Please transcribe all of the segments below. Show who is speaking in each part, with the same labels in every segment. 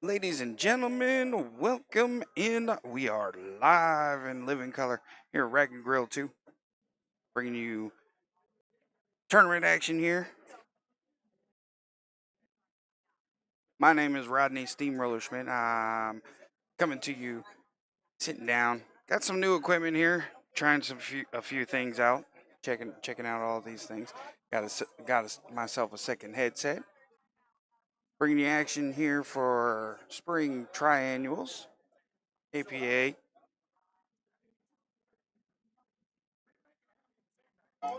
Speaker 1: Ladies and gentlemen, welcome in. We are live in living color here at Rack and Grill 2, bringing you tournament action here. My name is Rodney Steamroller Schmidt. I'm coming to you sitting down. Got some new equipment here, trying a few things out, checking out all these things. Got myself a second headset. Bringing you action here for spring triannuals, APA.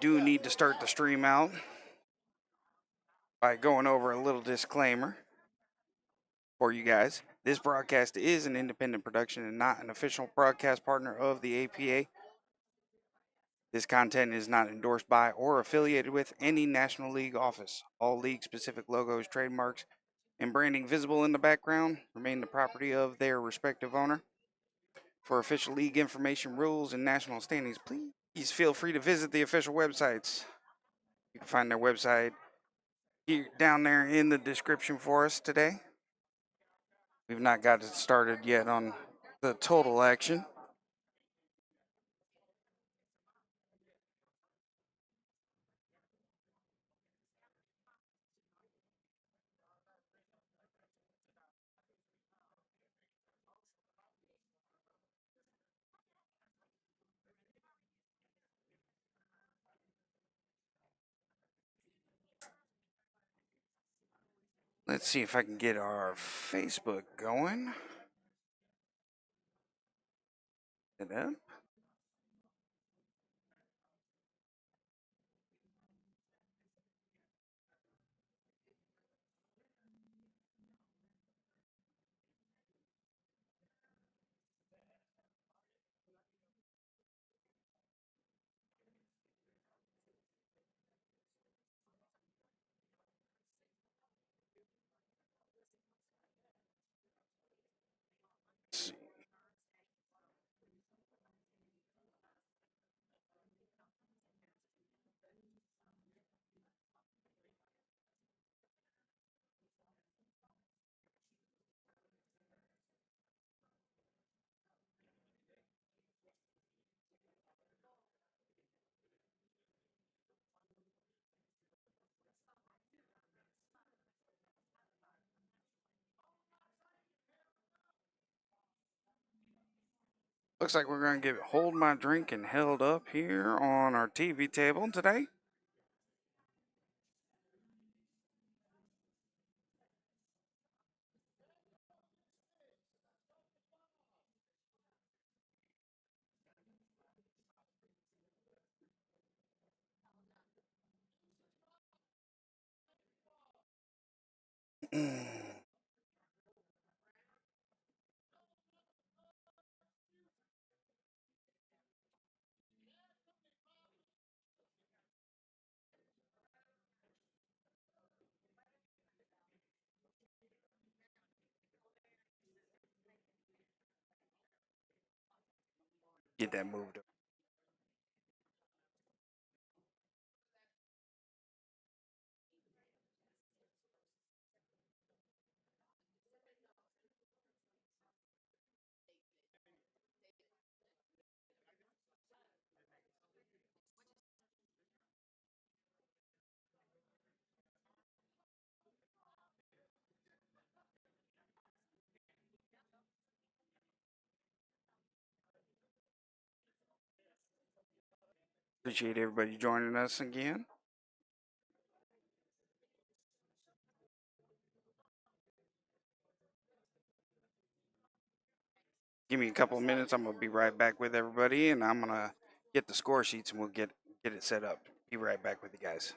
Speaker 1: Do need to start the stream out by going over a little disclaimer for you guys. This broadcast is an independent production and not an official broadcast partner of the APA. This content is not endorsed by or affiliated with any National League office. All league specific logos, trademarks, and branding visible in the background remain the property of their respective owner. For official league information, rules, and national standings, please feel free to visit the official websites. You can find their website here down there in the description for us today. We've not got it started yet on the total action. Let's see if I can get our Facebook going. It up. Let's see. Looks like we're going to get Hold My Drink and Held Up here on our TV table today. Get that moved up. Appreciate everybody joining us again. Give me a couple of minutes. I'm going to be right back with everybody, and I'm going to get the score sheets and we'll get it set up. Be right back with you guys.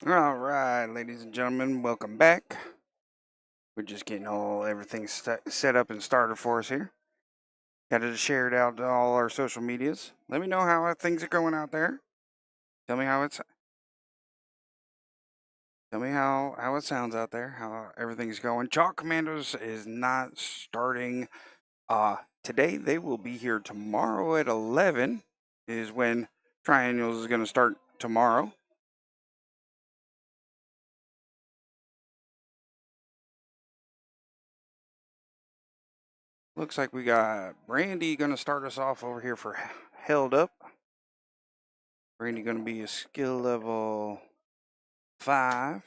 Speaker 1: All right, ladies and gentlemen, welcome back. We're just getting everything set up and started for us here. Got to share it out to all our social medias. Let me know how things are going out there. Tell me how it sounds out there. How everything's going. Chalk Commandos is not starting today. They will be here tomorrow at 11. Is when Triennials is going to start tomorrow. Looks like we got Brandy going to start us off over here for Held Up. Brandy going to be a skill level 5.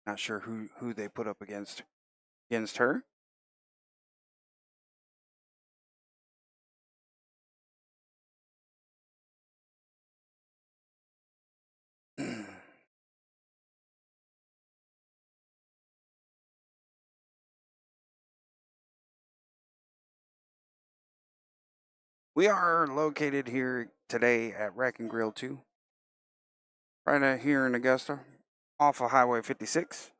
Speaker 1: Not sure who they put up against her. We are located here today at Rack and Grill 2, right out here in Augusta, off of Highway 56.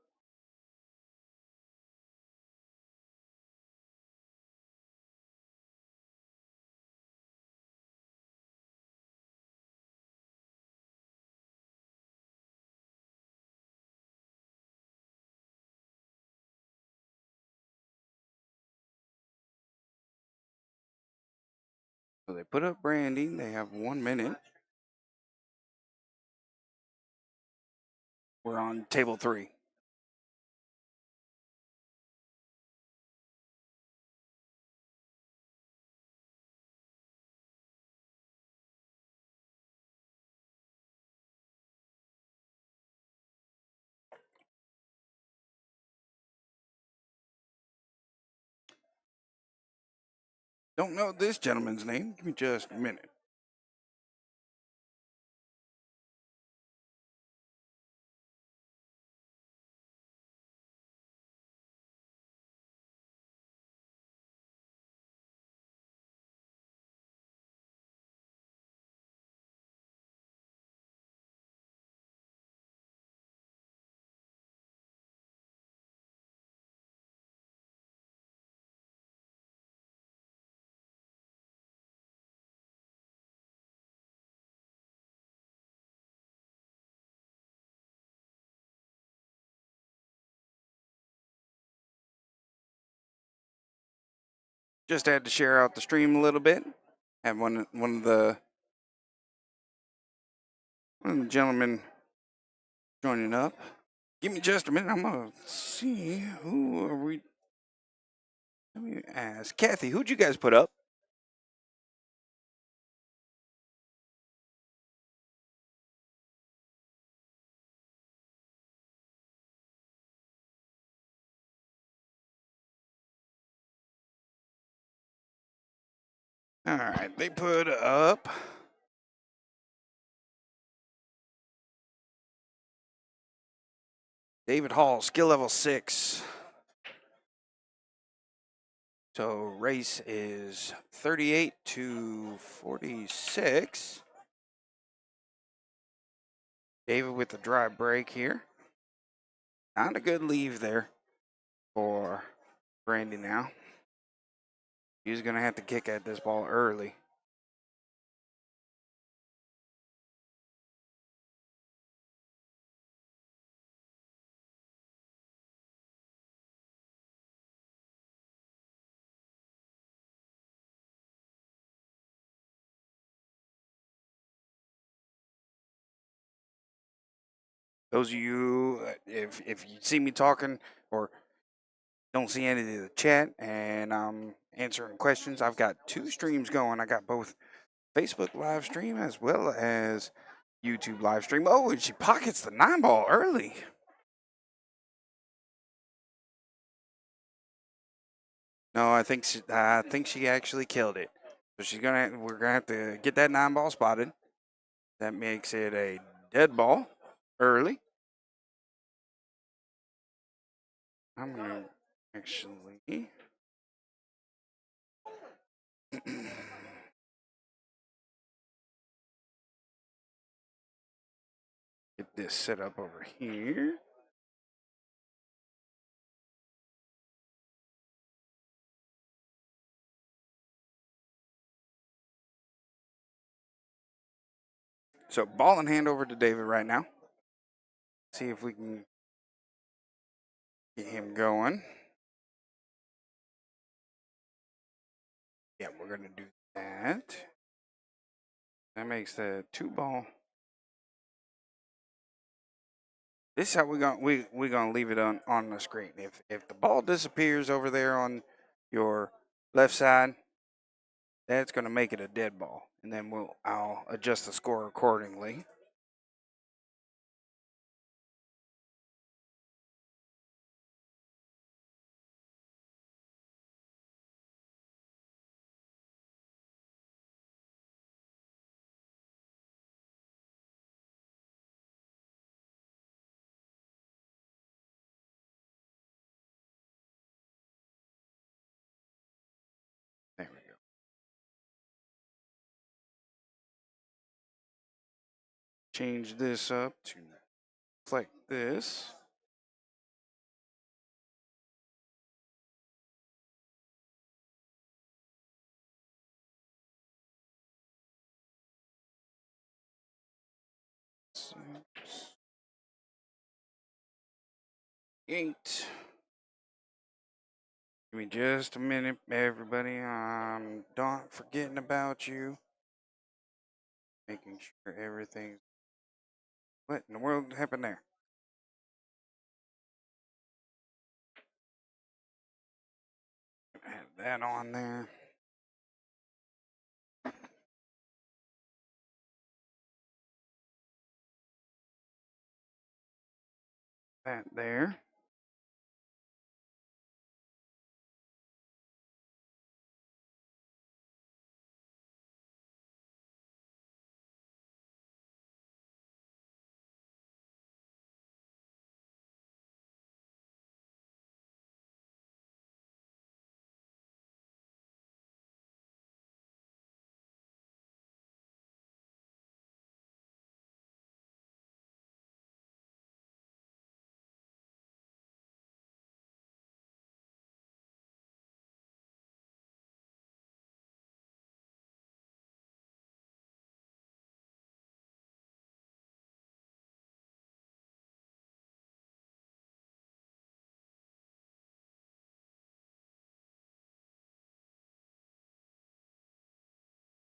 Speaker 1: So they put up Brandy. They have 1 minute. We're on table 3. Don't know this gentleman's name. Give me just a minute. Just had to share out the stream a little bit. Have one of the gentlemen joining up. Give me just a minute. I'm gonna see who are we. Let me ask Kathy. Who'd you guys put up? All right, they put up David Hall, skill level 6. So race is 38 to 46. David with the dry break here. Not a good leave there for Brandy now. He's going to have to kick at this ball early. Those of you, if you see me talking or don't see any of the chat and I'm answering questions, I've got 2 streams going. I got both Facebook live stream as well as YouTube live stream. Oh, and she pockets the 9 ball early. No, I think she actually killed it. So we're gonna have to get that 9 ball spotted. That makes it a dead ball early. I'm gonna actually Get this set up over here. So ball in hand over to David right now. See if we can get him going. Yeah, we're gonna do that. That makes the 2 ball. This is how we're gonna leave it on the screen. If the ball disappears over there on your left side, that's gonna make it a dead ball, and then I'll adjust the score accordingly. There we go. Change this up to reflect this. Six, 8. Give me just a minute, everybody. I'm not forgetting about you. Making sure everything's. What in the world happened there? Add that on there. That there.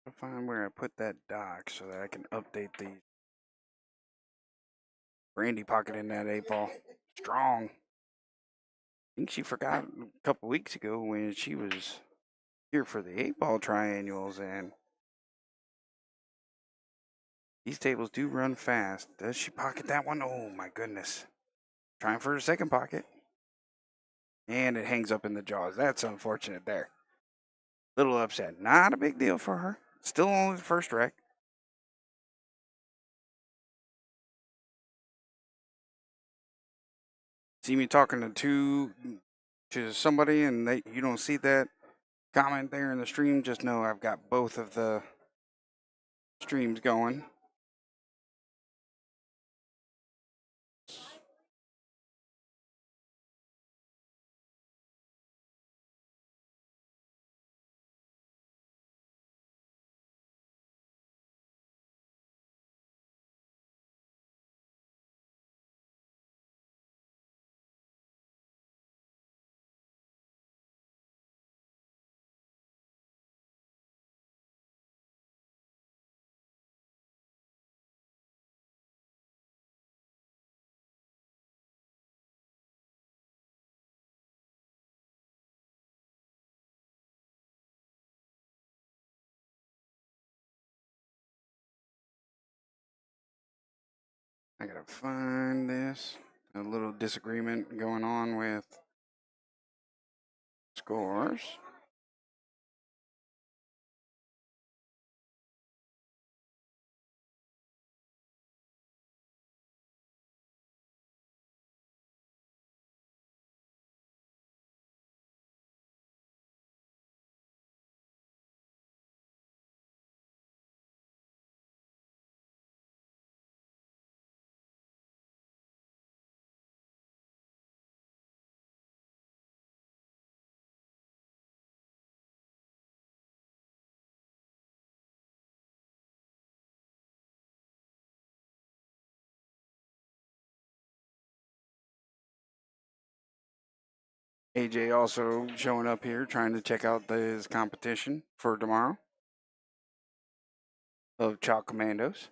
Speaker 1: I'll find where I put that dock so that I can update the Brandy pocket in that 8 ball. Strong. I think she forgot a couple weeks ago when she was here for the 8 ball triannuals, and these tables do run fast. Does she pocket that one? Oh my goodness. Trying for her second pocket. And it hangs up in the jaws. That's unfortunate there. Little upset. Not a big deal for her. Still only the first wreck. See me talking to somebody and you don't see that comment there in the stream, just know I've got both of the streams going. I gotta find this. A little disagreement going on with scores. AJ also showing up here, trying to check out his competition for tomorrow of Chalk Commandos.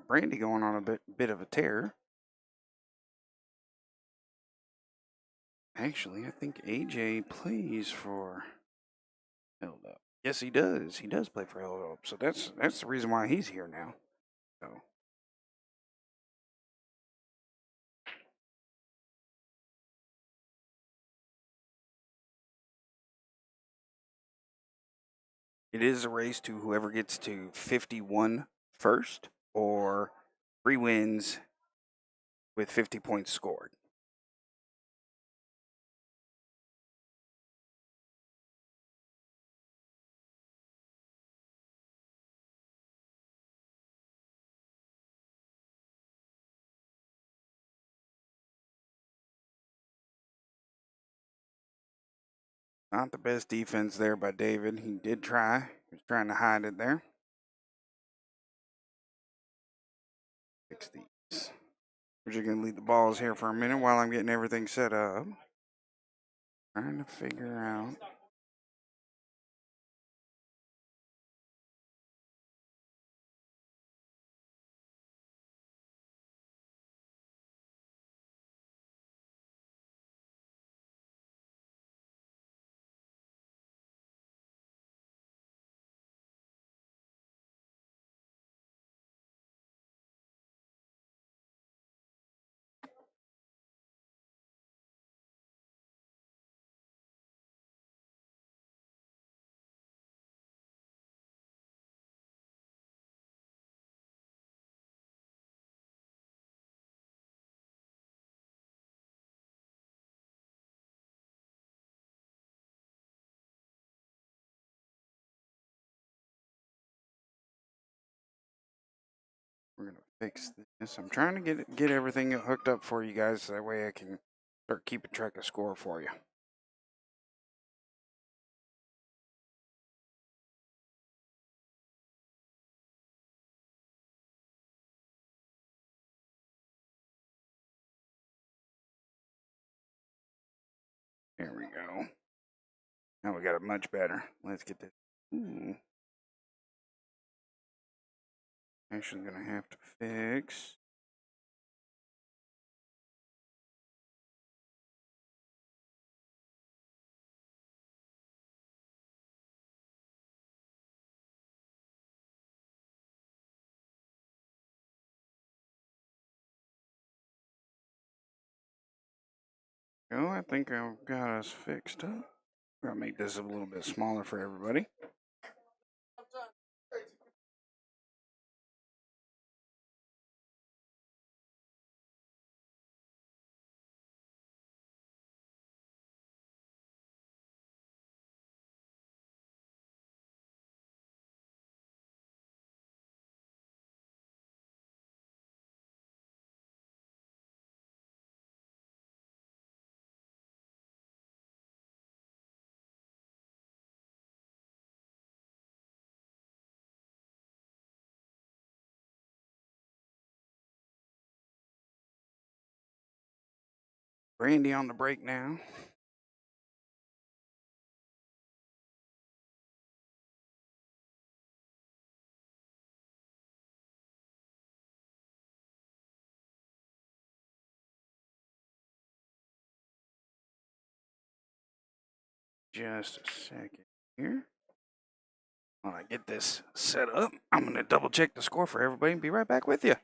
Speaker 1: Brandy going on a bit of a tear. Actually, I think AJ plays for Held Up. Yes, he does. He does play for Held Up. So that's the reason why he's here now. So it is a race to whoever gets to 51 first, or 3 wins with 50 points scored. Not the best defense there by David. He did try. He was trying to hide it there. Fix these. We're just going to leave the balls here for a minute while I'm getting everything set up. Trying to figure out. We're going to fix this. I'm trying to get everything hooked up for you guys so that way I can start keeping track of score for you. There we go. Now we got it much better. Let's get this. Ooh. Actually, gonna have to fix. Oh, I think I've got us fixed up. I'm gonna make this a little bit smaller for everybody. Brandy on the break now. just a second here. While I get this set up, I'm going to double check the score for everybody and be right back with you.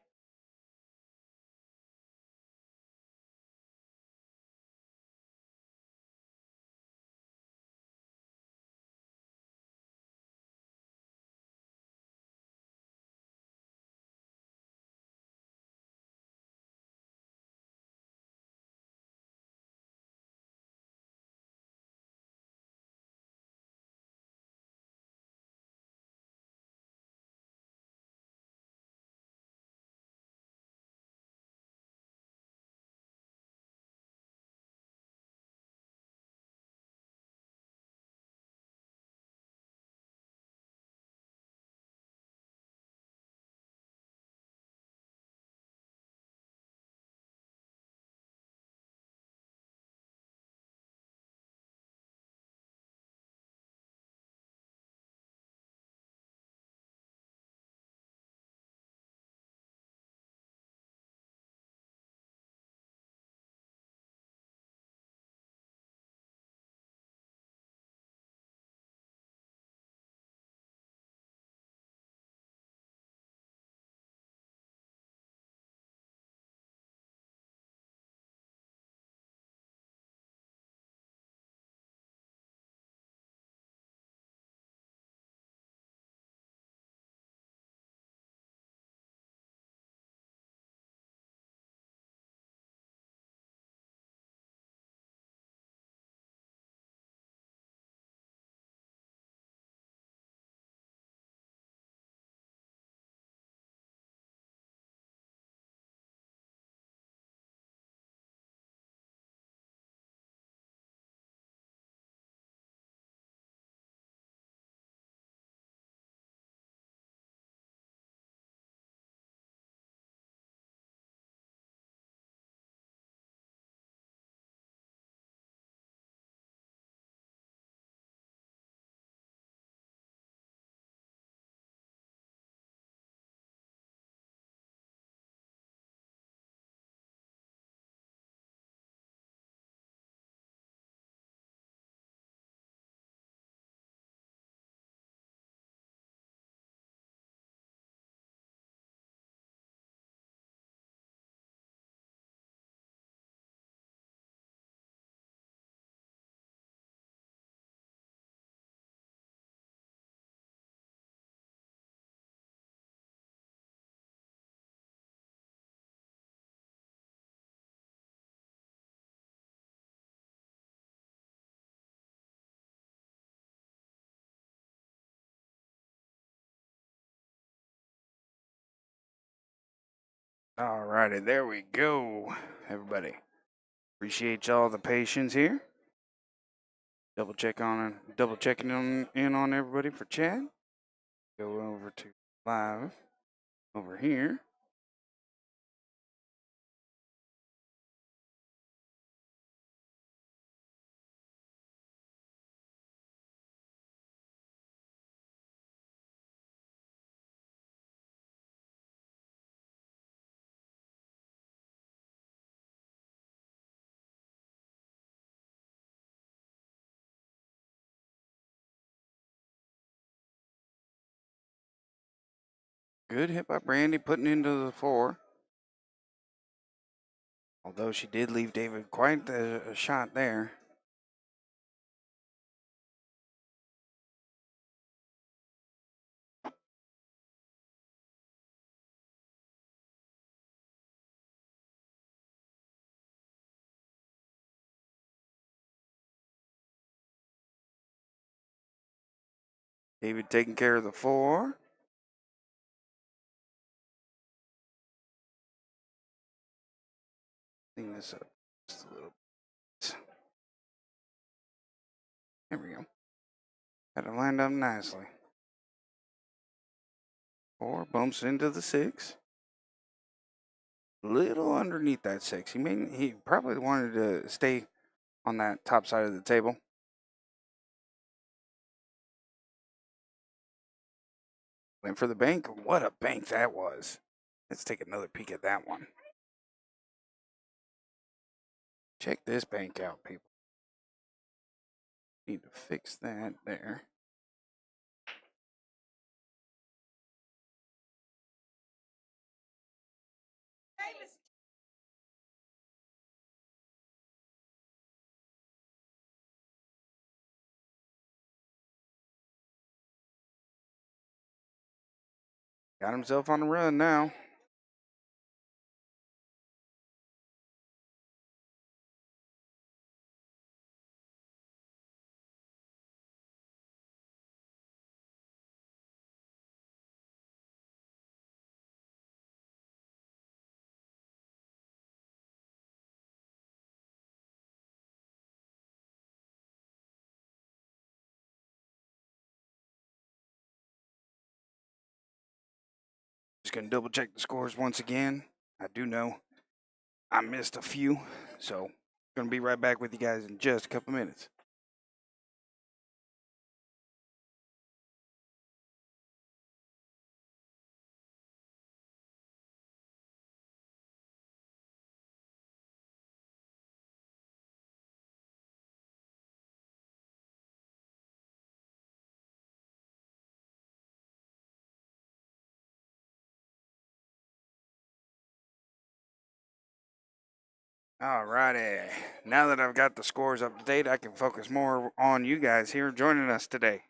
Speaker 1: Alrighty, there we go, everybody. Appreciate y'all the patience here. Double checking in on everybody for chat. Go over to live over here. Good hit by Brandy, putting into the 4. Although she did leave David quite a shot there. David taking care of the 4. Clean this up just a little bit. There we go. Got it lined up nicely. 4 bumps into the 6. Little underneath that 6. He probably wanted to stay on that top side of the table. Went for the bank. What a bank that was. Let's take another peek at that one. Check this bank out, people. Need to fix that there. Got himself on the run now. Just gonna double check the scores once again. I do know I missed a few, so gonna be right back with you guys in just a couple minutes. Alrighty, now that I've got the scores up to date, I can focus more on you guys here joining us today.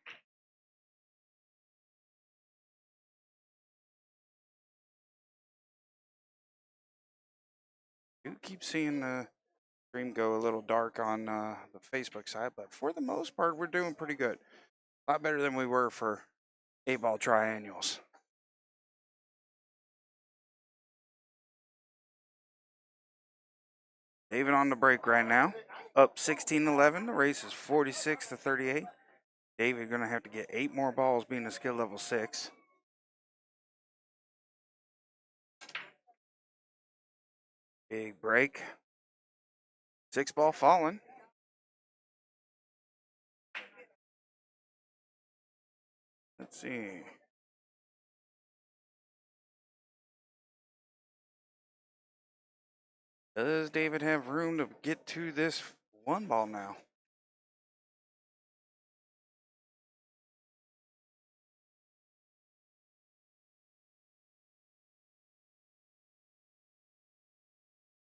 Speaker 1: You keep seeing the stream go a little dark on the Facebook side, but for the most part, we're doing pretty good. A lot better than we were for 8-ball triannuals. David on the break right now, up 16-11. The race is 46-38. David gonna have to get 8 more balls, being a skill level 6. Big break. 6-ball falling. Let's see. Does David have room to get to this 1-ball now?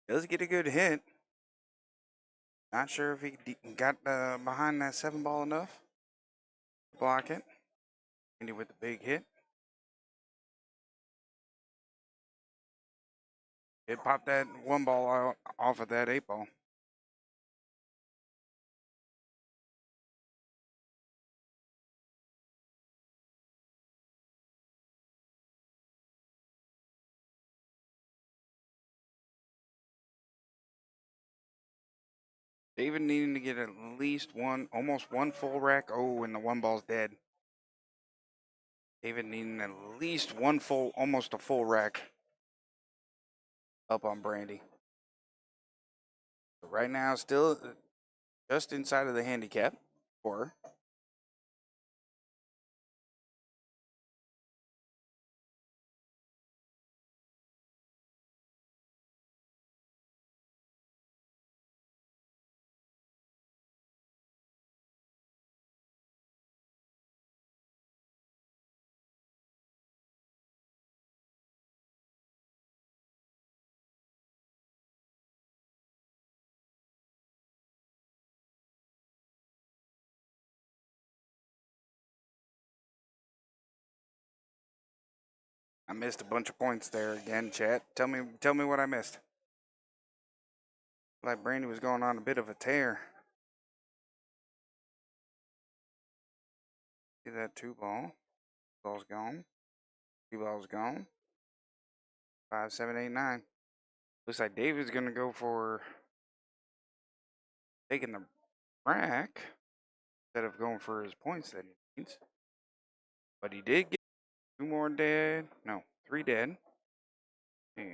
Speaker 1: Does get a good hit. Not sure if he got behind that 7-ball enough to block it. Ended with the big hit. It popped that 1-ball out off of that 8-ball. David needing to get at least almost one full rack. Oh, and the 1-ball's dead. David needing at least almost a full rack up on Brandy. But right now, still just inside of the handicap for her. I missed a bunch of points there again, chat. Tell me what I missed. Like Brandy was going on a bit of a tear. See that 2-ball. Ball's gone. 2-ball's gone. 5, 7, 8, 9. Looks like David's gonna go for taking the rack instead of going for his points that he needs. But he did get 2 more dead. No, 3 dead. Yeah.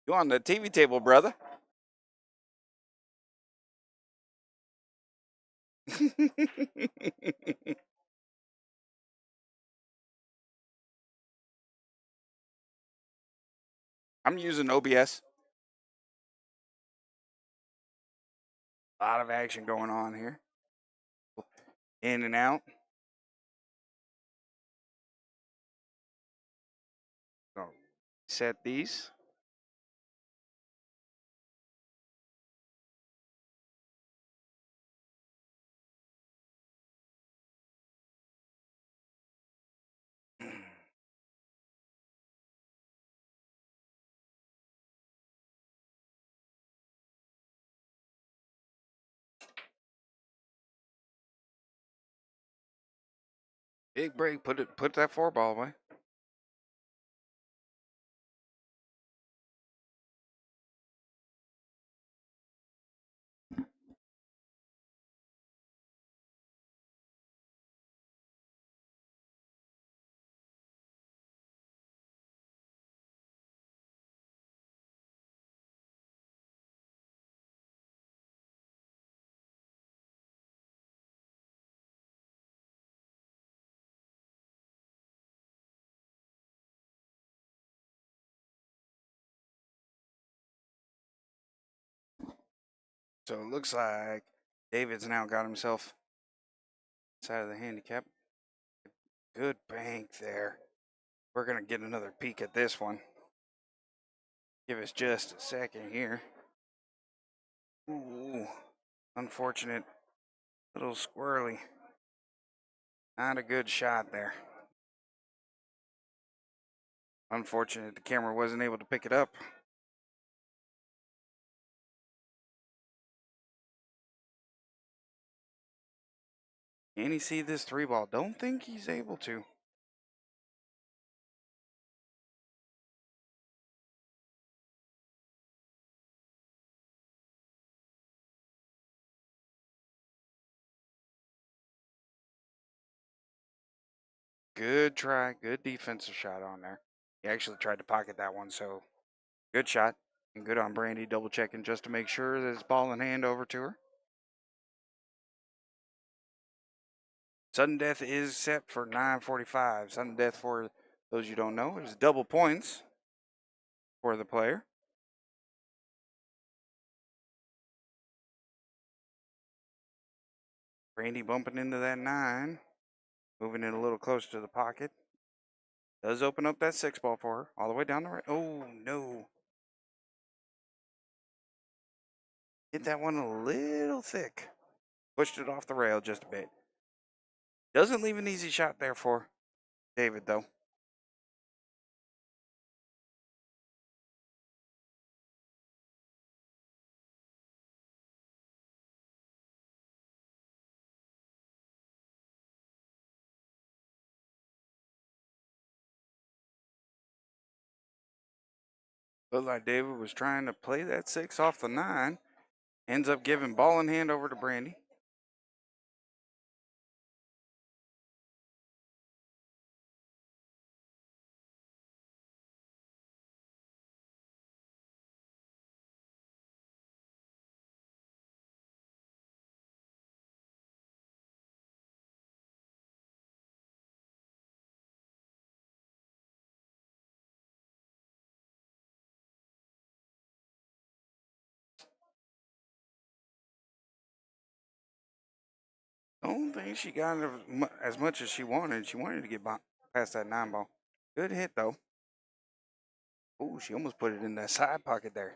Speaker 1: You on the TV table, brother? I'm using OBS. A lot of action going on here. In and out. So set these. Big break. Put that 4-ball away. So it looks like David's now got himself inside of the handicap. Good bank there. We're going to get another peek at this one. Give us just a second here. Ooh, unfortunate. Little squirrely. Not a good shot there. Unfortunate the camera wasn't able to pick it up. Can he see this 3-ball? Don't think he's able to. Good try. Good defensive shot on there. He actually tried to pocket that one, so good shot. And good on Brandy, double checking just to make sure that it's ball in hand over to her. Sudden death is set for 9:45. Sudden death, for those you don't know, is double points for the player. Brandy bumping into that 9, moving it a little closer to the pocket. Does open up that 6-ball for her, all the way down the right. Oh, no. Hit that one a little thick. Pushed it off the rail just a bit. Doesn't leave an easy shot there for David, though. Looked like David was trying to play that 6 off the 9. Ends up giving ball in hand over to Brandy. Don't think she got as much as she wanted. She wanted to get past that 9-ball. Good hit, though. Oh, she almost put it in that side pocket there.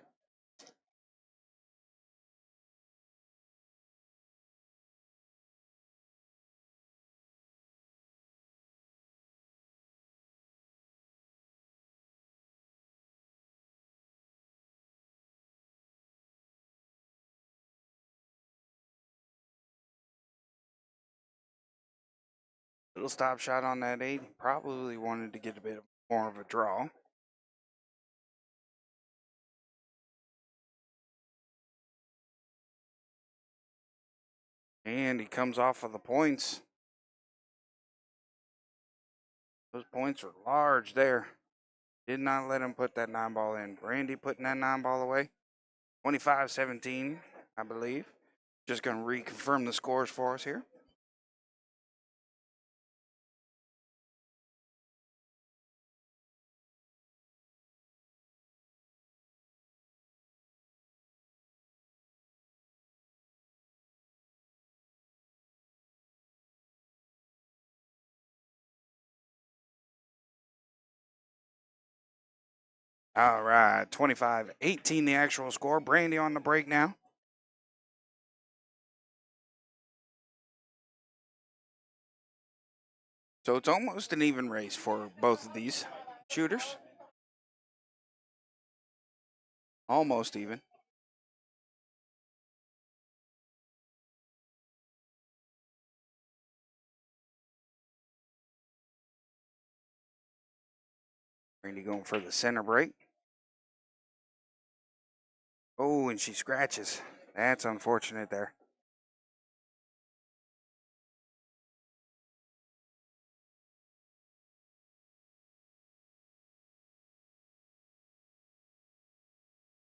Speaker 1: Little stop shot on that 8. Probably wanted to get a bit more of a draw. And he comes off of the points. Those points are large there. Did not let him put that 9-ball in. Brandy putting that 9-ball away. 25-17, I believe. Just going to reconfirm the scores for us here. All right, 25-18 the actual score. Brandy on the break now. So it's almost an even race for both of these shooters. Almost even. Brandy going for the center break. Oh, and she scratches. That's unfortunate there.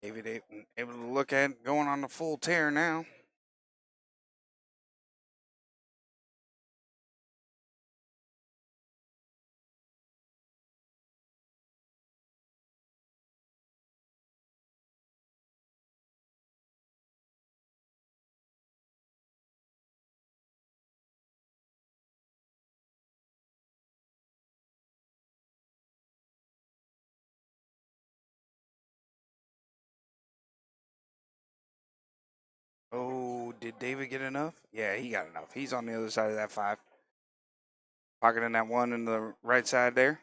Speaker 1: David able to look at it, going on the full tear now. Oh, did David get enough? Yeah, he got enough. He's on the other side of that 5. Pocketing that 1 in the right side there.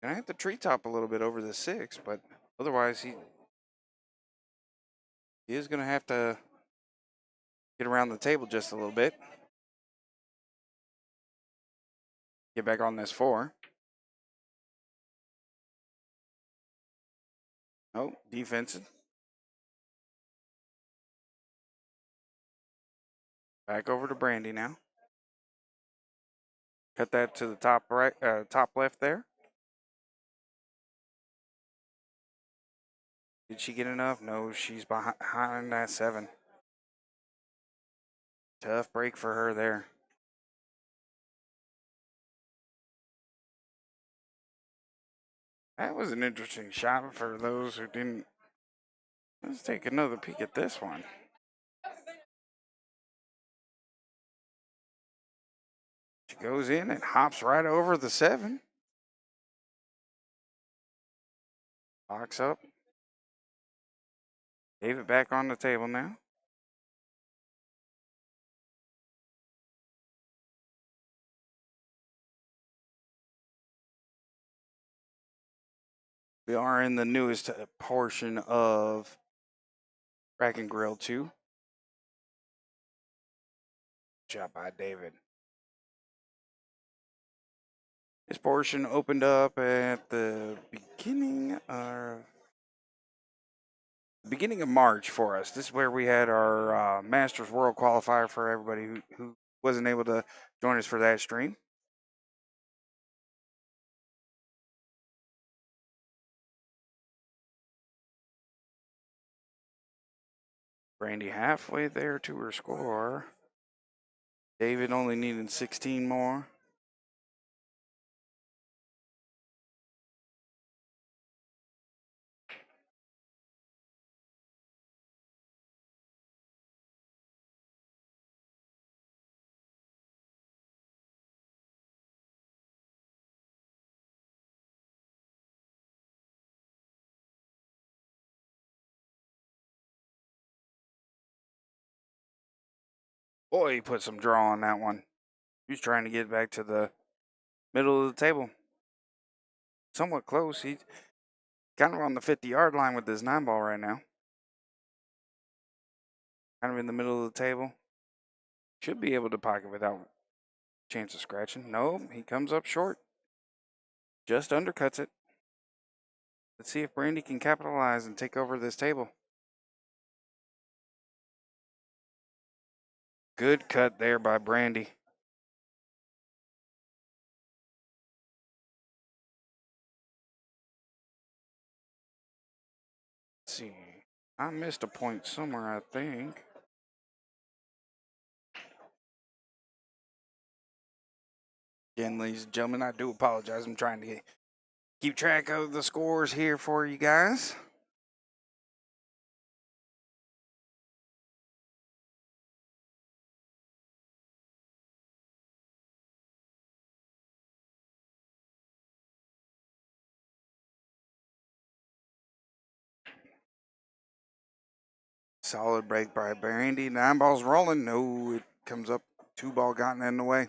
Speaker 1: And I hit the treetop a little bit over the 6, but otherwise he is going to have to get around the table just a little bit. Get back on this 4. Oh, defensive. Back over to Brandy now. Cut that to the top right, top left there. Did she get enough? No, she's behind that 7. Tough break for her there. That was an interesting shot for those who didn't. Let's take another peek at this one. She goes in and hops right over the 7. Locks up. David back on the table now. We are in the newest portion of Rack and Grill 2. Job by David. This portion opened up at the beginning of March for us. This is where we had our Masters World Qualifier for everybody who wasn't able to join us for that stream. Brandy halfway there to her score. David only needing 16 more. Boy, he put some draw on that one. He's trying to get back to the middle of the table. Somewhat close. He's kind of on the 50-yard line with this 9-ball right now. Kind of in the middle of the table. Should be able to pocket without chance of scratching. No, he comes up short. Just undercuts it. Let's see if Brandy can capitalize and take over this table. Good cut there by Brandy. Let's see. I missed a point somewhere, I think. Again, ladies and gentlemen, I do apologize. I'm trying to keep track of the scores here for you guys. Solid break by Brandy. 9 balls rolling. No, it comes up. 2 ball gotten in the way.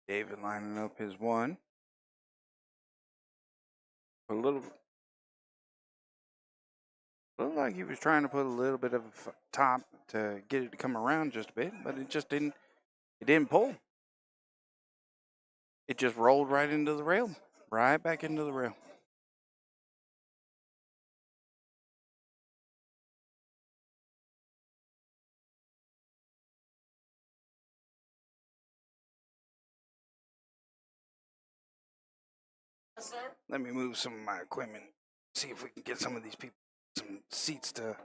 Speaker 1: David lining up his one. A little, looked like he was trying to put a little bit of a top to get it to come around just a bit, but it just didn't. It didn't pull. It just rolled right into the rail, right back into the rail. Let me move some of my equipment. See if we can get some of these people some seats to.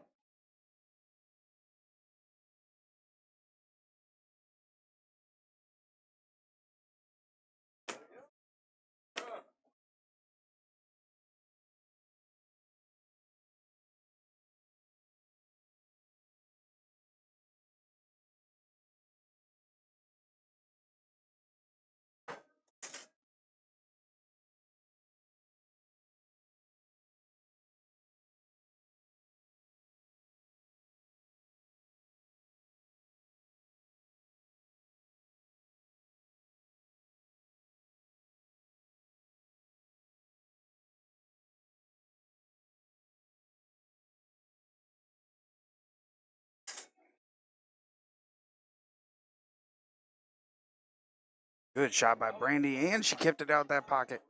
Speaker 1: Good shot by Brandy, and she kept it out that pocket.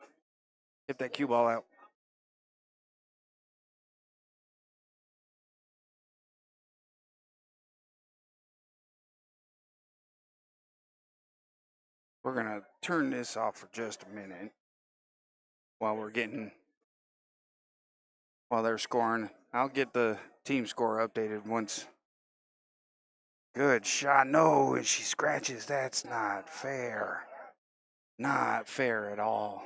Speaker 1: Get that cue ball out. We're gonna turn this off for just a minute while they're scoring. I'll get the team score updated once. Good shot. No, and she scratches. That's not fair. Not fair at all.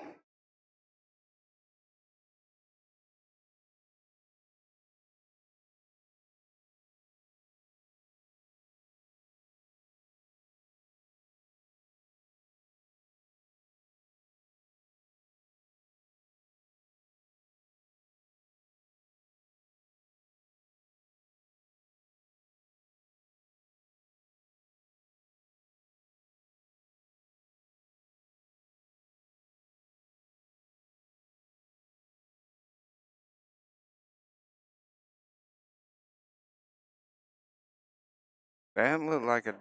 Speaker 1: That looked like it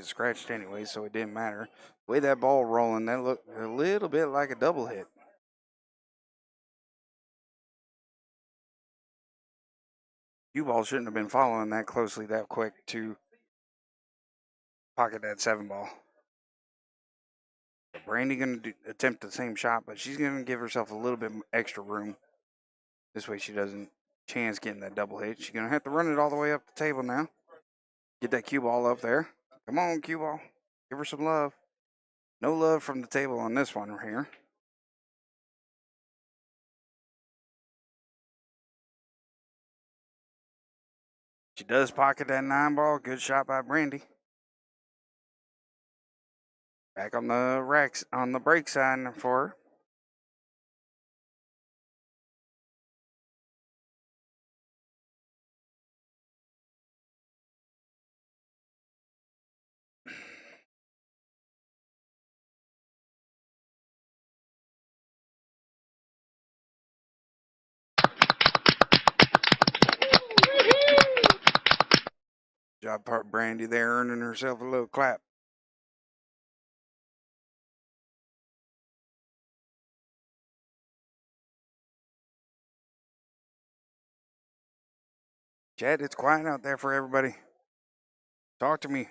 Speaker 1: scratched anyway, so it didn't matter. The way that ball rolling, that looked a little bit like a double hit. Cue ball shouldn't have been following that closely that quick to pocket that 7 ball. Brandy going to attempt the same shot, but she's going to give herself a little bit extra room. This way she doesn't chance getting that double hit. She's going to have to run it all the way up the table now. Get that cue ball up there. Come on, cue ball. Give her some love. No love from the table on this one right here. She does pocket that 9 ball. Good shot by Brandy. Back on the racks on the break side for her. Job part Brandy there, earning herself a little clap. Chad, it's quiet out there for everybody. Talk to me.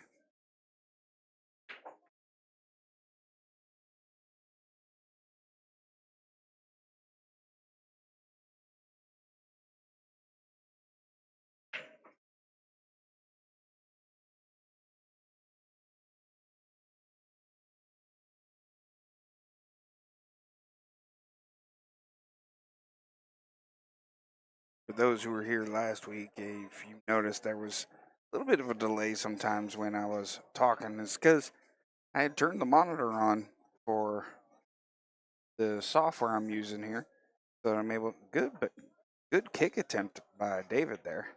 Speaker 1: For those who were here last week, if you noticed, there was a little bit of a delay sometimes when I was talking. It's because I had turned the monitor on for the software I'm using here, so I'm able. Good kick attempt by David there.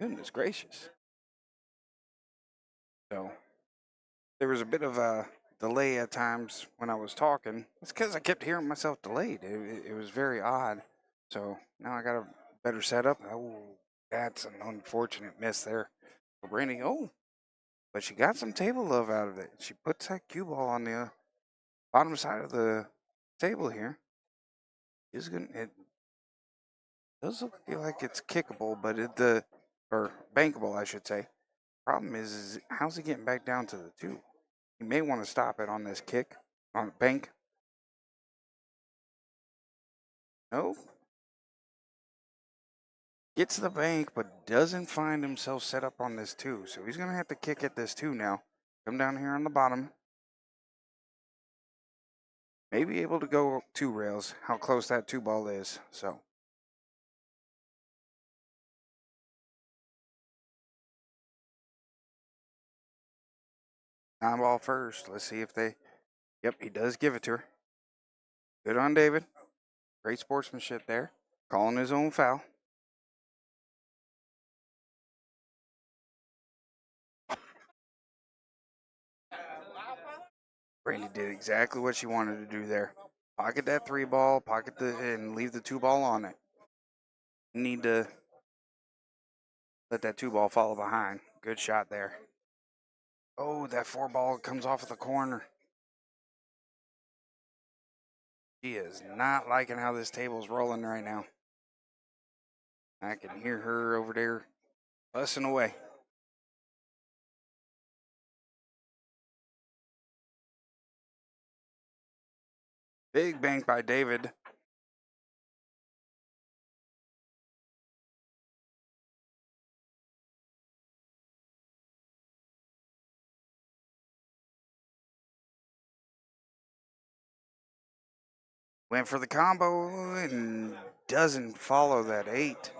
Speaker 1: Goodness gracious! So there was a bit of a delay at times when I was talking. It's because I kept hearing myself delayed. It was very odd. So now I got a better setup. Oh, that's an unfortunate miss there for Brandy. Oh, but she got some table love out of it. She puts that cue ball on the bottom side of the table here. It does look like it's kickable, but or bankable, I should say. Problem is how's he getting back down to the two? You may want to stop it on this kick on the bank. No. Gets the bank, but doesn't find himself set up on this two. So he's going to have to kick at this two now. Come down here on the bottom. Maybe able to go two rails, how close that two ball is. So. Nine ball first. Let's see if they. Yep, he does give it to her. Good on David. Great sportsmanship there. Calling his own foul. Brandy did exactly what she wanted to do there. Pocket that three ball, and leave the two ball on it. Need to let that two ball follow behind. Good shot there. Oh, that four ball comes off of the corner. She is not liking how this table's rolling right now. I can hear her over there fussing away. Big bank by David. Went for the combo and doesn't follow that eight.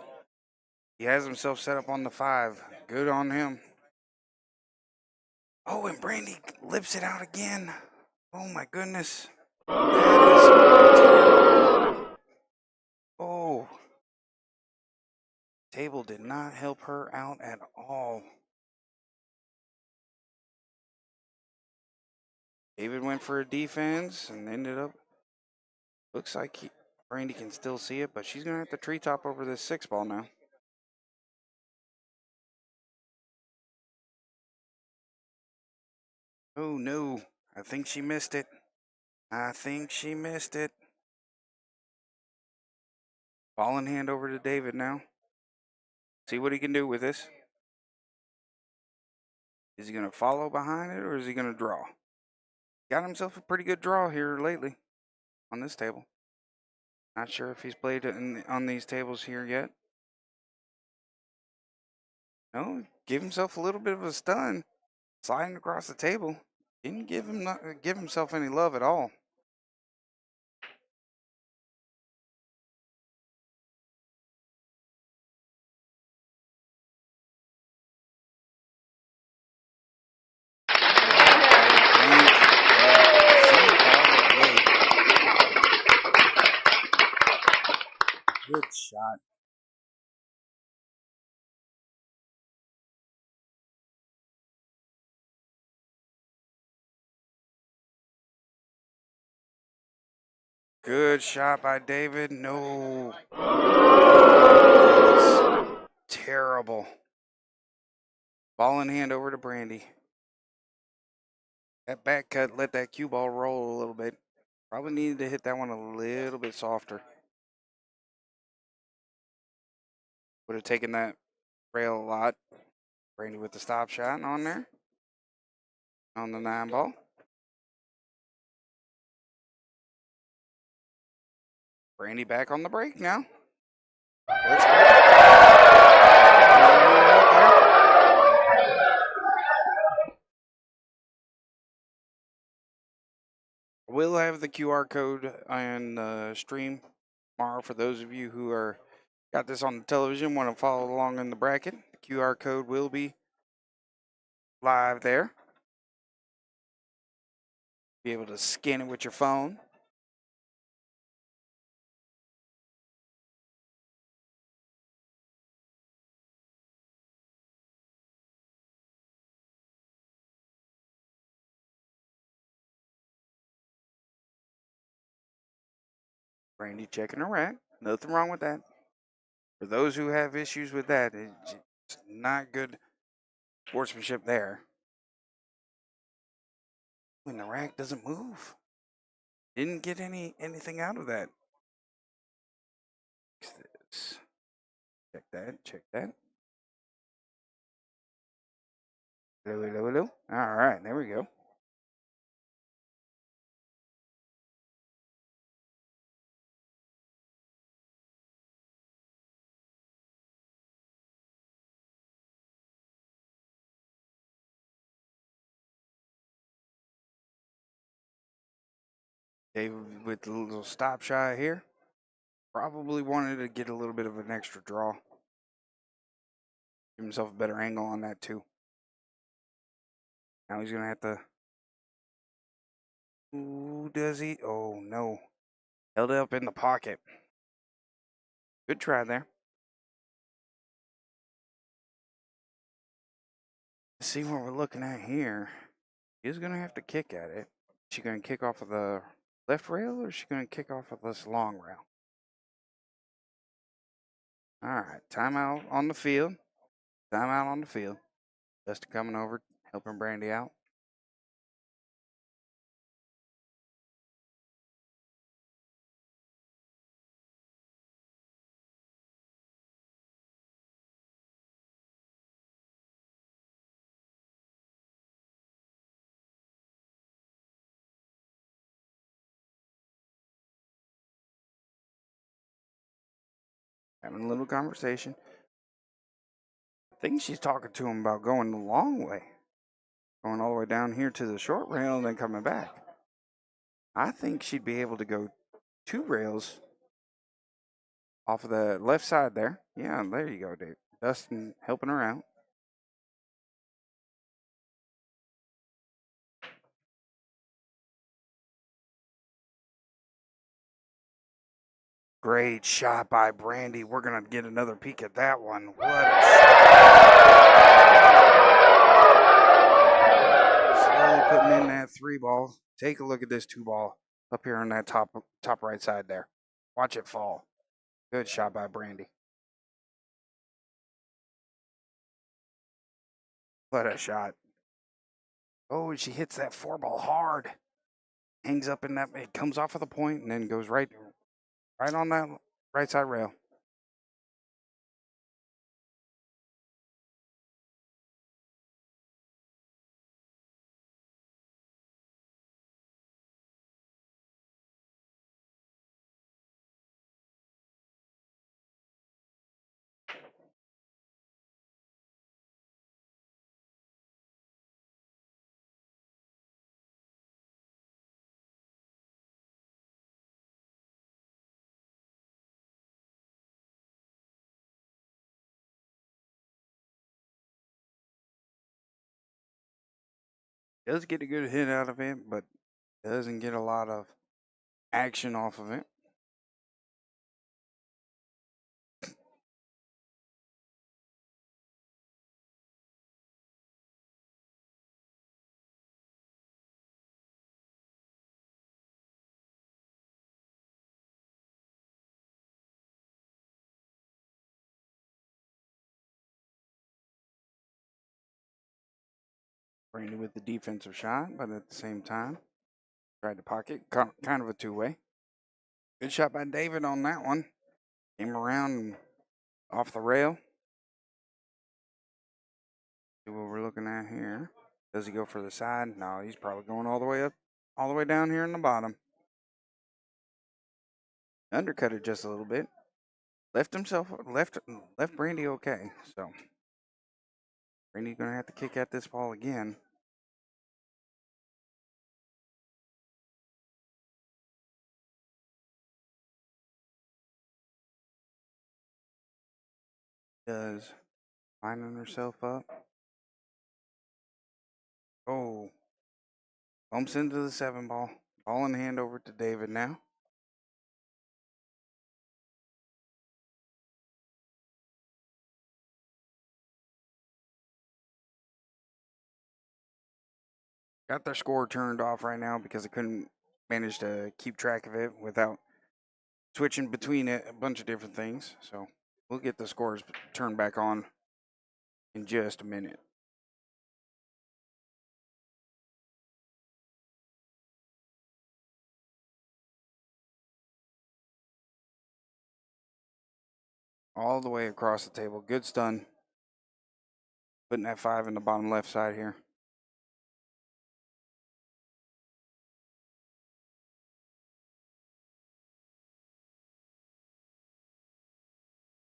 Speaker 1: He has himself set up on the five. Good on him. Oh, and Brandy lips it out again. Oh my goodness. That is terrible. Oh. Table did not help her out at all. David went for a defense and ended up. Looks like Brandy can still see it, but she's going to have to treetop over this six ball now. Oh no, I think she missed it. I think she missed it. Ball in hand over to David now. See what he can do with this. Is he going to follow behind it or is he going to draw? Got himself a pretty good draw here lately on this table. Not sure if he's played on these tables here yet. No, give himself a little bit of a stun. Sliding across the table. Didn't give himself any love at all. Good shot. Good shot by David. No. That is terrible. Ball in hand over to Brandy. That back cut let that cue ball roll a little bit. Probably needed to hit that one a little bit softer. Would have taken that rail a lot. Brandy with the stop shot on there. On the nine ball. Brandy back on the break now. Let's go. We'll have the QR code on the stream tomorrow. For those of you who are got this on the television, want to follow along in the bracket, the QR code will be live there. Be able to scan it with your phone. Brandy checking her rack. Nothing wrong with that. For those who have issues with that, it's not good sportsmanship there. When the rack doesn't move. Didn't get anything out of that. Check that, check that. Hello, hello, hello. All right, there we go. David with the little stop shot here. Probably wanted to get a little bit of an extra draw. Give himself a better angle on that too. Now he's gonna have to. Ooh, does he? Oh no. Held it up in the pocket. Good try there. Let's see what we're looking at here. He's gonna have to kick at it. Is she gonna kick off of the left rail or is she gonna kick off of this long rail? Alright, timeout on the field. Timeout on the field. Dustin coming over, helping Brandy out. Having a little conversation. I think she's talking to him about going the long way. Going all the way down here to the short rail and then coming back. I think she'd be able to go 2 rails off of the left side there. Yeah, there you go, Dave. Dustin helping her out. Great shot by Brandy. We're going to get another peek at that one. What a shot. Slowly putting in that 3 ball. Take a look at this 2 ball up here on that top right side there. Watch it fall. Good shot by Brandy. What a shot. Oh, and she hits that 4 ball hard. Hangs up in that, it comes off of the point and then goes right on that right side rail. Does get a good hit out of it, but doesn't get a lot of action off of it. Brandy with the defensive shot, but at the same time, tried to pocket. Kind of a 2-way. Good shot by David on that one. Came around and off the rail. See what we're looking at here. Does he go for the side? No, he's probably going all the way up, all the way down here in the bottom. Undercut it just a little bit. Left Brandy okay. So Brandy's gonna have to kick at this ball again. Does lining herself up. Oh, bumps into the 7 ball. Ball in hand over to David now. Got their score turned off right now because I couldn't manage to keep track of it without switching between a bunch of different things. So we'll get the scores turned back on in just a minute. All the way across the table. Good stun. Putting that 5 in the bottom left side here.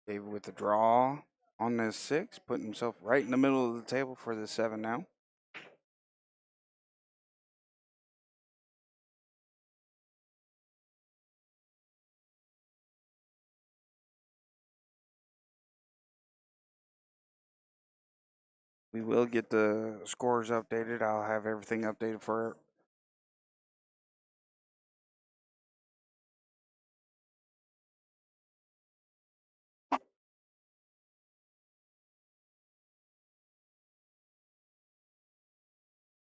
Speaker 1: David with the draw on this 6, putting himself right in the middle of the table for the 7 now. We will get the scores updated. I'll have everything updated for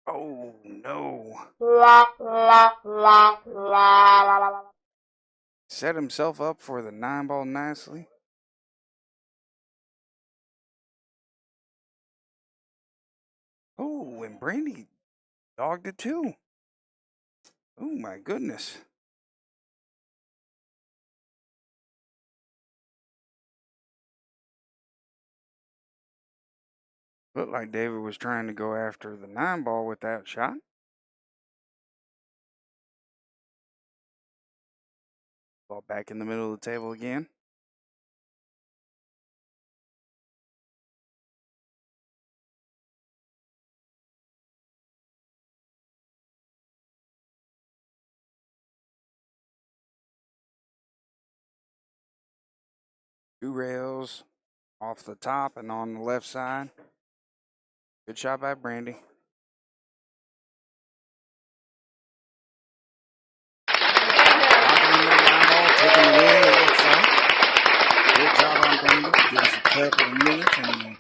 Speaker 1: Oh no. Set himself up for the 9 ball nicely. Oh, and Brandy dogged it too. Oh my goodness. Looked like David was trying to go after the 9 ball with that shot. Ball back in the middle of the table again. Two rails off the top and on the left side. Good shot by Brandy. Taking the win, it looks like. Good job on Brandy. Give us a couple of minutes and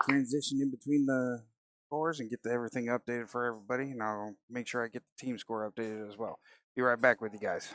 Speaker 1: transition in between the scores and get everything updated for everybody. And I'll make sure I get the team score updated as well. Be right back with you guys.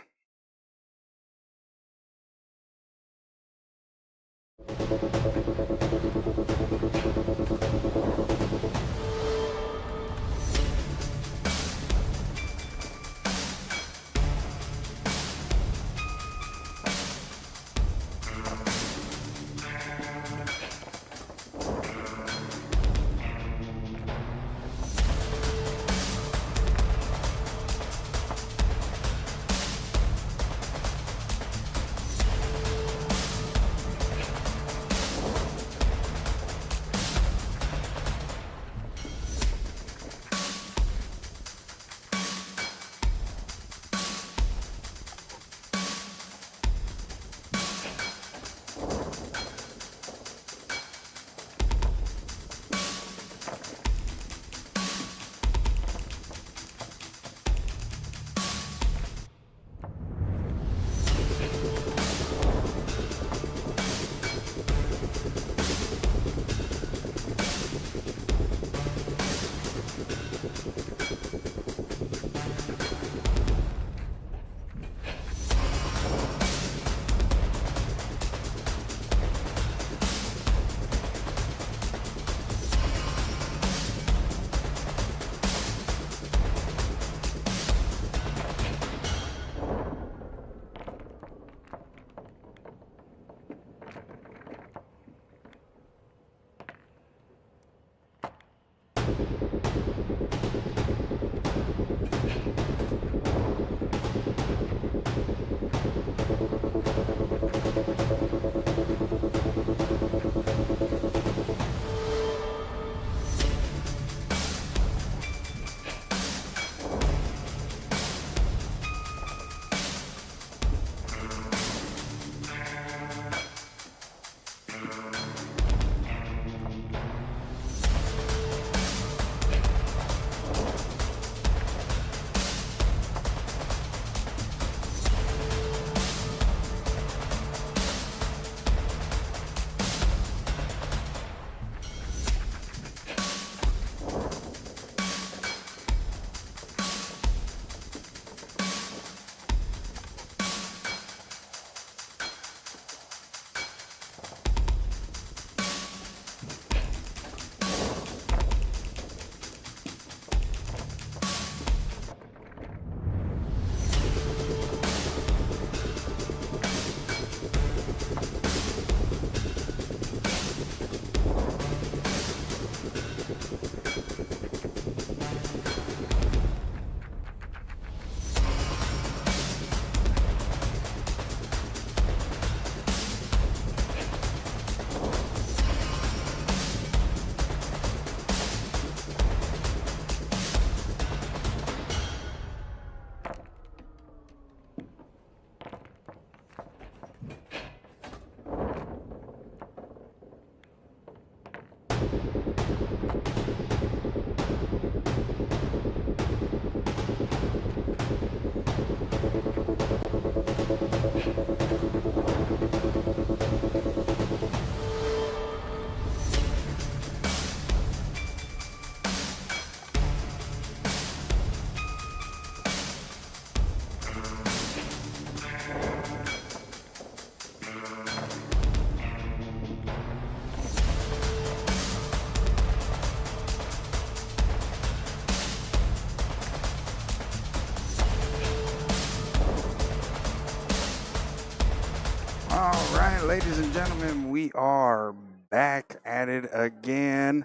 Speaker 1: right, ladies and gentlemen, we are back at it again.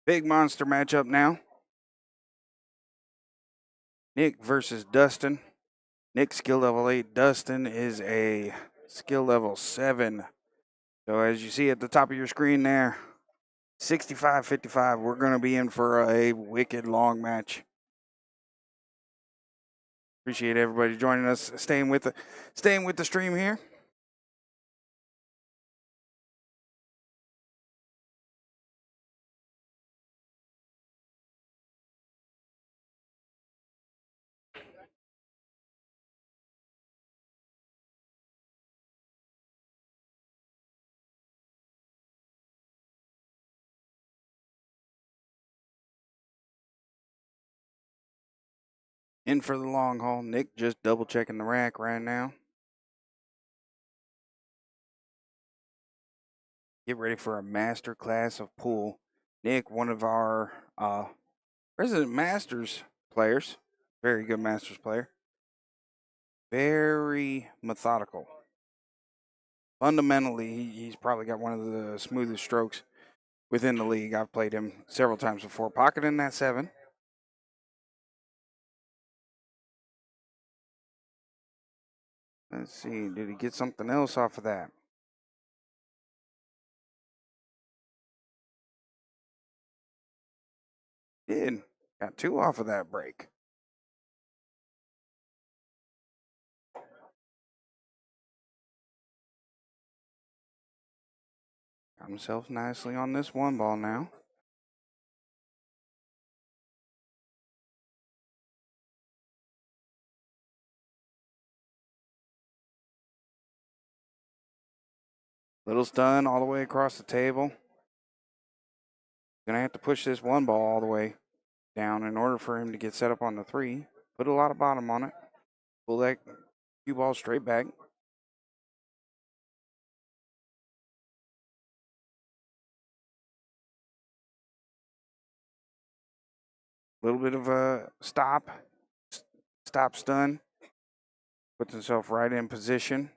Speaker 1: Big monster matchup now. Nick versus Dustin. Nick skill level 8. Dustin is a skill level 7. So as you see at the top of your screen there, 65-55. We're going to be in for a wicked long match. Appreciate everybody joining us, staying with the stream here. In for the long haul. Nick just double checking the rack right now. Get ready for a master class of pool. Nick, one of our resident Masters players, very good Masters player, very methodical. Fundamentally, he's probably got one of the smoothest strokes within the league. I've played him several times before. Pocketing that 7. Let's see, did he get something else off of that? Did. Got 2 off of that break. Got himself nicely on this 1 ball now. Little stun all the way across the table. Gonna have to push this 1 ball all the way down in order for him to get set up on the 3. Put a lot of bottom on it. Pull that cue ball straight back. A little bit of a stop stun. Puts himself right in position.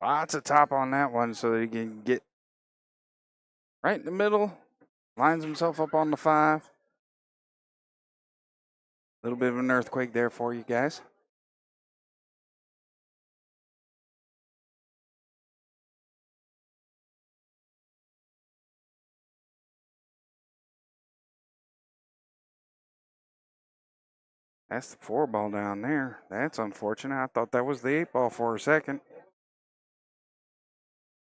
Speaker 1: Lots of top on that one so that he can get right in the middle. Lines himself up on the 5. A little bit of an earthquake there for you guys. That's the 4 ball down there. That's unfortunate. I thought that was the 8 ball for a second.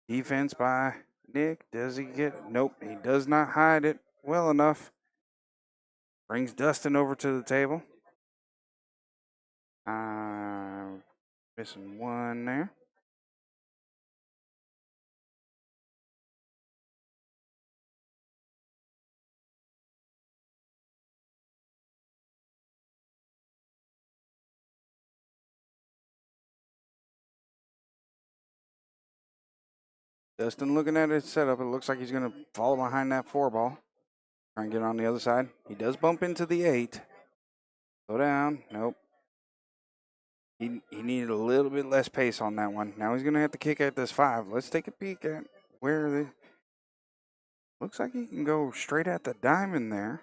Speaker 1: Defense by Nick. Does he get? Nope, he does not hide it well enough. Brings Dustin over to the table. Missing 1 there. Dustin looking at his setup. It looks like he's going to follow behind that 4 ball. Try and get on the other side. He does bump into the 8. Slow down. Nope. He needed a little bit less pace on that one. Now he's going to have to kick at this 5. Let's take a peek at where the... Looks like he can go straight at the diamond there.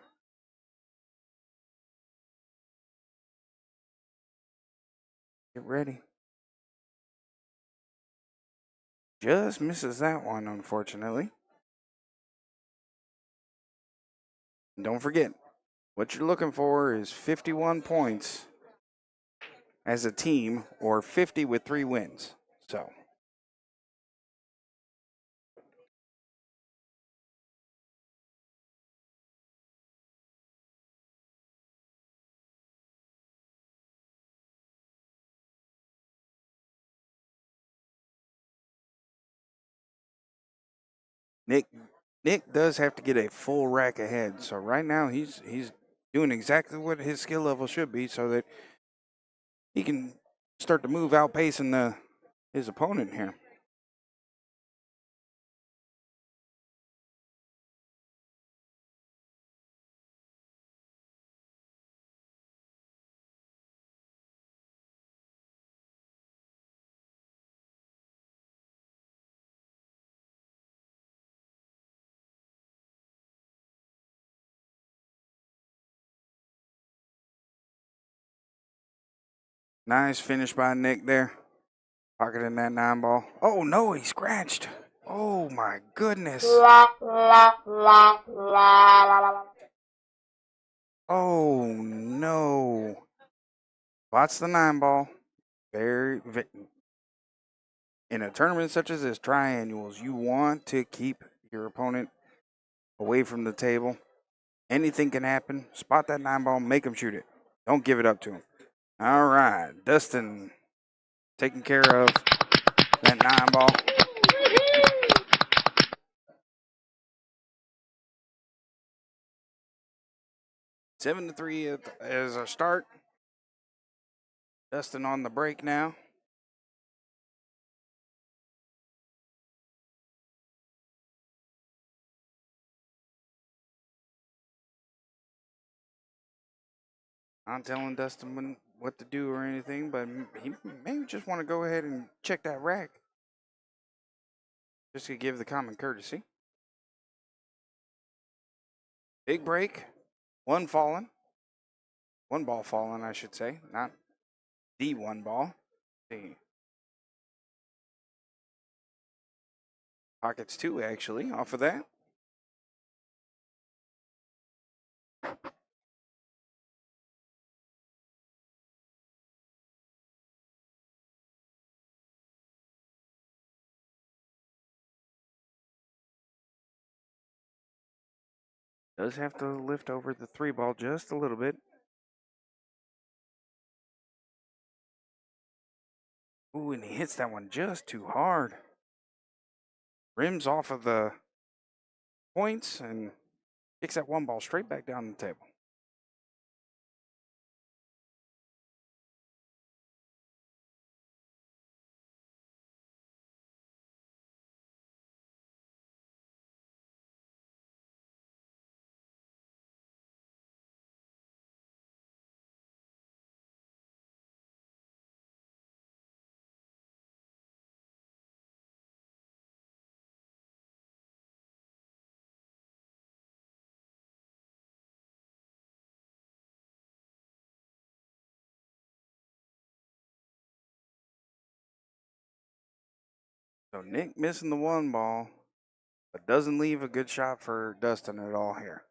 Speaker 1: Get ready. Just misses that one, unfortunately. And don't forget, what you're looking for is 51 points as a team or 50 with 3 wins. So... Nick does have to get a full rack ahead. So right now he's doing exactly what his skill level should be so that he can start to move, outpacing his opponent here. Nice finish by Nick there. Pocketing that 9-ball. Oh, no, he scratched. Oh, my goodness. Oh, no. Spots the 9-ball. In a tournament such as this, triannuals, you want to keep your opponent away from the table. Anything can happen. Spot that 9-ball, make him shoot it. Don't give it up to him. All right, Dustin taking care of that 9-ball. Seven to 3 as our start. Dustin on the break now. I'm telling Dustin what to do or anything, but he may just want to go ahead and check that rack. Just to give the common courtesy. Big break. One falling. One ball falling, I should say. Not the one ball. See. Pockets 2, actually, off of that. Does have to lift over the 3-ball just a little bit. Ooh, and he hits that one just too hard. Rims off of the points and kicks that 1-ball straight back down the table. So Nick missing the 1-ball, but doesn't leave a good shot for Dustin at all here.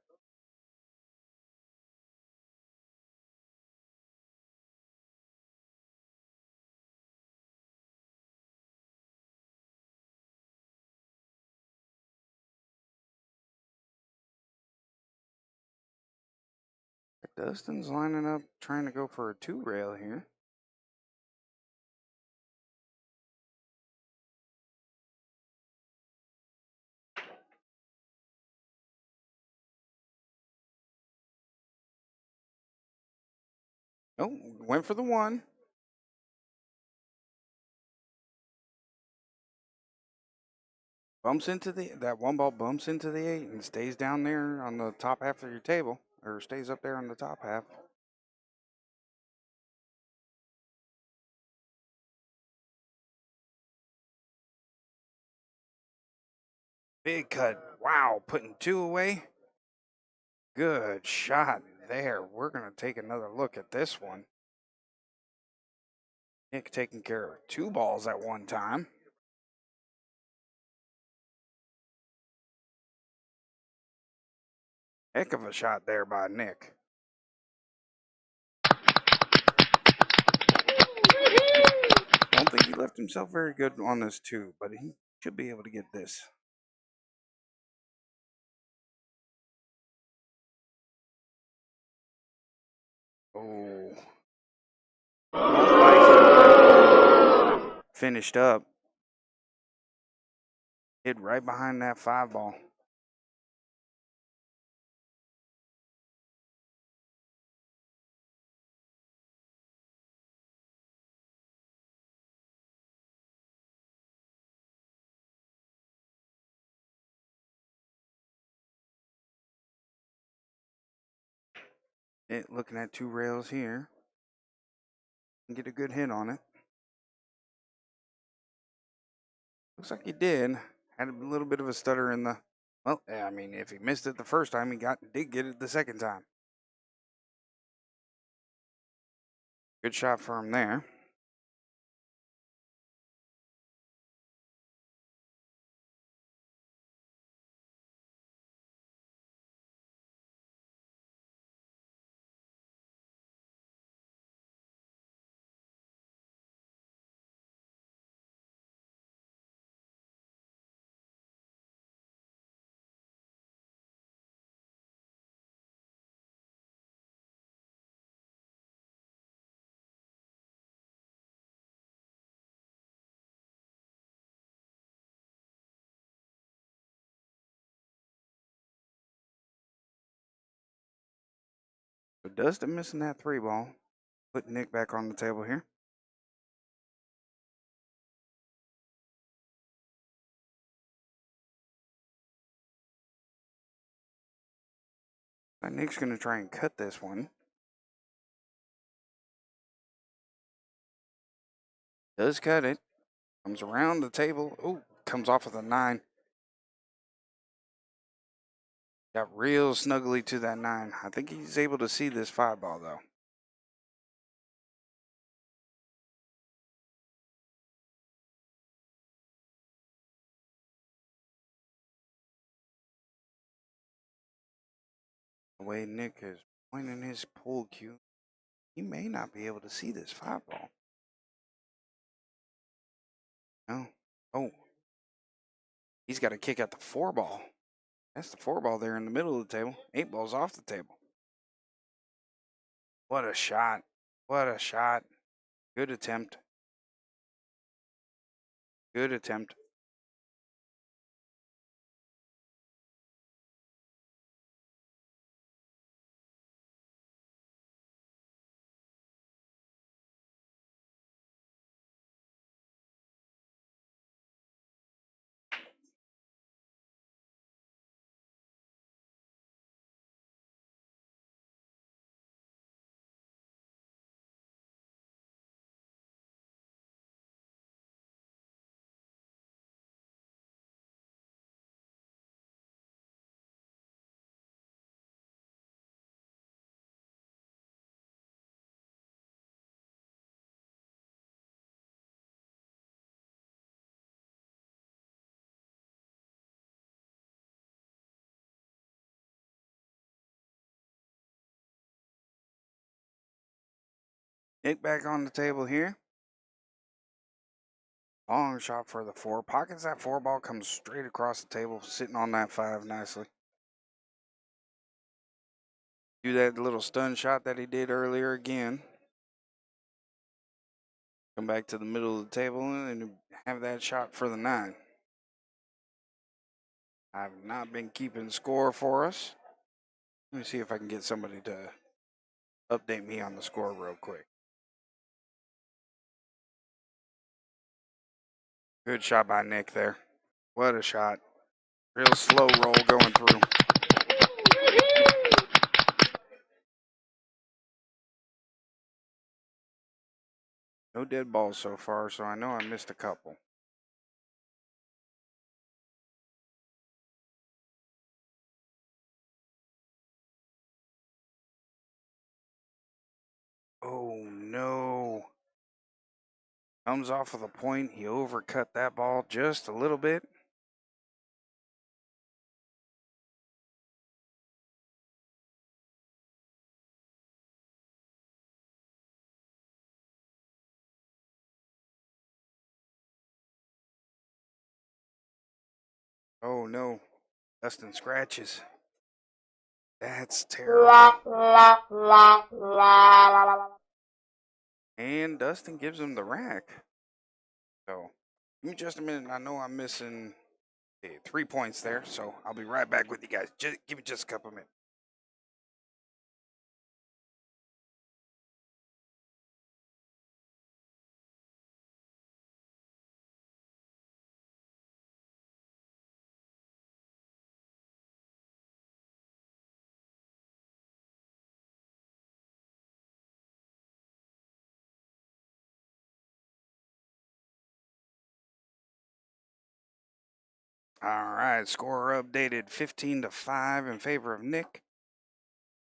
Speaker 1: Dustin's lining up, trying to go for a 2-rail here. Oh, went for the 1. Bumps into that 1-ball bumps into the 8 and stays down there on the top half of your table, or stays up there on the top half. Big cut. Wow, putting 2 away. Good shot there. We're going to take another look at this one. Nick taking care of 2 balls at one time. Heck of a shot there by Nick. Don't think he left himself very good on this 2, but he should be able to get this. Oh. Finished up. Hit right behind that 5-ball. looking at 2 rails here. And get a good hit on it. Looks like he did. Had a little bit of a stutter in the. Well, I mean, if he missed it the first time, he did get it the second time. Good shot for him there. So Dustin missing that 3 ball. Put Nick back on the table here. Nick's going to try and cut this one. Does cut it. Comes around the table. Oh, comes off with a 9. Got real snuggly to that 9. I think he's able to see this 5 ball, though. The way Nick is pointing his pool cue, he may not be able to see this 5 ball. No. Oh. He's got to kick out the 4 ball. That's the 4 ball there in the middle of the table. 8 balls off the table. What a shot. What a shot. Good attempt. Good attempt. Nick back on the table here. Long shot for the 4. Pockets that 4 ball, comes straight across the table, sitting on that 5 nicely. Do that little stun shot that he did earlier again. Come back to the middle of the table and have that shot for the 9. I've not been keeping score for us. Let me see if I can get somebody to update me on the score real quick. Good shot by Nick there. What a shot. Real slow roll going through. No dead balls so far, so I know I missed a couple. Oh no. Comes off of the point. He overcut that ball just a little bit. Oh no. Dustin scratches. That's terrible. And Dustin gives him the rack. So, give me just a minute. I know I'm missing 3 points there, so I'll be right back with you guys. Just give me just a couple minutes. All right, score updated 15-5 in favor of Nick.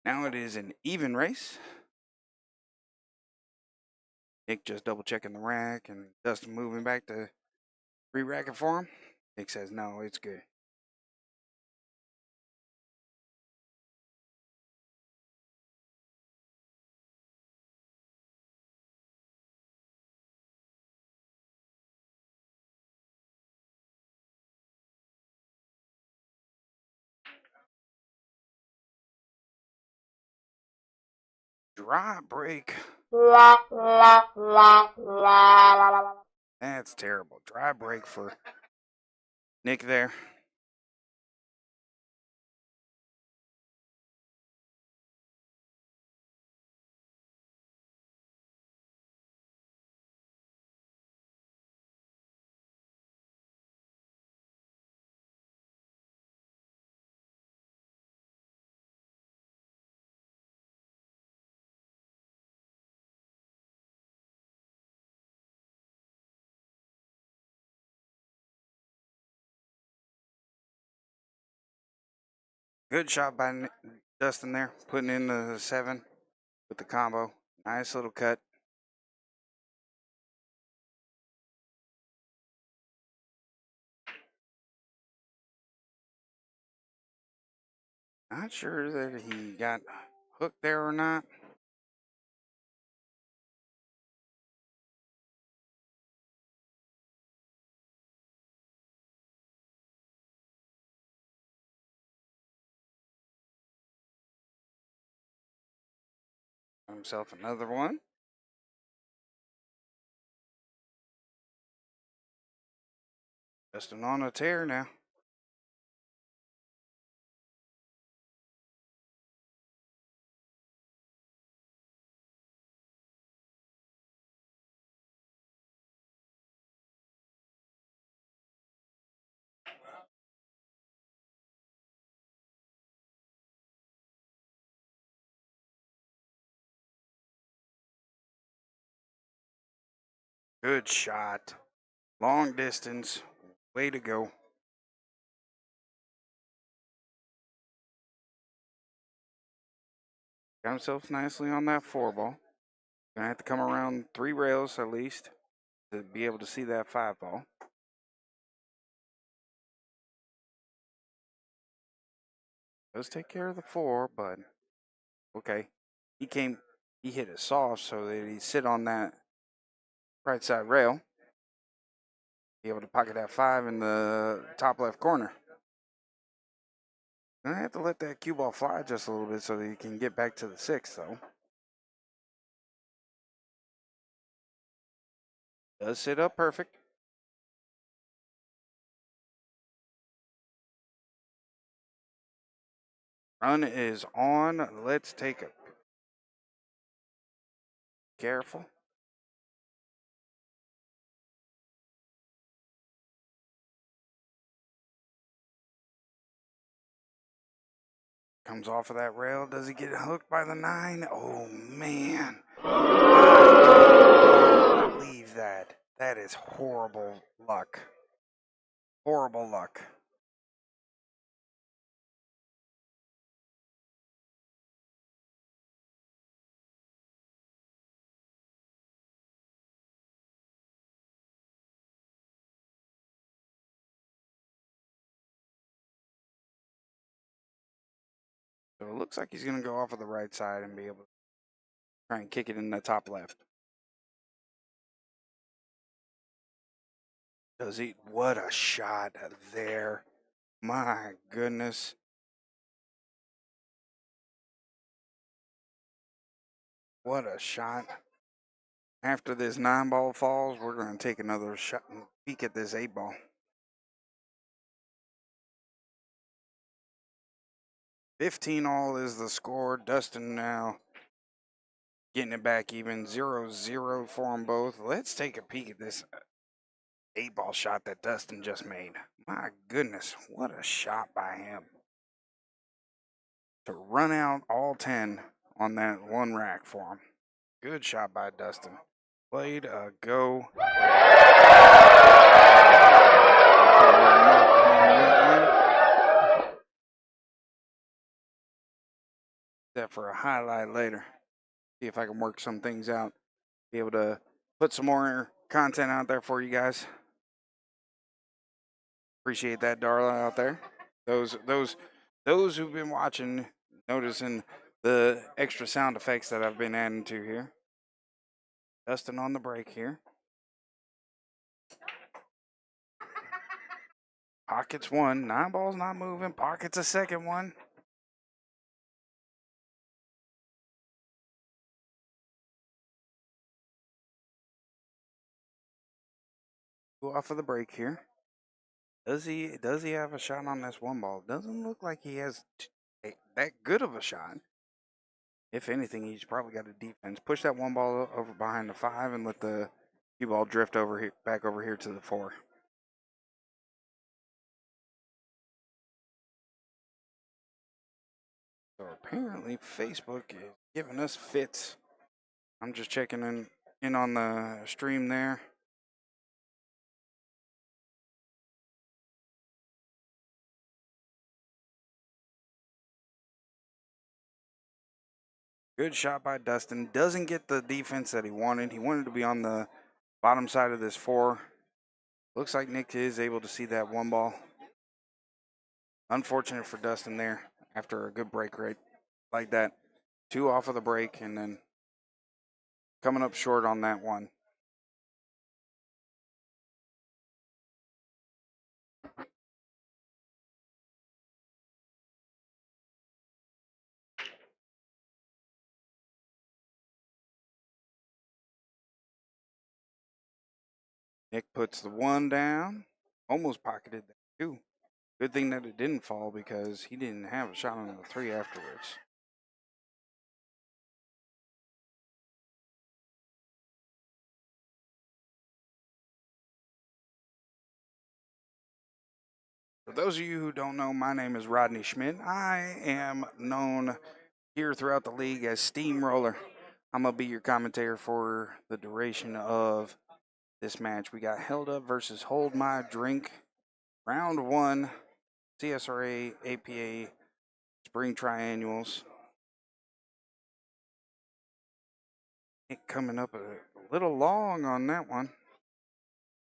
Speaker 1: Now it is an even race. Nick just double checking the rack and Dustin moving back to re-rack it for him. Nick says, no, it's good. Dry break. That's terrible. Dry break for Nick there. Good shot by Dustin there, putting in the 7 with the combo. Nice little cut. Not sure that he got hooked there or not. Himself another one. Dustin on a tear now. Good shot. Long distance. Way to go. Got himself nicely on that 4-ball. Gonna have to come around 3 rails at least to be able to see that 5-ball. Does take care of the 4, but okay. He hit it soft so that he sit on that right side rail. Be able to pocket that 5 in the top left corner. Gonna have to let that cue ball fly just a little bit so that he can get back to the 6 though. Does sit up perfect. Run is on. Let's take it. Careful. Comes off of that rail. Does he get hooked by the 9? Oh, man. I don't believe that. That is horrible luck. Horrible luck. So it looks like he's going to go off of the right side and be able to try and kick it in the top left. Does he? What a shot there. My goodness. What a shot. After this 9-ball falls, we're going to take another shot and peek at this 8-ball. $15 is the score. Dustin now getting it back even. 0-0 for them both. Let's take a peek at this 8-ball shot that Dustin just made. My goodness, what a shot by him. To run out all 10 on that one rack for him. Good shot by Dustin. Way to go. That for a highlight later. See if I can work some things out. Be able to put some more content out there for you guys. Appreciate that, Darla, out there. Those who've been watching, noticing the extra sound effects that I've been adding to here. Dustin on the break here. Pockets one. 9 ball's not moving. Pockets a second one. Go off of the break here. Does he have a shot on this 1 ball? Doesn't look like he has that good of a shot. If anything, he's probably got a defense. Push that 1 ball over behind the 5 and let the cue ball drift over here, back over here to the 4. So apparently Facebook is giving us fits. I'm just checking in on the stream there. Good shot by Dustin. Doesn't get the defense that he wanted. He wanted to be on the bottom side of this 4. Looks like Nick is able to see that 1 ball. Unfortunate for Dustin there after a good break rate like that. 2 off of the break and then coming up short on that 1. Nick puts the 1 down. Almost pocketed that 2. Good thing that it didn't fall because he didn't have a shot on the 3 afterwards. For those of you who don't know, my name is Rodney Schmidt. I am known here throughout the league as Steamroller. I'm going to be your commentator for the duration of this match. We got Held Up versus Hold My Drink. Round 1, CSRA APA Spring Triannuals. Nick coming up a little long on that one.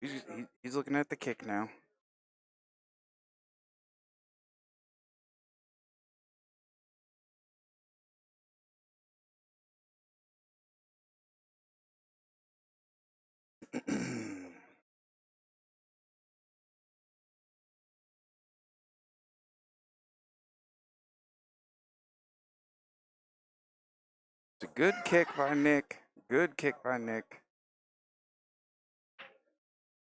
Speaker 1: He's looking at the kick now. It's a good kick by Nick. Good kick by Nick.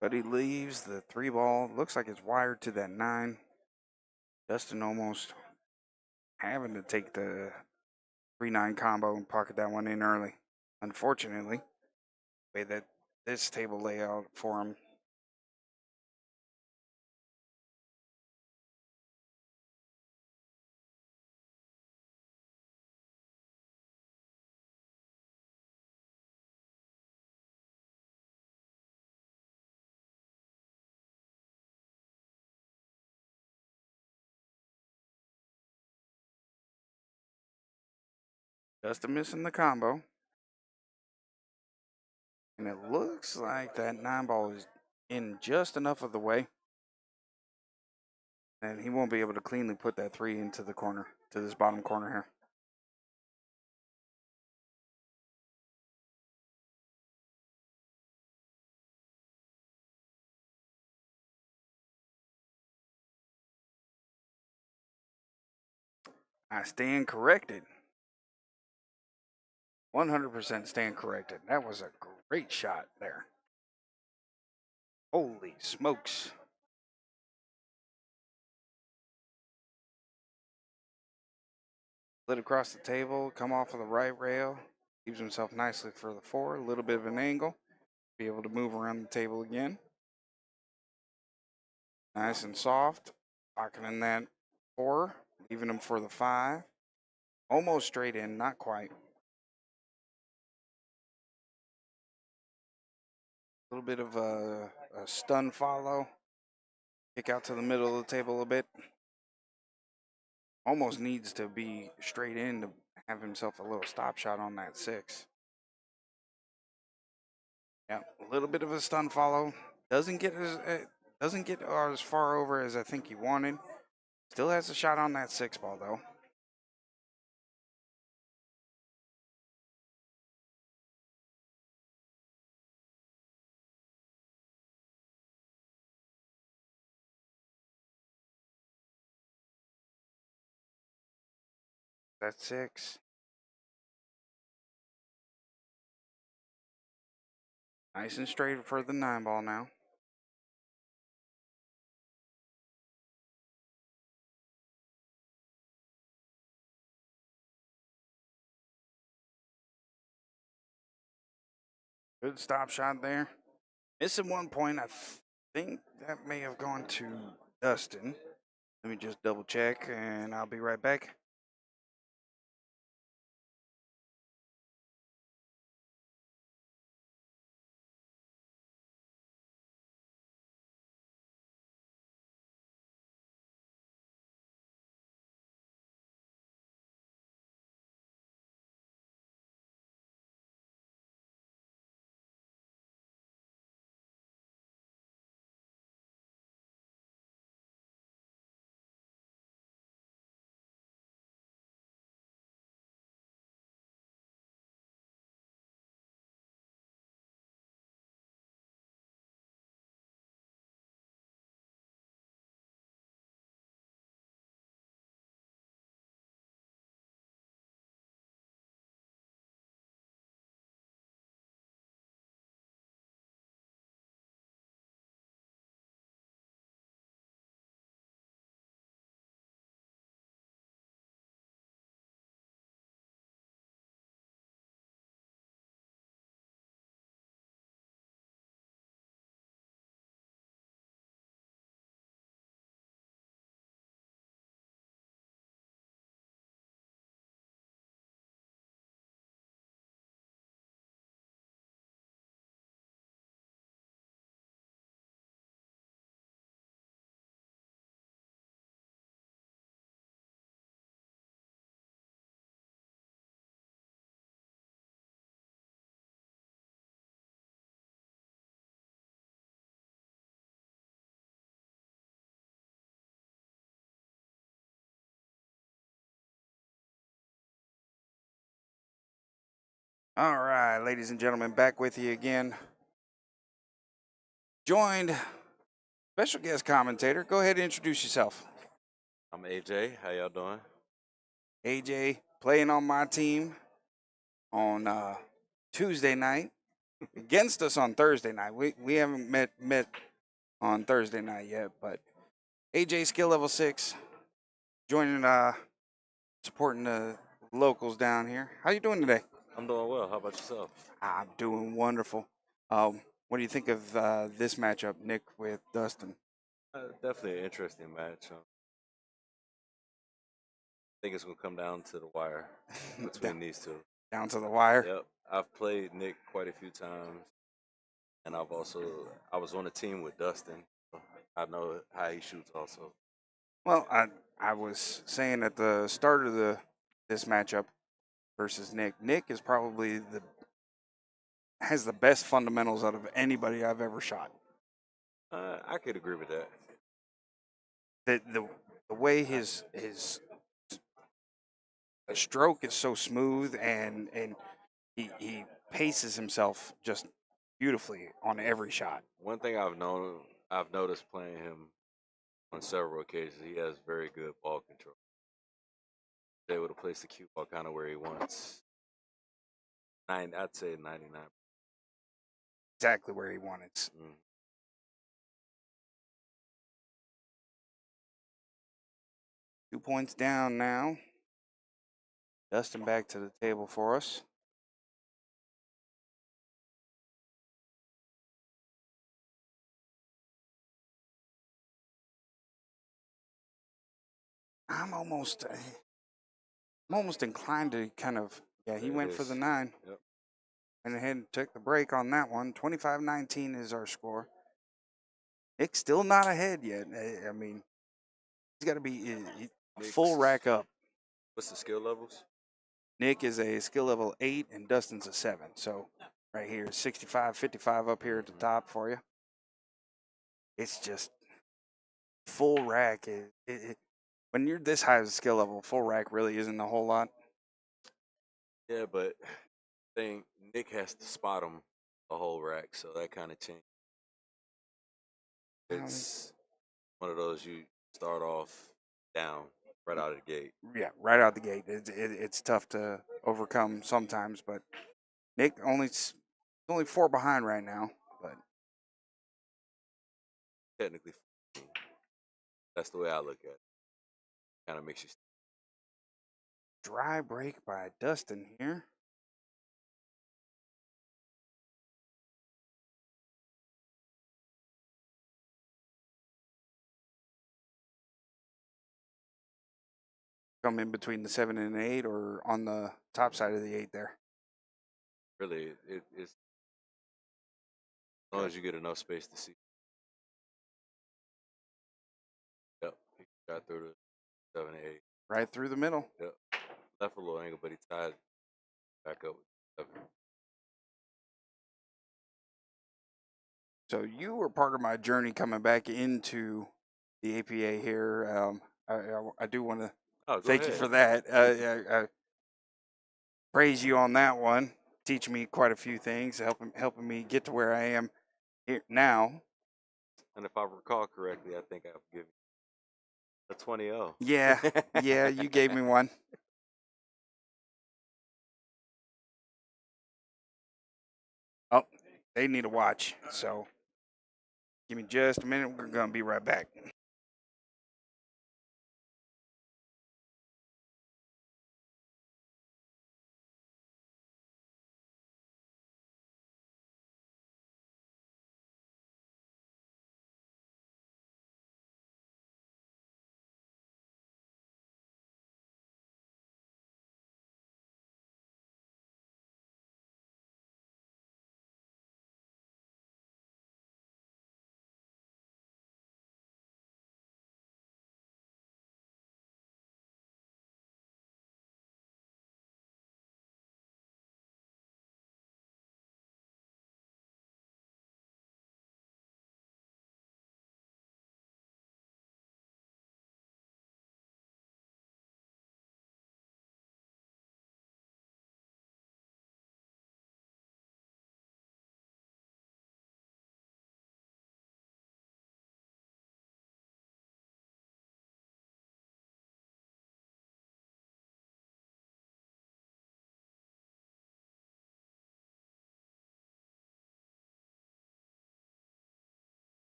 Speaker 1: But he leaves the 3 ball. Looks like it's wired to that 9. Dustin almost having to take the 3-9 combo and pocket that one in early. Unfortunately, the way that this table layout for him. Dustin missing the combo. And it looks like that 9 ball is in just enough of the way. And he won't be able to cleanly put that 3 into the corner, to this bottom corner here. I stand corrected. 100% stand corrected. That was a great shot there. Holy smokes. Slid across the table, come off of the right rail. Leaves himself nicely for the 4. A little bit of an angle. Be able to move around the table again. Nice and soft. Pocketing that 4. Leaving him for the 5. Almost straight in, not quite. A little bit of a stun follow. Kick out to the middle of the table a bit. Almost needs to be straight in to have himself a little stop shot on that 6. Yeah, a little bit of a stun follow. Doesn't get as far over as I think he wanted. Still has a shot on that 6 ball though. That 6. Nice and straight for the 9 ball now. Good stop shot there. Missing 1 point. I think that may have gone to Dustin. Let me just double check and I'll be right back. All right, ladies and gentlemen, back with you again. Joined special guest commentator. Go ahead and introduce yourself.
Speaker 2: I'm AJ. How y'all doing?
Speaker 1: AJ playing on my team on Tuesday night against us on Thursday night. We haven't met on Thursday night yet, but AJ skill level 6 joining supporting the locals down here. How you doing today?
Speaker 2: I'm doing well. How about yourself?
Speaker 1: I'm doing wonderful. What do you think of this matchup, Nick, with Dustin?
Speaker 2: Definitely an interesting match. I think it's gonna come down to the wire between these two.
Speaker 1: Down to the wire.
Speaker 2: Yep. I've played Nick quite a few times, and I was on a team with Dustin. I know how he shoots also.
Speaker 1: Well, I was saying at the start of this matchup versus Nick. Nick is probably has the best fundamentals out of anybody I've ever shot.
Speaker 2: I could agree with that.
Speaker 1: The way his stroke is so smooth and he paces himself just beautifully on every shot.
Speaker 2: One thing I've noticed playing him on several occasions, he has very good ball control. He's able to place the cue ball kind of where he wants. I'd say 99.
Speaker 1: Exactly where he wanted. 2 points down now. Dustin back to the table for us. I'm almost inclined to kind of he went for the 9.
Speaker 2: Yep.
Speaker 1: Went ahead and took the break on that one. 25-19 is our score. Nick's still not ahead yet. I mean, he's got to be full
Speaker 2: Nick's,
Speaker 1: rack up.
Speaker 2: what's the skill levels?
Speaker 1: Nick is a skill level 8 and Dustin's a 7. So right here, 65, 55 up here at the top for you. It's just full rack. When you're this high of a skill level, full rack really isn't a whole lot.
Speaker 2: Yeah, but thing Nick has to spot him a whole rack, so that kind of changes. It's one of those you start off down right out of the gate.
Speaker 1: Yeah, right out the gate. It's tough to overcome sometimes, but Nick only 4 behind right now. But
Speaker 2: Technically, 14. That's the way I look at it. Kind of makes you.
Speaker 1: dry break by Dustin here. Come in between the 7 and 8 or on the top side of the 8 there.
Speaker 2: Really, it's as long as you get enough space to see. Yep, he got through the 7 and 8.
Speaker 1: Right through the middle.
Speaker 2: Yep, left a little angle, but he tied back up with 7.
Speaker 1: So you were part of my journey coming back into the APA here. I do want to
Speaker 2: Oh, go
Speaker 1: thank you
Speaker 2: ahead.
Speaker 1: for that. I praise you on that one. Teaching me quite a few things, helping me get to where I am here now.
Speaker 2: And if I recall correctly, I think I've given you a 20-0.
Speaker 1: Yeah, yeah, you gave me one. Oh, they need a watch. So give me just a minute. We're gonna be right back.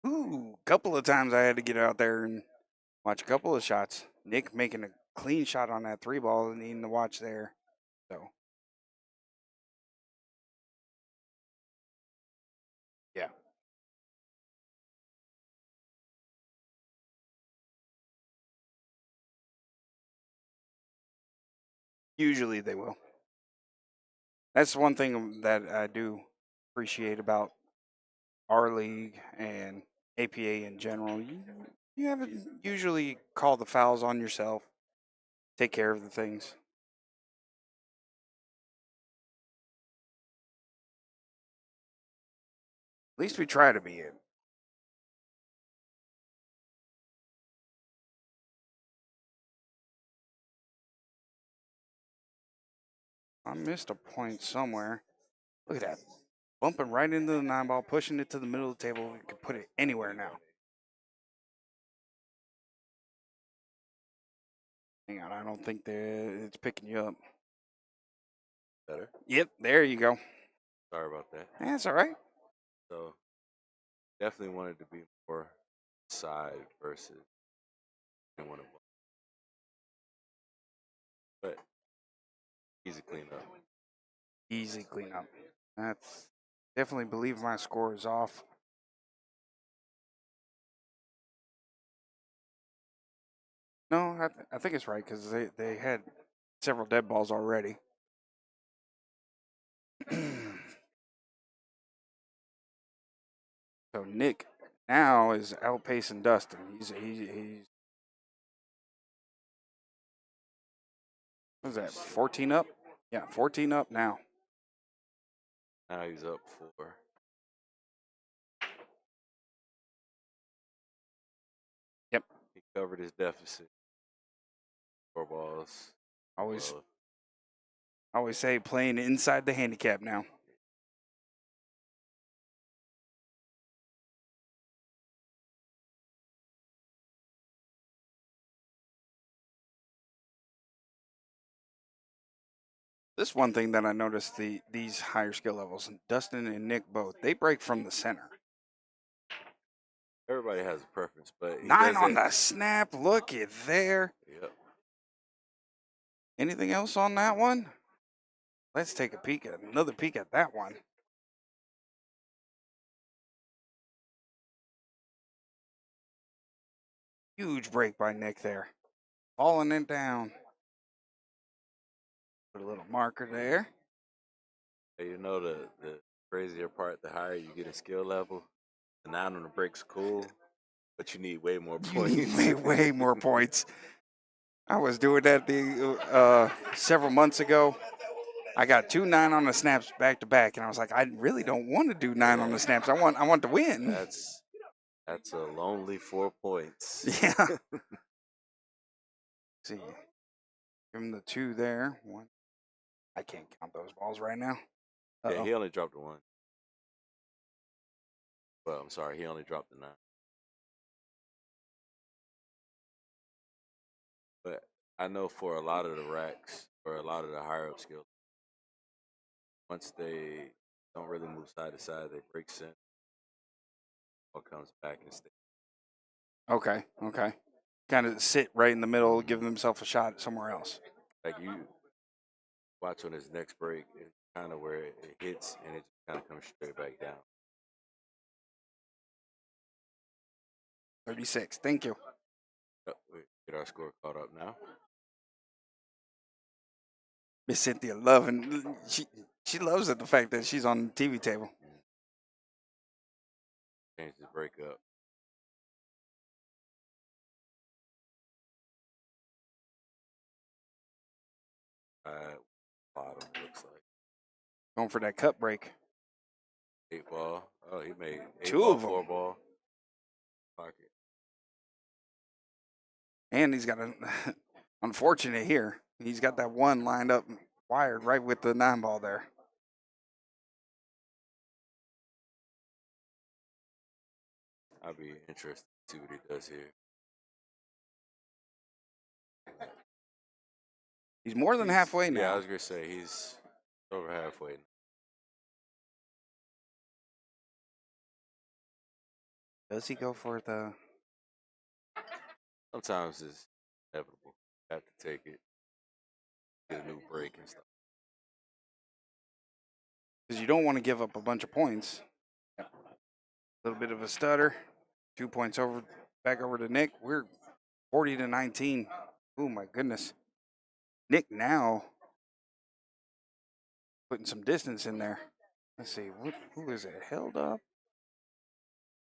Speaker 1: Ooh, couple of times I had to get out there and watch a couple of shots. Nick making a clean shot on that 3 ball and needing to watch there. So yeah. Usually they will. That's one thing that I do appreciate about our league and APA in general. You haven't usually call the fouls on yourself. Take care of the things. At least we try to be it. I missed a point somewhere. Look at that. Bumping right into the 9 ball, pushing it to the middle of the table. We can put it anywhere now. Hang on, I don't think it's picking you up.
Speaker 2: Better.
Speaker 1: Yep, there you go.
Speaker 2: Sorry about that.
Speaker 1: That's all right.
Speaker 2: So definitely wanted to be more side versus didn't want to, but easy cleanup.
Speaker 1: Easy cleanup. That's definitely believe my score is off. No, I think it's right because they had several dead balls already. So Nick now is outpacing Dustin. He's what is that? 14 up? Yeah, 14 up now.
Speaker 2: Now he's up 4.
Speaker 1: Yep.
Speaker 2: He covered his deficit. 4 balls.
Speaker 1: Always
Speaker 2: Well,
Speaker 1: always say playing inside the handicap now. This one thing that I noticed these higher skill levels, Dustin and Nick both, they break from the center.
Speaker 2: everybody has a preference, but he
Speaker 1: 9
Speaker 2: does
Speaker 1: on
Speaker 2: it.
Speaker 1: the snap. Look at there.
Speaker 2: Yep.
Speaker 1: Anything else on that one? Let's take another peek at that one. Huge break by Nick there. Falling it down. Put a little marker there.
Speaker 2: Hey, you know the crazier part, the higher you get in skill level, the 9 on the break's cool, but you need way more
Speaker 1: You need
Speaker 2: points.
Speaker 1: way more points. I was doing that several months ago. I got 2 9 on the snaps back to back, and I was like, I really don't want to do 9 on the snaps. I want to win.
Speaker 2: That's a lonely 4 points.
Speaker 1: Yeah. See, give him the 2 there. 1. I can't count those balls right now. Uh-oh.
Speaker 2: Yeah, he only dropped the 1. Well, I'm sorry, he only dropped the 9. But I know for a lot of the racks or a lot of the higher up skills, once they don't really move side to side, they break center. All comes back and stays.
Speaker 1: Okay. Kind of sit right in the middle, give themselves a shot somewhere else.
Speaker 2: Like you watch on his next break, it's kind of where it hits and it kind of comes straight back down.
Speaker 1: 36. Thank you.
Speaker 2: We get our score caught up now.
Speaker 1: Miss Cynthia loving she loves it, the fact that she's on the TV table.
Speaker 2: Change the break up. Bottom looks like
Speaker 1: Going for that cut break.
Speaker 2: 8 ball. Oh, he made 8
Speaker 1: 2
Speaker 2: ball,
Speaker 1: of them.
Speaker 2: 4 ball. Pocket.
Speaker 1: And he's got an unfortunate here. He's got that 1 lined up, wired right with the 9 ball there.
Speaker 2: I'll be interested to see what he does here.
Speaker 1: He's more than halfway now.
Speaker 2: Yeah, I was gonna say he's over halfway.
Speaker 1: Does he go for the?
Speaker 2: Sometimes it's inevitable. You have to take it. Get a new break and stuff.
Speaker 1: Because you don't want to give up a bunch of points. A little bit of a stutter. 2 points back over to Nick. We're 40-19. Oh my goodness. Nick now putting some distance in there. Let's see. Who is it? Held up?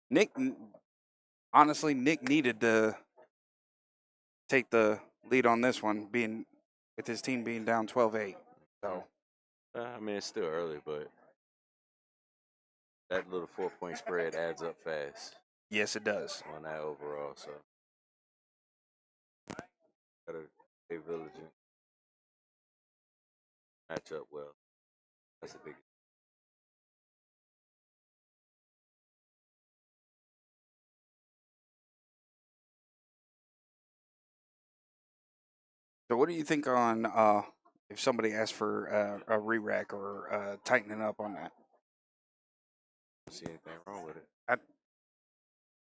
Speaker 1: Nick. Honestly, Nick needed to take the lead on this one, being with his team being down 12-8. So,
Speaker 2: I mean, it's still early, but that little 4-point spread adds up fast
Speaker 1: yes, it does.
Speaker 2: on that overall. So, gotta stay vigilant, match up well. That's a big.
Speaker 1: So, what do you think on if somebody asks for a re-rack or tightening up on that?
Speaker 2: don't see anything wrong with it.
Speaker 1: I,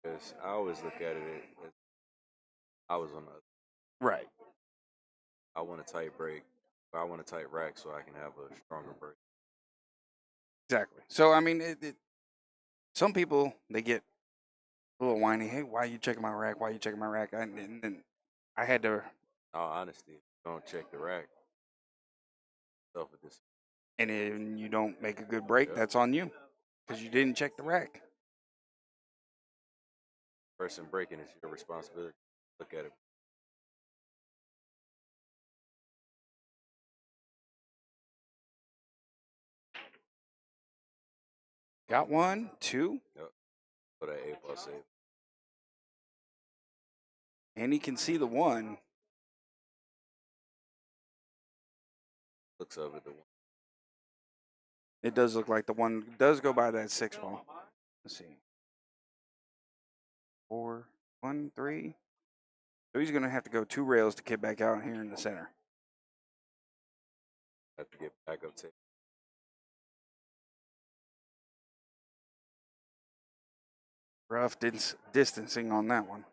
Speaker 2: Because I always look at it as I was on the.
Speaker 1: right,
Speaker 2: I want a tight brake, but I want a tight rack so I can have a stronger brake.
Speaker 1: exactly. So, I mean, some people they get a little whiny. Hey, why are you checking my rack? Why are you checking my rack? And then I had to,
Speaker 2: In all honesty, if you don't check the rack, self a dis.
Speaker 1: and then you don't make a good break.
Speaker 2: Yep.
Speaker 1: That's on you because you didn't check the rack.
Speaker 2: Person breaking is your responsibility. Look at it.
Speaker 1: Got one, two,
Speaker 2: Yep. For that A plus save.
Speaker 1: and he can see the one.
Speaker 2: Looks of it the one.
Speaker 1: It does look like the one does go by that 6 ball. Let's see. 4, 1, 3. So he's gonna have to go 2 rails to get back out here in the center.
Speaker 2: Have to get back up to.
Speaker 1: Rough distancing on that one.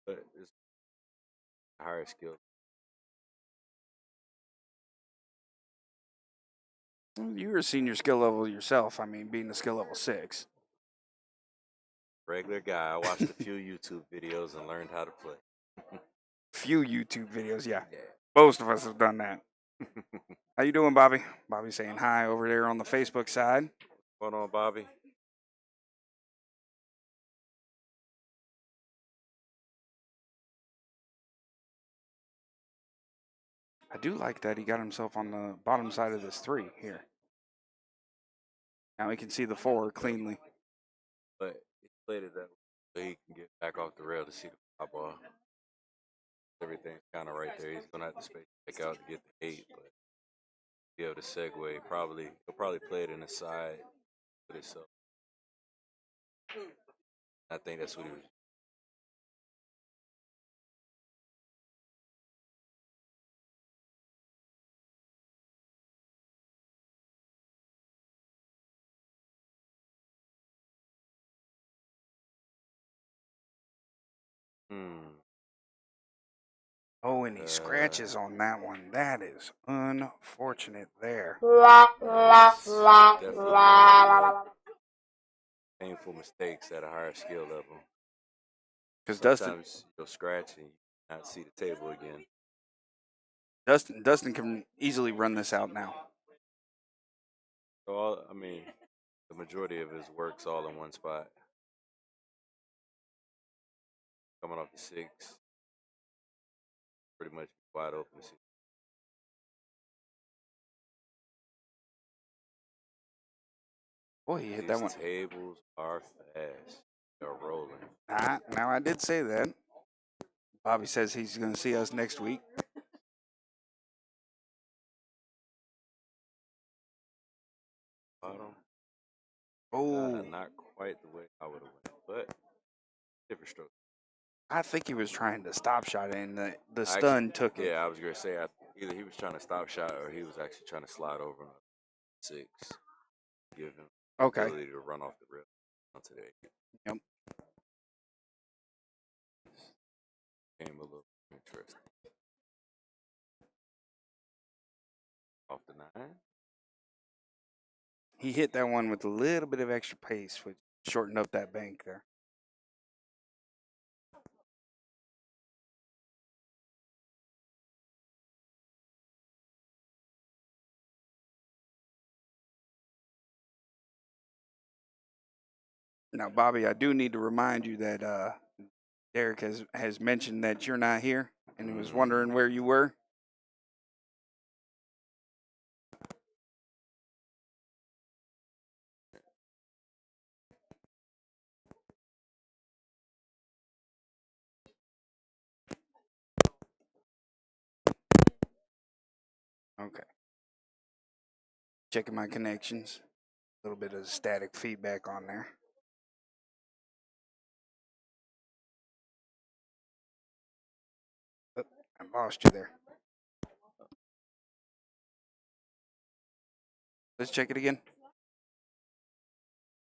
Speaker 2: But it's a higher skill.
Speaker 1: You were a senior skill level yourself. I mean, being a skill level 6.
Speaker 2: Regular guy. I watched a few YouTube videos and learned how to play.
Speaker 1: Few YouTube videos, yeah.
Speaker 2: Yeah.
Speaker 1: Most of us have done that. How you doing, Bobby? Bobby saying hi over there on the Facebook side.
Speaker 2: What's going on, Bobby?
Speaker 1: I do like that he got himself on the bottom side of this 3 here. Now he can see the 4 cleanly.
Speaker 2: But he played it that way so he can get back off the rail to see the fly ball. Everything's kind of right there. He's gonna have to space back out to get the 8, but be able to segue. He'll probably play it in the side with himself. I think that's what he was. Hmm.
Speaker 1: Oh, and he scratches on that one. That is unfortunate there.
Speaker 2: Definitely one of the painful mistakes at a higher skill level.
Speaker 1: Because
Speaker 2: Sometimes you'll scratch and you not see the table again.
Speaker 1: Dustin can easily run this out now.
Speaker 2: So I mean, the majority of his work's all in one spot. Coming off the 6, pretty much wide open to see.
Speaker 1: Boy, he hit
Speaker 2: These
Speaker 1: that one.
Speaker 2: tables are fast. They're rolling.
Speaker 1: Now I did say that. Bobby says he's going to see us next week.
Speaker 2: Bottom.
Speaker 1: Oh,
Speaker 2: Not quite the way I would have went, but different stroke.
Speaker 1: I think he was trying to stop shot it, and the stun took it.
Speaker 2: Yeah, I was gonna say either he was trying to stop shot or he was actually trying to slide over on 6, give him the
Speaker 1: Okay.
Speaker 2: ability to run off the rip onto the 8.
Speaker 1: Yep.
Speaker 2: Became a little interesting. Off the 9.
Speaker 1: He hit that one with a little bit of extra pace, which shortened up that bank there. Now, Bobby, I do need to remind you that Derek has mentioned that you're not here, and he was wondering where you were. Okay. Checking my connections. A little bit of static feedback on there. lost you there. Let's check it again.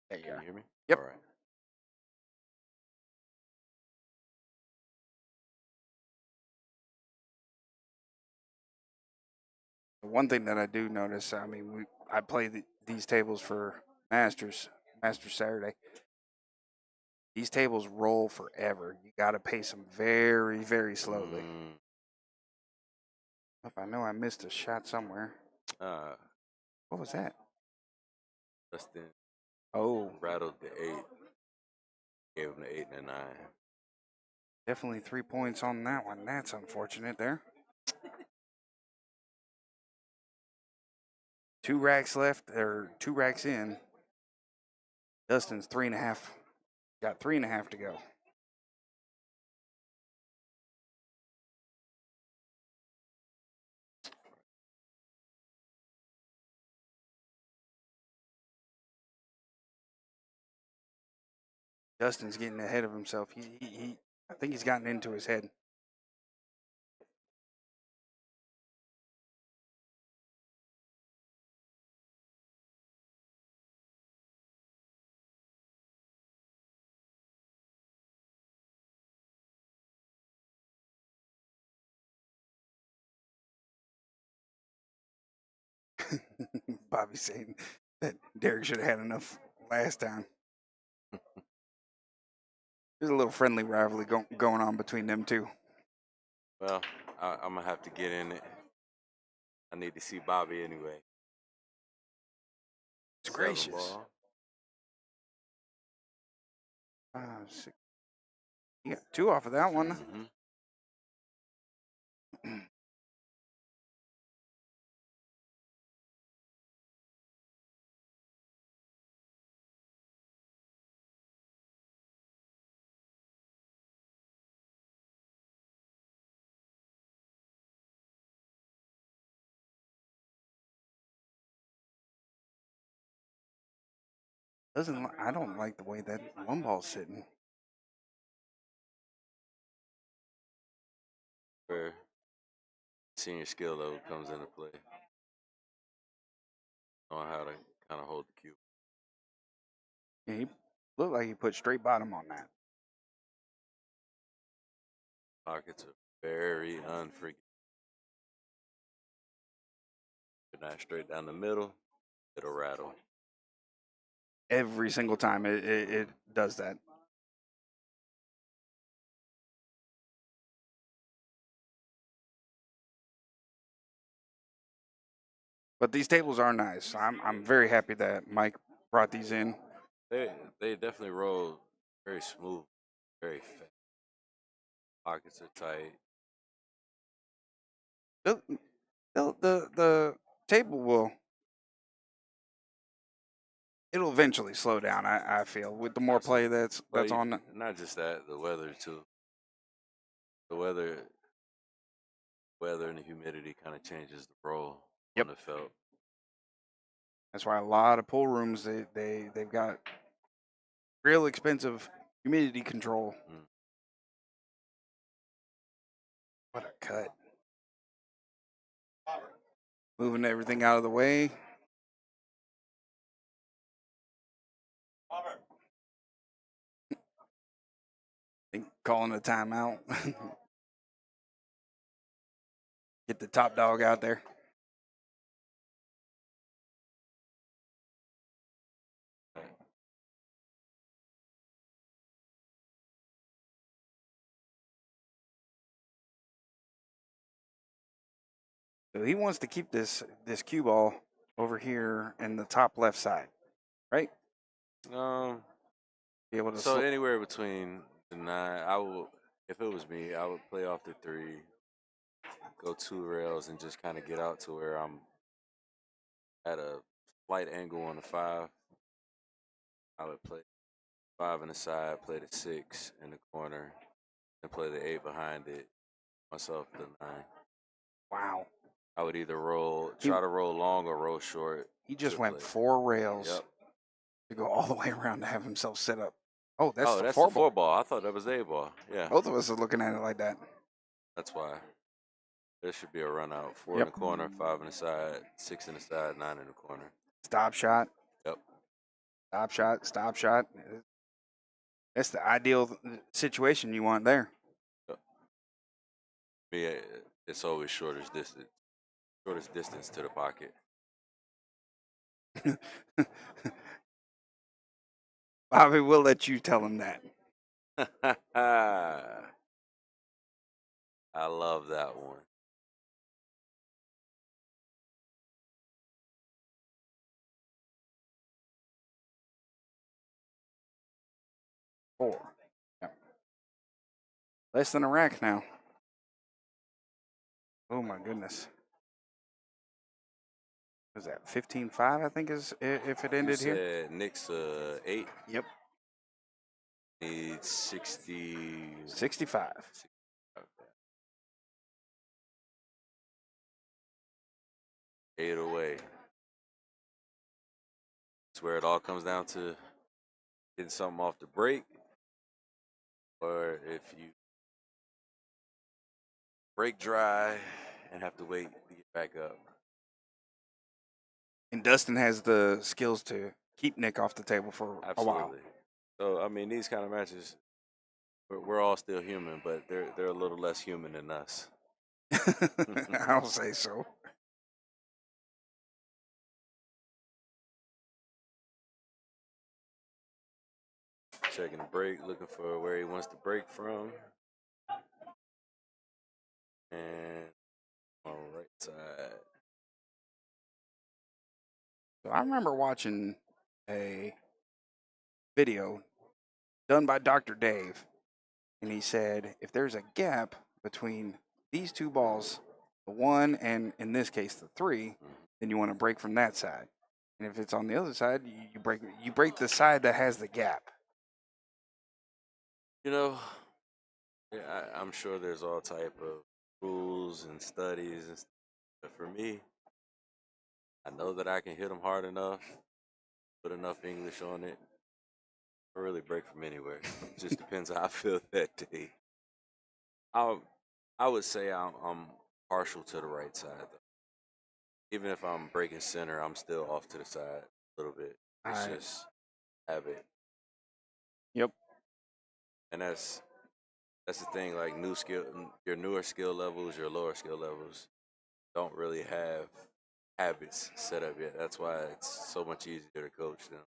Speaker 1: There you
Speaker 2: Can
Speaker 1: are.
Speaker 2: you hear me?
Speaker 1: Yep.
Speaker 2: All right.
Speaker 1: One thing that I do notice, I mean, I play these tables for Masters Saturday. These tables roll forever. You got to pace them very, very slowly. If I know I missed a shot somewhere. What was that?
Speaker 2: Dustin
Speaker 1: Oh,
Speaker 2: rattled the 8. Gave him the 8 and a 9.
Speaker 1: definitely 3 points on that one. That's unfortunate there. 2 racks left, or 2 racks in. Dustin's 3.5. Got 3.5 to go. Dustin's getting ahead of himself. I think he's gotten into his head. Bobby saying that Derek should have had enough last time. There's a little friendly rivalry going on between them two.
Speaker 2: Well, I'm going to have to get in it. I need to see Bobby anyway.
Speaker 1: It's gracious.
Speaker 2: Ball.
Speaker 1: 5, 6. You got 2 off of that one. I don't like the way that one ball's sitting.
Speaker 2: Where senior skill level comes into play. On how to kind of hold the cube.
Speaker 1: Yeah, he looked like he put straight bottom on that.
Speaker 2: Pockets are very unforgiving. Not straight down the middle, it'll rattle.
Speaker 1: Every single time it does that. But these tables are nice. I'm very happy that Mike brought these in.
Speaker 2: They definitely roll very smooth, very fast. Pockets are tight.
Speaker 1: The table it'll eventually slow down. I feel with the more play that's on.
Speaker 2: Not just that, the weather too. The weather and the humidity kind of changes the roll on the felt.
Speaker 1: That's why a lot of pool rooms they've got real expensive humidity control. What a cut. Moving everything out of the way. I think calling a timeout. Get the top dog out there. So he wants to keep this cue ball over here in the top left side, right? Be able to.
Speaker 2: So anywhere between the 9, I would, if it was me, I would play off the 3, go 2 rails, and just kind of get out to where I'm at a slight angle on the 5. I would play 5 in the side, play the 6 in the corner, and play the 8 behind it. Myself the 9.
Speaker 1: Wow.
Speaker 2: I would either try to roll long or roll short.
Speaker 1: He just went 4 rails.
Speaker 2: Yep.
Speaker 1: To go all the way around to have himself set up. Oh, that's the
Speaker 2: that's
Speaker 1: 4
Speaker 2: the 4 ball. I thought that was the 8 ball. Yeah.
Speaker 1: Both of us are looking at it like that.
Speaker 2: That's why. There should be a run out. 4 in
Speaker 1: Yep.
Speaker 2: the corner, 5 in the side, 6 in the side, 9 in the corner.
Speaker 1: Stop shot.
Speaker 2: Yep.
Speaker 1: Stop shot. Stop shot. That's the ideal situation you want there.
Speaker 2: Yep. Yeah, it's always shortest distance to the pocket.
Speaker 1: Bobby, we'll let you tell him that.
Speaker 2: I love that one.
Speaker 1: Four. Yep. Less than a rack now. Oh my goodness. Was that 15-5, I think, is if it
Speaker 2: You
Speaker 1: ended here?
Speaker 2: said Knicks 8
Speaker 1: Yep.
Speaker 2: needs 60.
Speaker 1: 65.
Speaker 2: 8 away. It's where it all comes down to getting something off the break, or if you break dry and have to wait to get back up.
Speaker 1: And Dustin has the skills to keep Nick off the table for a while.
Speaker 2: Absolutely. So I mean, these kind of matches, we're all still human, but they're a little less human than us.
Speaker 1: I'll say so.
Speaker 2: Checking the break, looking for where he wants to break from. And on the right side.
Speaker 1: So I remember watching a video done by Dr. Dave, and he said if there's a gap between these two balls, the one and in this case the three, then you want to break from that side. And if it's on the other side, you break the side that has the gap.
Speaker 2: You know, yeah, I'm sure there's all type of rules and studies and stuff. But for me, I know that I can hit them hard enough, put enough English on it. I really break from anywhere. It just depends how I feel that day. I would say I'm partial to the right side though. Even if I'm breaking center, I'm still off to the side a little bit. It's just habit.
Speaker 1: Yep.
Speaker 2: And that's the thing. Like your newer skill levels, your lower skill levels don't really have habits set up yet. That's why it's so much easier to coach them.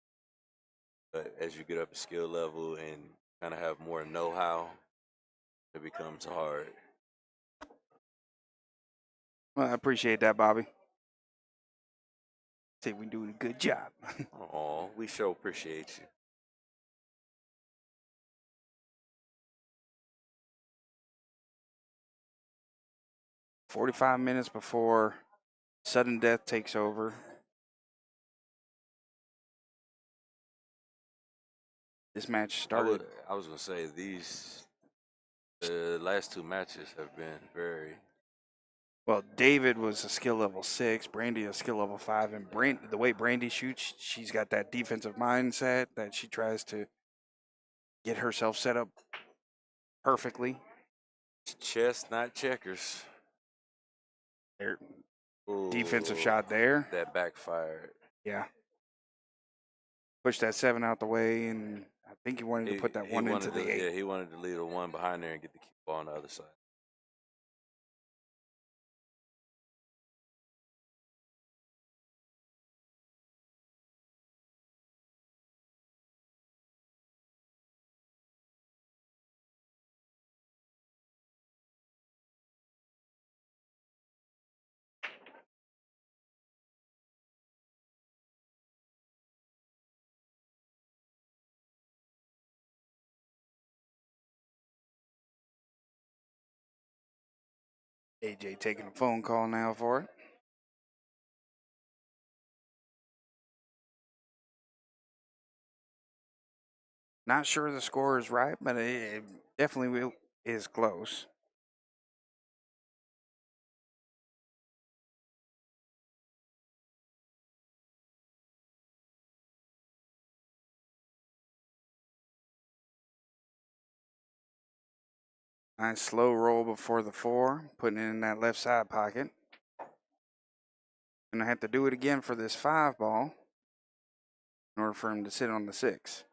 Speaker 2: But as you get up a skill level and kind of have more know-how, it becomes hard.
Speaker 1: Well, I appreciate that, Bobby. Say we're doing a good job.
Speaker 2: Oh, we sure appreciate you.
Speaker 1: 45 minutes before sudden death takes over. This match started.
Speaker 2: I was gonna say the last two matches have been very.
Speaker 1: Well, David was a skill level 6, Brandy a skill level 5, and the way Brandy shoots, she's got that defensive mindset that she tries to get herself set up perfectly.
Speaker 2: Chess, not checkers.
Speaker 1: There,
Speaker 2: Ooh,
Speaker 1: defensive shot there.
Speaker 2: That backfired.
Speaker 1: Yeah. Push that 7 out the way, and I think he wanted to put that one into the 8.
Speaker 2: Yeah, he wanted to leave the one behind there and get the cue ball on the other side.
Speaker 1: AJ taking a phone call now for it. Not sure the score is right, but it definitely is close. Nice slow roll before the 4, putting it in that left side pocket. Gonna have to do it again for this 5 ball in order for him to sit on the 6.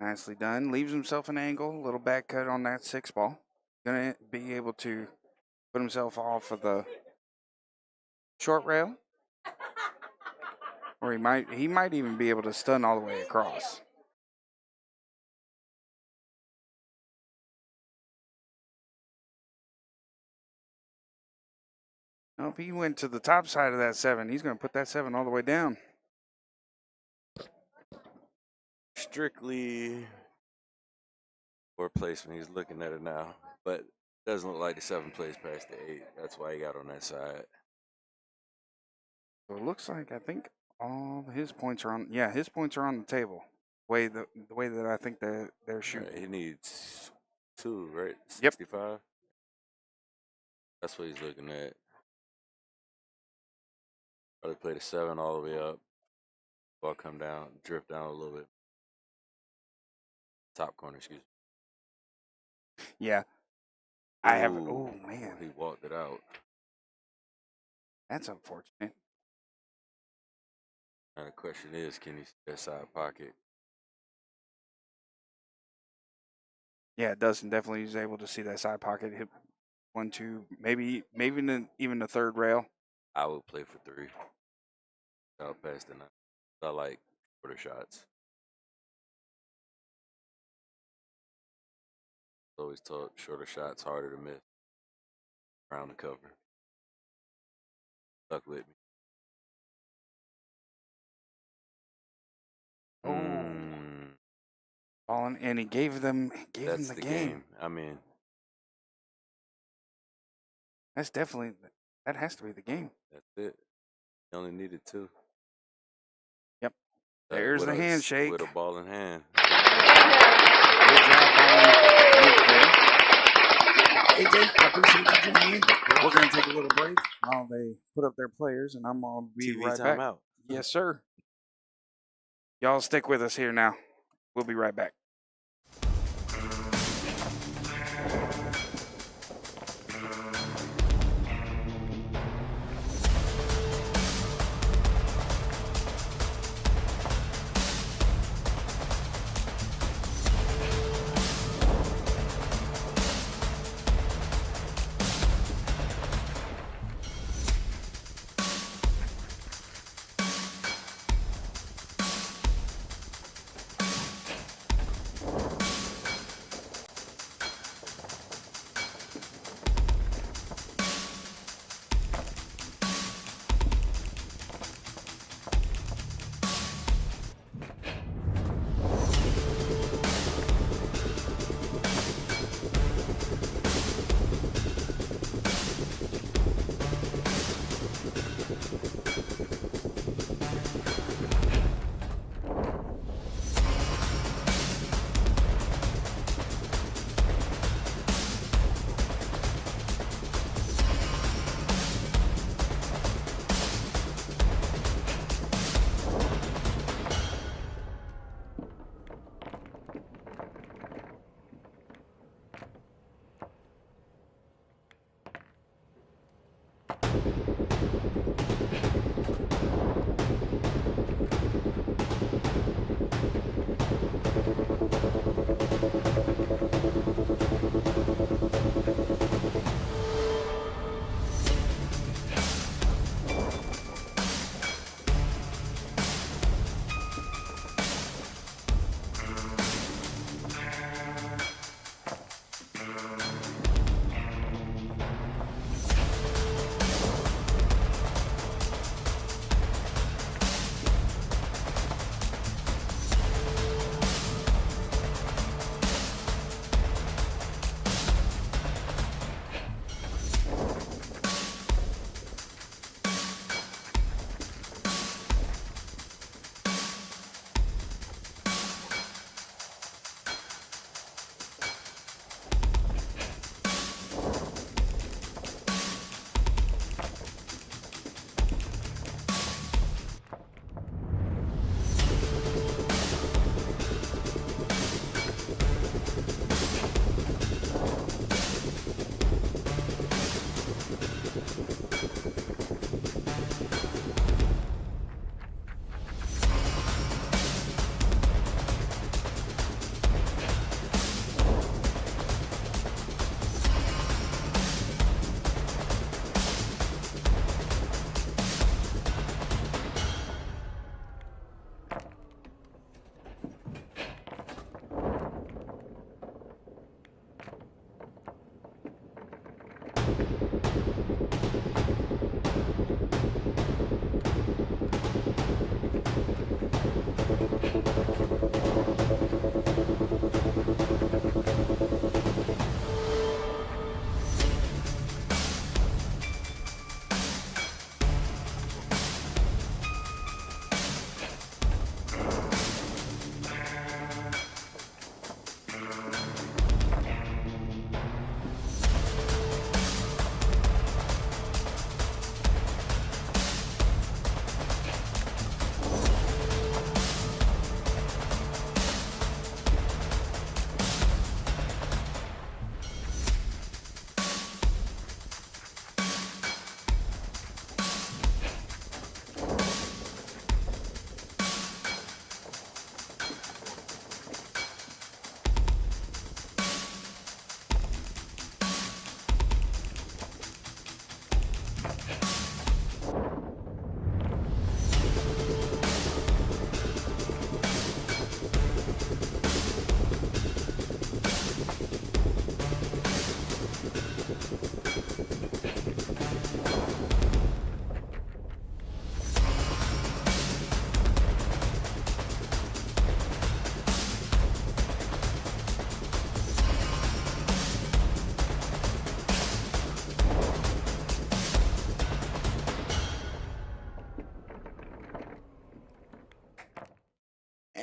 Speaker 1: Nicely done. Leaves himself an angle, a little back cut on that 6 ball. Gonna be able to put himself off of the short rail, or he might even be able to stun all the way across. Now, if he went to the top side of that 7, he's going to put that 7 all the way down.
Speaker 2: Strictly for placement. He's looking at it now, but doesn't look like the 7 plays past the 8. That's why he got on that side.
Speaker 1: So it looks like I think all his points are on. Yeah, his points are on the table. The way that I think that they're shooting.
Speaker 2: Right, he needs 2, right?
Speaker 1: Yep.
Speaker 2: 65. That's what he's looking at. Probably play the 7 all the way up. Ball come down, drift down a little bit. Top corner, excuse me.
Speaker 1: Yeah. I have. Oh man,
Speaker 2: he walked it out.
Speaker 1: That's unfortunate.
Speaker 2: Now the question is, can he see that side pocket?
Speaker 1: Yeah, Dustin definitely is able to see that side pocket. Hit 1, 2, maybe even the 3rd rail.
Speaker 2: I would play for 3. Out past the 9. I like shorter shots. Always taught shorter shots harder to miss. Around the cover. Stuck with me.
Speaker 1: Falling, and he gave them
Speaker 2: That's
Speaker 1: the
Speaker 2: the
Speaker 1: game.
Speaker 2: I mean,
Speaker 1: that has to be the game.
Speaker 2: that's it. He only needed 2.
Speaker 1: Yep. There's the handshake.
Speaker 2: With a ball in hand.
Speaker 1: Good job by Nick there. AJ, I appreciate you joining in. We're going to take a little break while they put up their players, and I'm going to be
Speaker 2: TV
Speaker 1: right
Speaker 2: time
Speaker 1: back.
Speaker 2: out.
Speaker 1: Yes, sir. Y'all stick with us here now. We'll be right back.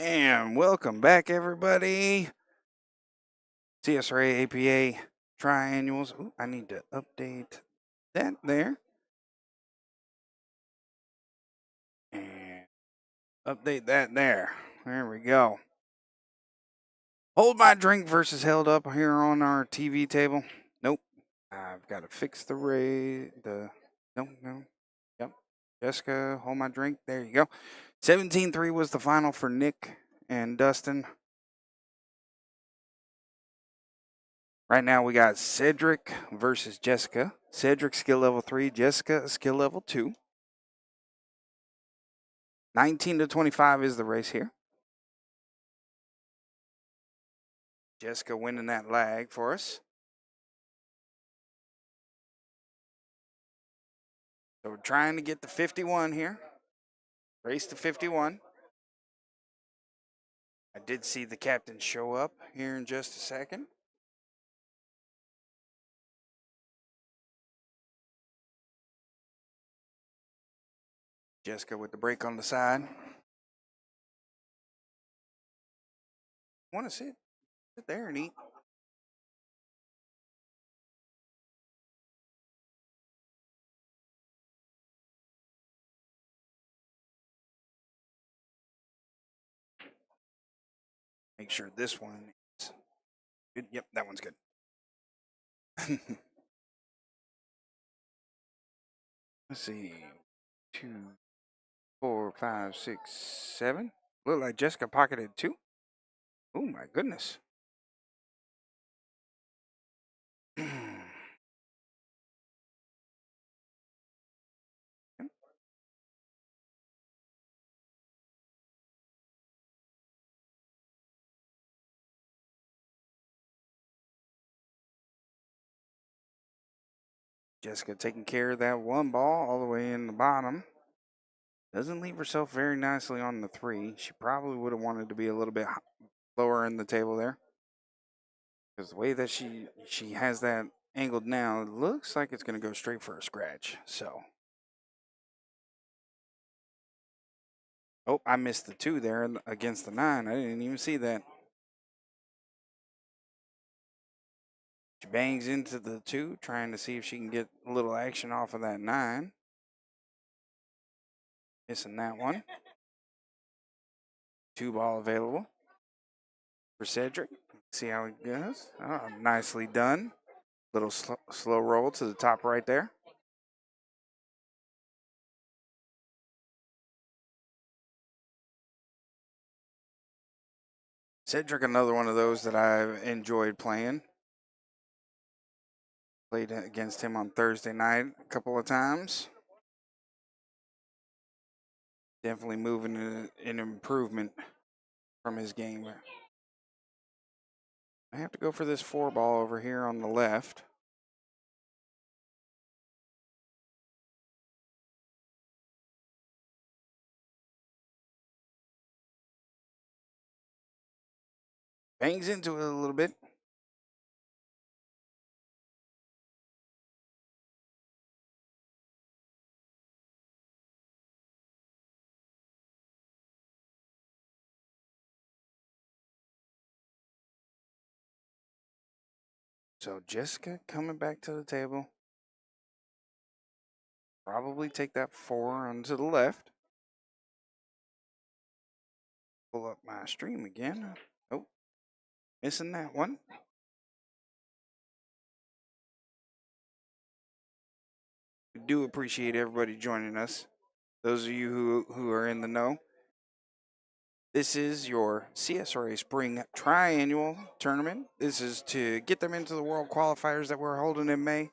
Speaker 1: And welcome back, everybody. CSRA APA triannuals. Ooh, I need to update that there. And update that there. There we go. Hold my drink versus held up here on our TV table. Nope. I've got to fix the no. Yep. Jessica, hold my drink. There you go. 17-3 was the final for Nick and Dustin. Right now we got Cedric versus Jessica. Cedric skill level 3, Jessica skill level 2. 19 to 25 is the race here. Jessica winning that lag for us. So we're trying to get to 51 here. Race to 51. I did see the captain show up here in just a second. Jessica with the brake on the side. Want to sit there and eat. Make sure this one is good. Yep, that one's good. Let's see. 2, 4, 5, 6, 7. Look like Jessica pocketed 2. Oh my goodness. Jessica taking care of that one ball all the way in the bottom. Doesn't leave herself very nicely on the 3. She probably would have wanted to be a little bit lower in the table there. Because the way that she has that angled now, it looks like it's going to go straight for a scratch. So. Oh, I missed the 2 there against the 9. I didn't even see that. She bangs into the 2, trying to see if she can get a little action off of that 9. Missing that one. 2 ball available for Cedric. See how it goes. Oh, nicely done. Little slow roll to the top right there. Cedric, another one of those that I've enjoyed playing. Played against him on Thursday night a couple of times. Definitely moving an improvement from his game. I have to go for this 4 ball over here on the left. Bangs into it a little bit. So Jessica coming back to the table. Probably take that 4 onto the left. Pull up my stream again. Oh, missing that one. We do appreciate everybody joining us. Those of you who are in the know, this is your CSRA Spring Triannual Tournament. This is to get them into the World Qualifiers that we're holding in May.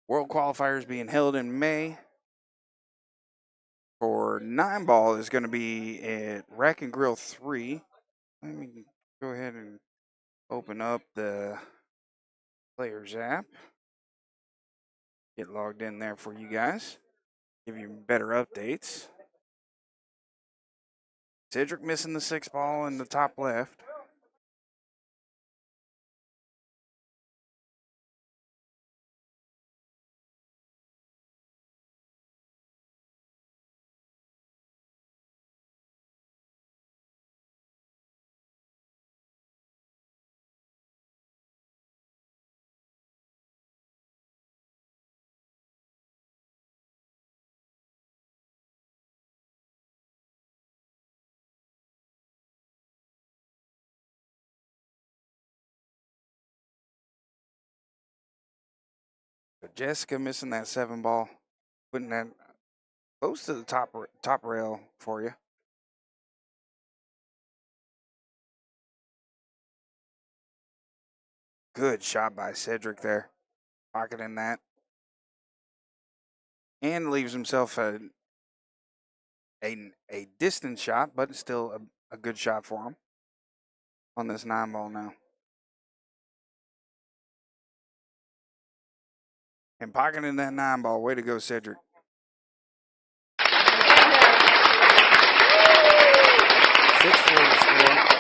Speaker 1: World Qualifiers being held in May. For 9-ball is going to be at Rack and Grill 3. Let me go ahead and open up the Players app. Get logged in there for you guys. Give you better updates. Cedric missing the 6-ball in the top left. But Jessica missing that 7-ball. Putting that close to the top rail for you. Good shot by Cedric there. Pocketing that. And leaves himself a distant shot, but it's still a good shot for him on this 9-ball now. And pocketing that 9-ball. Way to go, Cedric. 6-4 to score.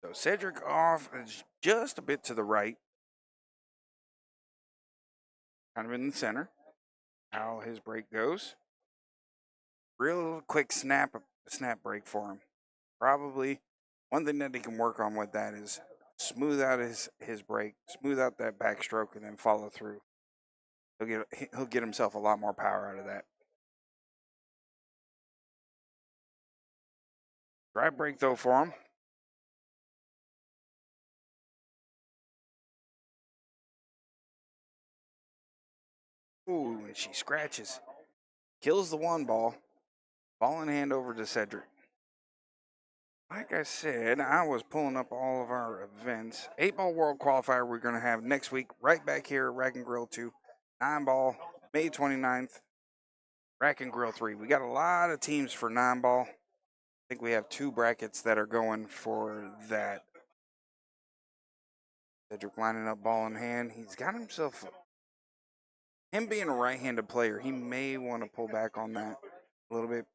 Speaker 1: So Cedric off is just a bit to the right. Kind of in the center. How his break goes. Real quick snap break for him. Probably one thing that he can work on with that is smooth out his break, smooth out that backstroke, and then follow through. He'll get himself a lot more power out of that. Drive break though for him. Ooh, and she scratches. Kills the 1-ball. Ball in hand over to Cedric. Like I said, I was pulling up all of our events. 8-ball World Qualifier we're going to have next week right back here at Rack and Grill 2. 9-ball, May 29th, Rack and Grill 3. We got a lot of teams for 9-ball. I think we have 2 brackets that are going for that. Cedric lining up ball in hand. He's got himself... Him being a right-handed player, he may want to pull back on that a little bit.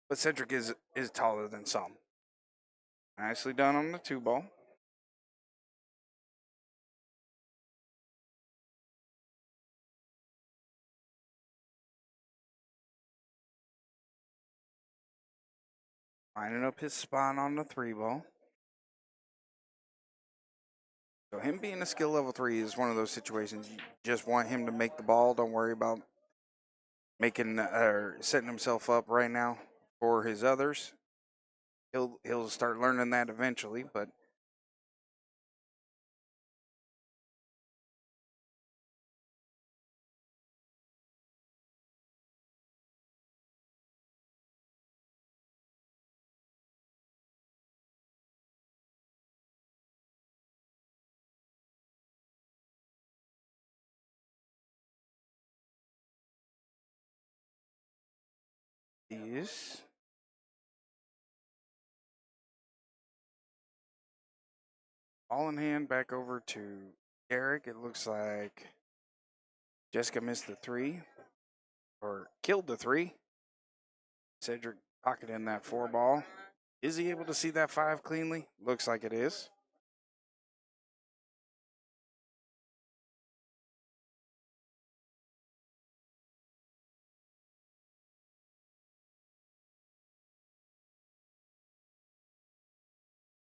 Speaker 1: But Cedric is taller than some. Nicely done on the 2-ball. Lining up his spot on the 3 ball. So him being a skill level 3 is one of those situations you just want him to make the ball. Don't worry about making or setting himself up right now for his others. He'll start learning that eventually, but he is. Ball in hand, back over to Eric. It looks like Jessica missed the 3 or killed the 3. Cedric pocketing that 4 ball. Is he able to see that 5 cleanly? Looks like it is.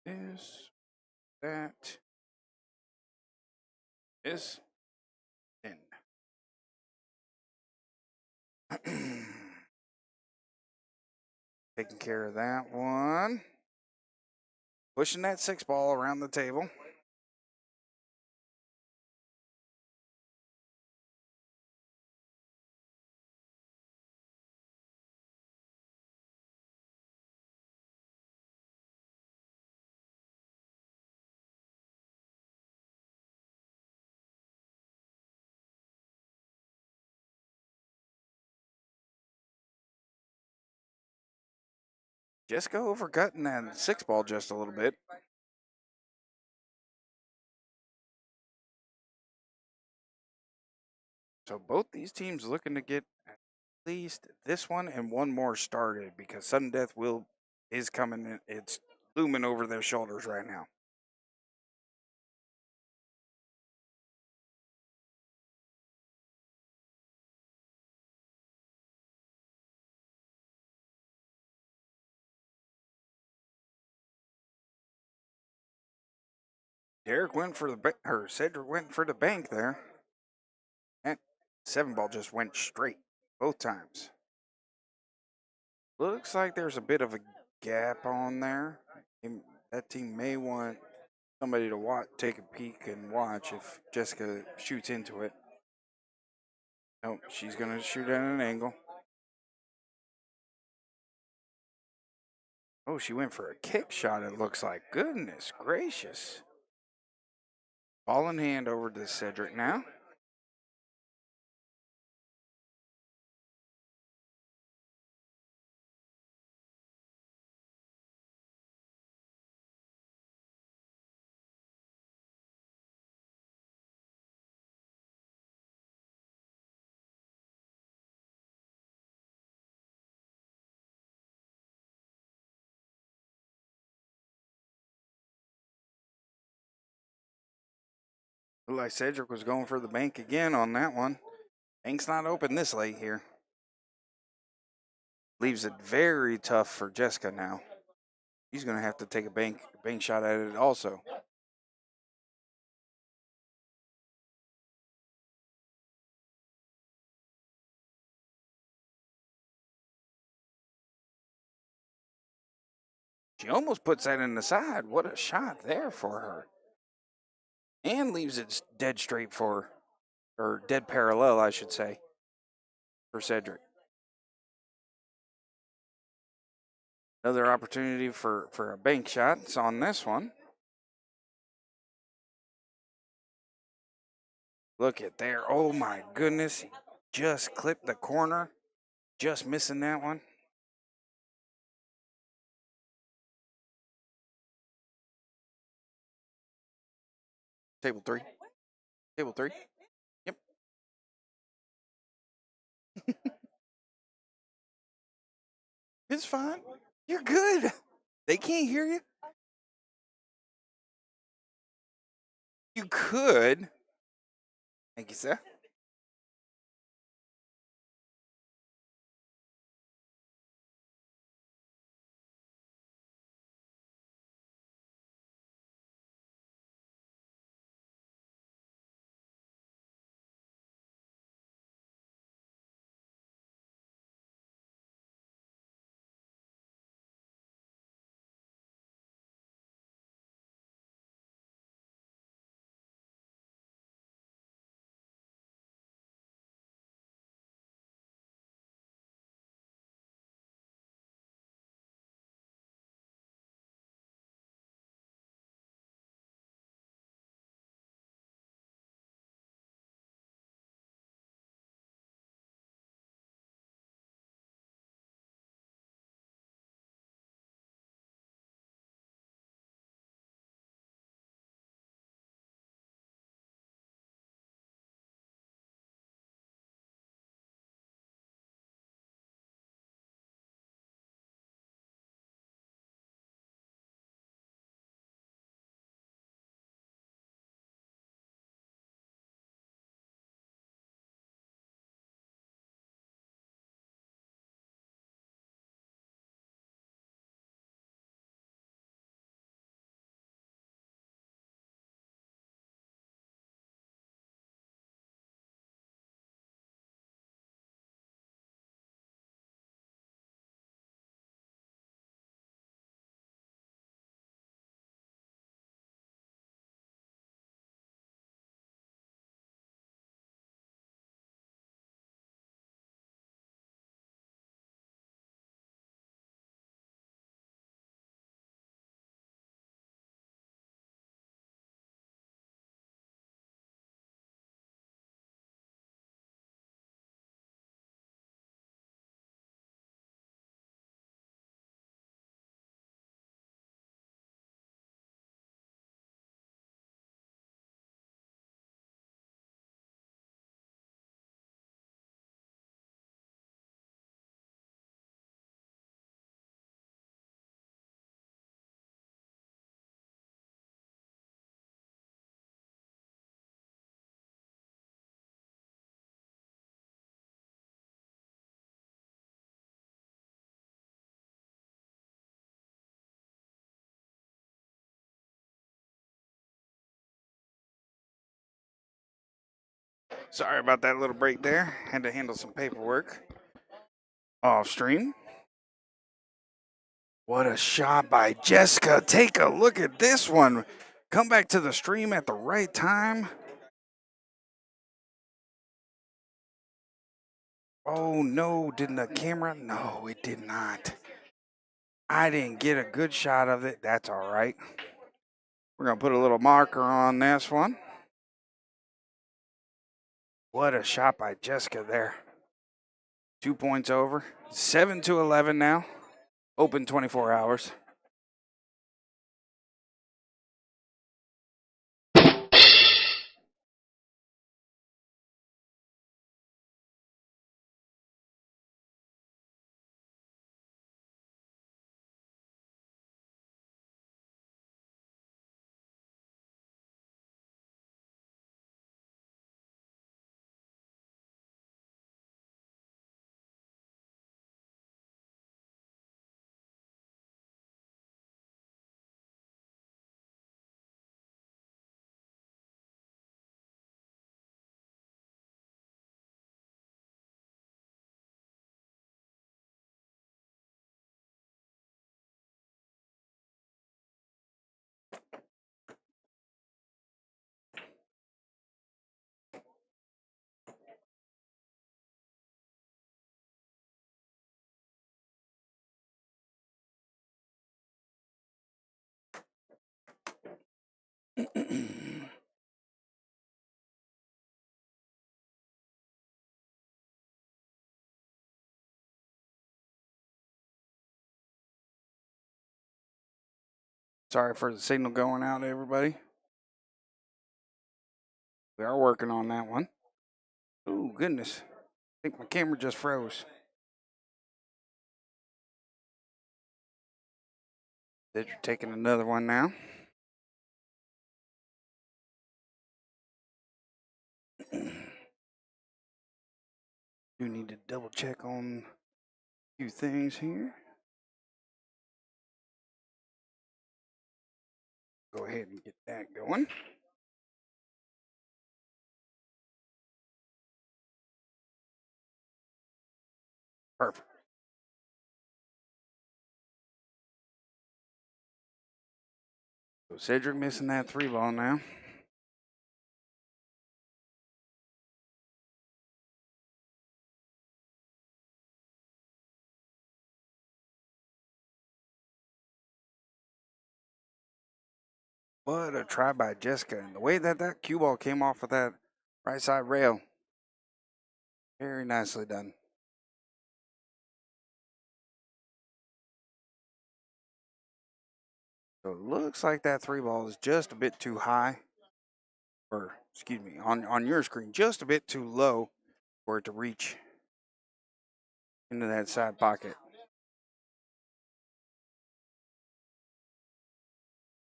Speaker 1: This, that, is in. Taking care of that one. Pushing that 6 ball around the table. Jessica overcutting that 6 ball just a little bit. So both these teams looking to get at least this one and one more started because sudden death is coming in. It's looming over their shoulders right now. Derek went for or Cedric went for the bank there. And 7 ball just went straight both times. Looks like there's a bit of a gap on there. That team may want somebody to take a peek and watch if Jessica shoots into it. Nope, she's going to shoot at an angle. Oh, she went for a kick shot, it looks like. Goodness gracious. Ball in hand over to Cedric now. Looked like Cedric was going for the bank again on that one. Bank's not open this late here. Leaves it very tough for Jessica now. He's going to have to take a bank shot at it also. She almost puts that in the side. What a shot there for her. And leaves it dead straight or dead parallel, I should say, for Cedric. Another opportunity for a bank shot. It's on this one. Look at there. Oh my goodness. He just clipped the corner. Just missing that one. Table 3. Table 3. Yep. It's fine. You're good. They can't hear you. You could. Thank you, sir. Sorry about that little break there. Had to handle some paperwork off stream. What a shot by Jessica. Take a look at this one. Come back to the stream at the right time. Oh no, didn't the camera? No, it did not. I didn't get a good shot of it. That's all right. We're going to put a little marker on this one. What a shot by Jessica there. 2 points over. 7-11 now. Open 24 hours. Sorry for the signal going out, everybody. We are working on that one. Oh, goodness. I think my camera just froze. Cedric taking another one now. Do need to double check on a few things here. Go ahead and get that going. Perfect. So Cedric missing that 3 ball now. What a try by Jessica. And the way that cue ball came off of that right side rail. Very nicely done. So it looks like that 3 ball is just a bit too high. Or, excuse me, on your screen, just a bit too low for it to reach into that side pocket.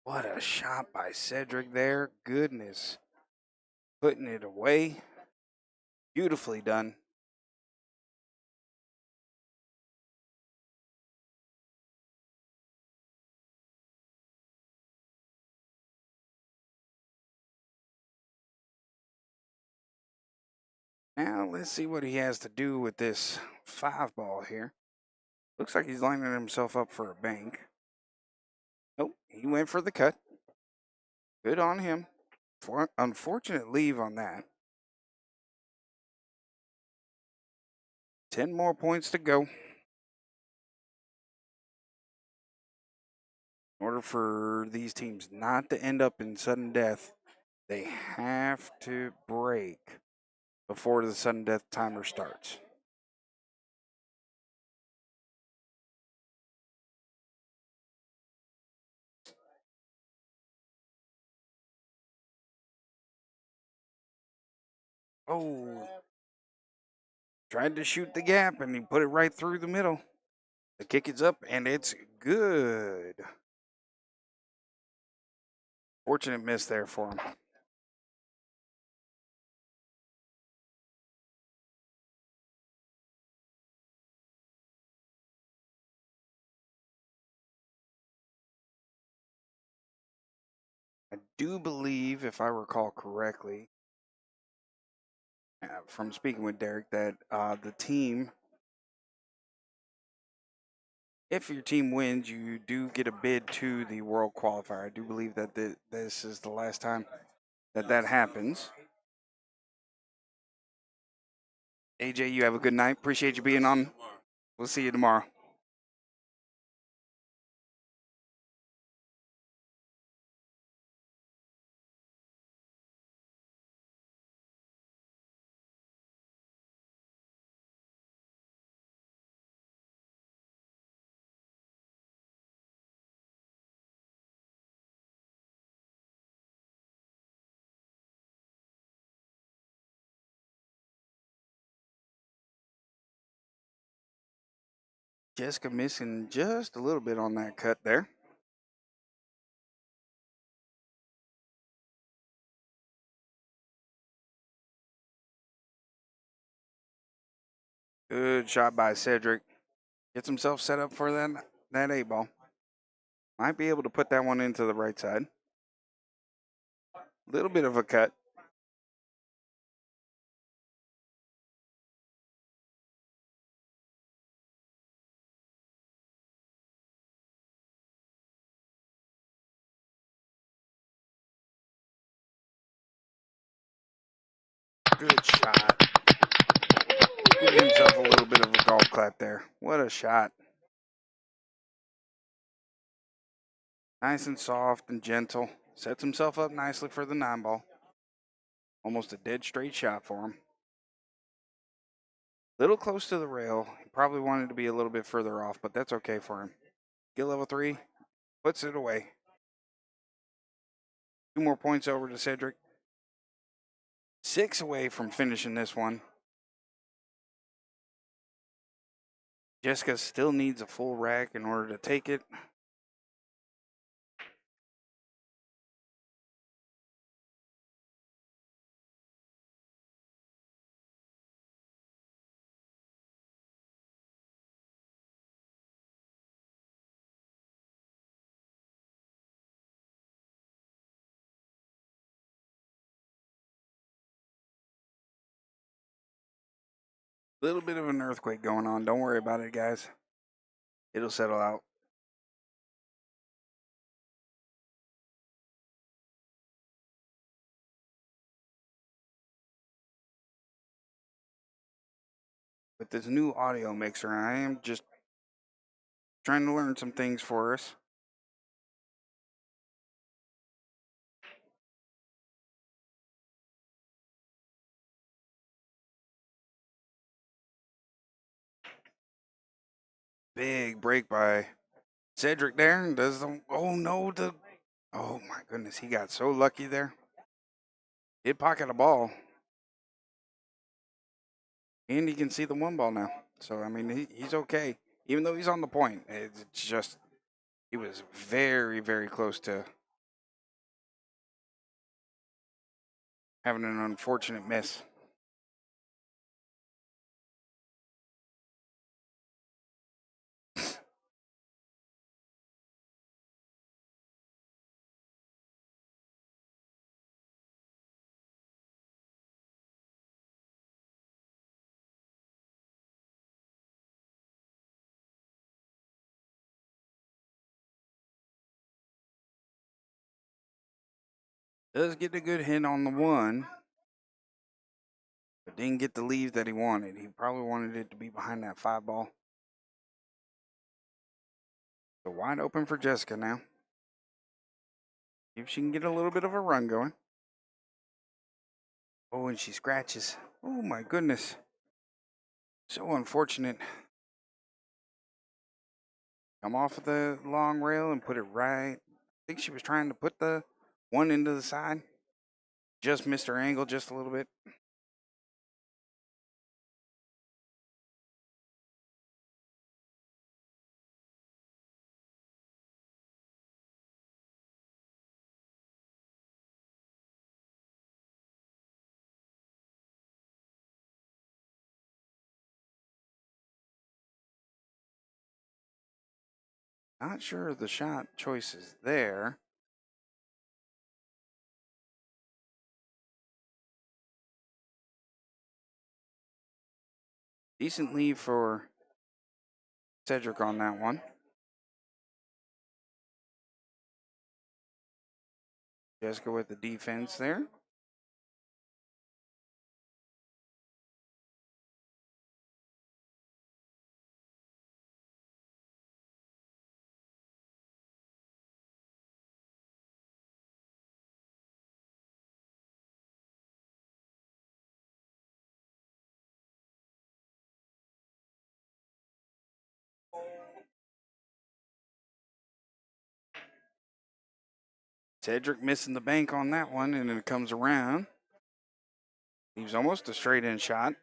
Speaker 1: What a shot by Cedric there. Goodness. Putting it away. Beautifully done. Now let's see what he has to do with this 5 ball here. Looks like he's lining himself up for a bank. Nope, he went for the cut. Good on him. Unfortunate leave on that. 10 more points to go. In order for these teams not to end up in sudden death, they have to break before the sudden death timer starts. Oh, tried to shoot the gap and he put it right through the middle. The kick is up and it's good. Fortunate miss there for him. I do believe, if I recall correctly, from speaking with Derek that the team, if your team wins, you do get a bid to the World Qualifier. I do believe that this is the last time that happens. AJ, you have a good night. Appreciate you being on. We'll see you tomorrow. Jessica missing just a little bit on that cut there. Good shot by Cedric. Gets himself set up for that 8 ball. Might be able to put that one into the right side. Little bit of a cut. Good shot. Give himself a little bit of a golf clap there. What a shot. Nice and soft and gentle. Sets himself up nicely for the 9 ball. Almost a dead straight shot for him. Little close to the rail. He probably wanted to be a little bit further off, but that's okay for him. Skill level 3. Puts it away. 2 more points over to Cedric. 6 away from finishing this one. Jessica still needs a full rack in order to take it. Little bit of an earthquake going on. Don't worry about it, guys. It'll settle out. With this new audio mixer, I am just trying to learn some things for us. Big break by Cedric there. And does the oh no oh my goodness, he got so lucky there. Did pocket a ball. And he can see the 1 ball now. So I mean he's okay. Even though he's on the point. It's just he was very, very close to having an unfortunate miss. Does get a good hit on the 1, but didn't get the leave that he wanted. He probably wanted it to be behind that 5 ball. So wide open for Jessica now. See if she can get a little bit of a run going. Oh, and she scratches. Oh my goodness. So unfortunate. Come off of the long rail and put it right. I think she was trying to put the 1 into the side. Just missed her angle just a little bit. Not sure of the shot choices there. Decent lead for Cedric on that one. Jessica with the defense there. Cedric missing the bank on that one, and it comes around. Leaves almost a straight in shot.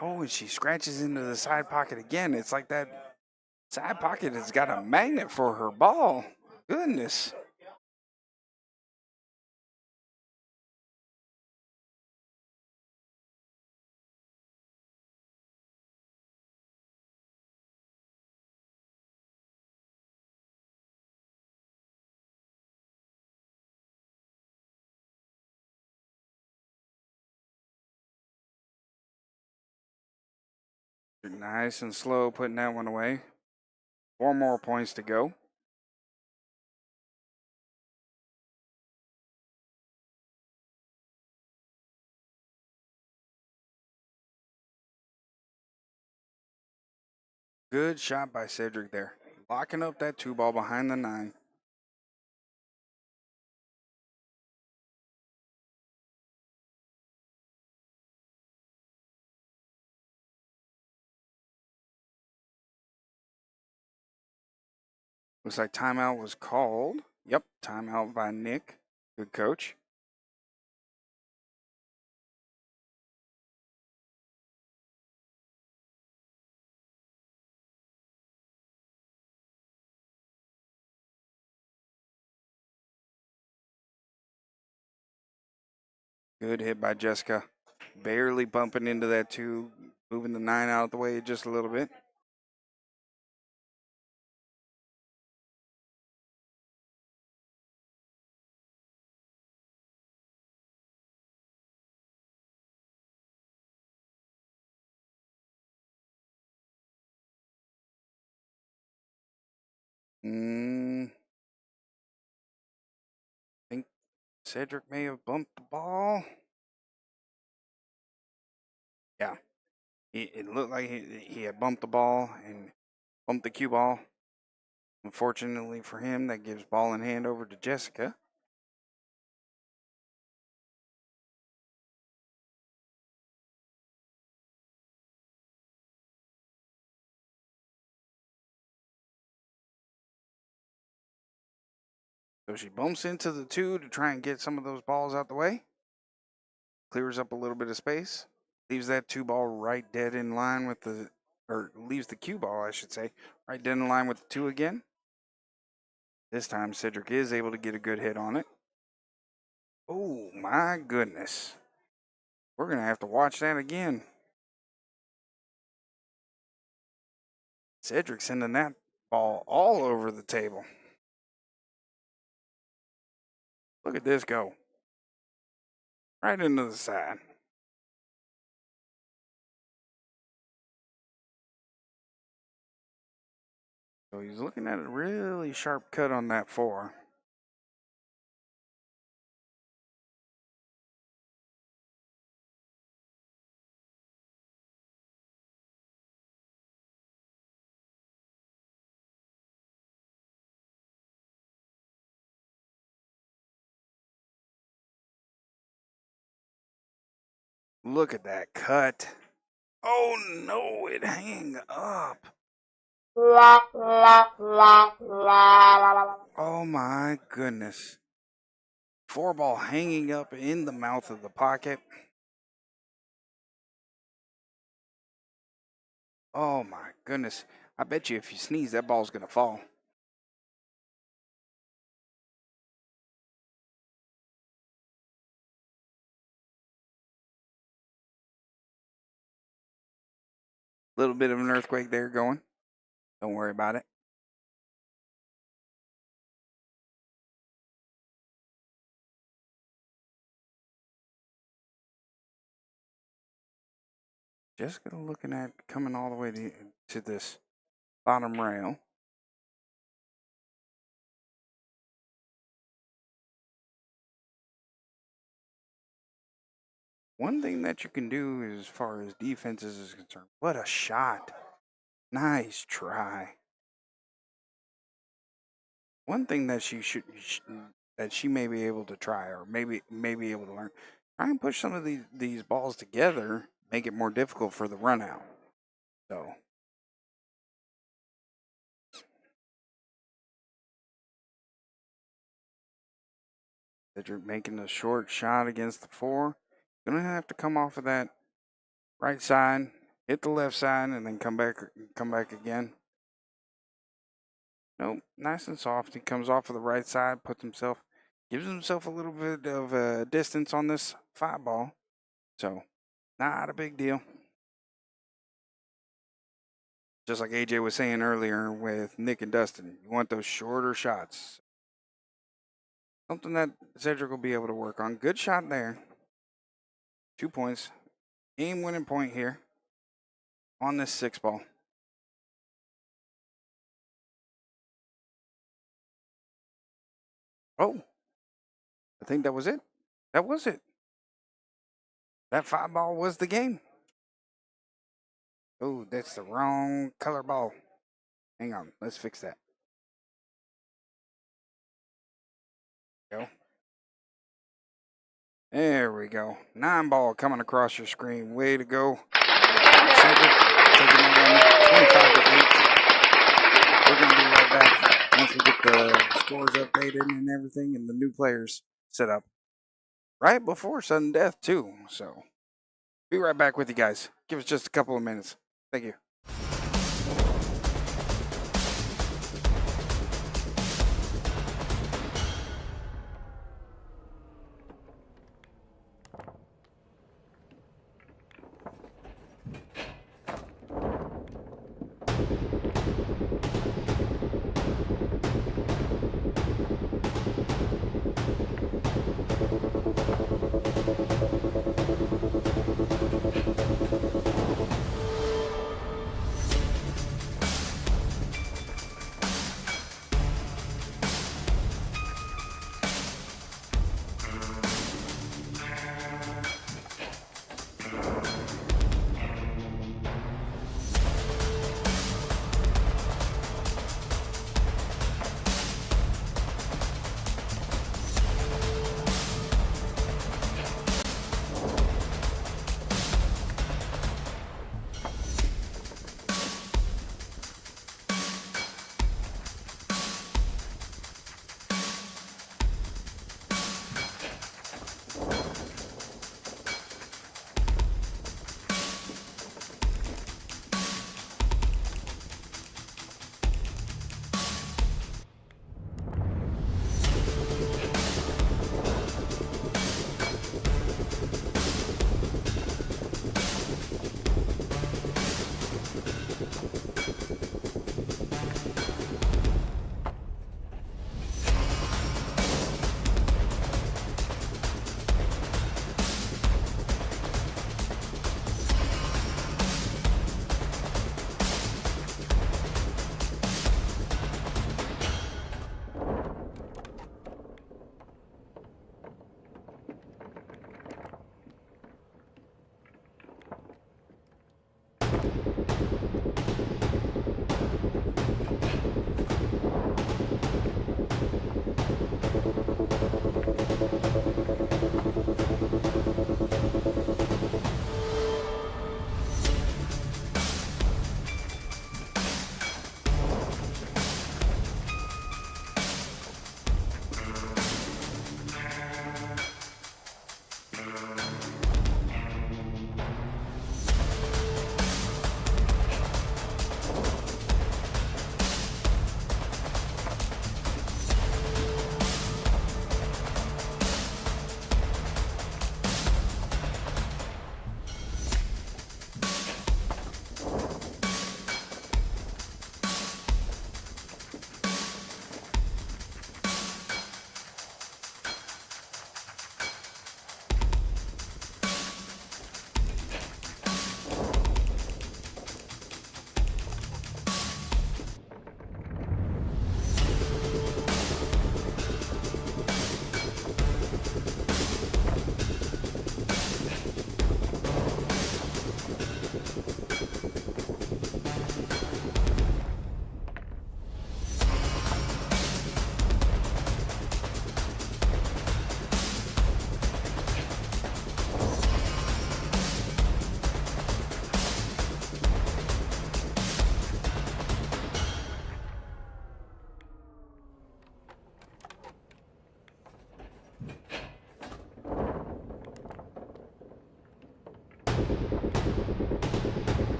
Speaker 1: Oh, and she scratches into the side pocket again. It's like that side pocket has got a magnet for her ball. Goodness. Nice and slow putting that one away. 4 more points to go. Good shot by Cedric there. Locking up that 2 ball behind the 9. Looks like timeout was called. Yep, timeout by Nick. Good coach. Good hit by Jessica. Barely bumping into that 2, moving the 9 out of the way just a little bit. I think Cedric may have bumped the ball. Yeah, it looked like he had bumped the ball and bumped the cue ball. Unfortunately for him, that gives ball in hand over to Jessica. So she bumps into the 2 to try and get some of those balls out the way. Clears up a little bit of space. Leaves that 2 ball right dead in line with or leaves the cue ball, I should say, right dead in line with the 2 again. This time Cedric is able to get a good hit on it. Oh my goodness. We're going to have to watch that again. Cedric sending that ball all over the table. Look at this go. Right into the side. So he's looking at a really sharp cut on that 4. Look at that cut. Oh no, it hang up. Oh my goodness. 4 ball hanging up in the mouth of the pocket. Oh my goodness. I bet you if you sneeze, that ball's going to fall. Little bit of an earthquake there going. Don't worry about it. Just looking at coming all the way to this bottom rail. One thing that you can do as far as defenses is concerned, what a shot. Nice try. One thing that that she may be able to try, or maybe be able to learn, try and push some of these balls together, make it more difficult for the run out. So Cedric making a short shot against the 4. Gonna have to come off of that right side, hit the left side, and then come back again. Nope, nice and soft. He comes off of the right side, gives himself a little bit of distance on this 5 ball. So, not a big deal. Just like AJ was saying earlier with Nick and Dustin, you want those shorter shots. Something that Cedric will be able to work on. Good shot there. 2 points. Game winning point here on this 6 ball. Oh, I think that was it. That was it. That 5 ball was the game. Oh, that's the wrong color ball. Hang on, let's fix that. Go. There we go. 9 ball coming across your screen. Way to go. Cedric taking that 25-8. We're going to be right back once we get the scores updated and everything and the new players set up. Right before sudden death, too. So, be right back with you guys. Give us just a couple of minutes. Thank you.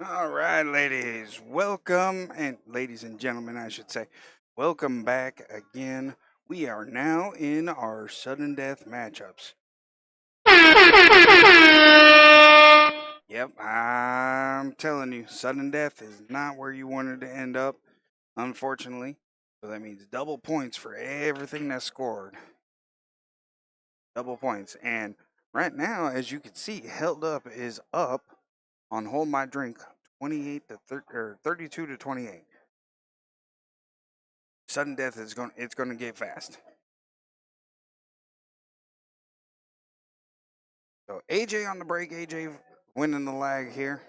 Speaker 1: All right, ladies, welcome, and ladies and gentlemen, I should say, welcome back again. We are now in our sudden death matchups. Yep, I'm telling you, sudden death is not where you wanted to end up, unfortunately. So that means double points for everything that's scored. Double points. And right now, as you can see, Held Up is up on Hold My Drink 28 to 30, or 32 to 28. Sudden death is going to get fast. So AJ on the break, AJ winning the lag here.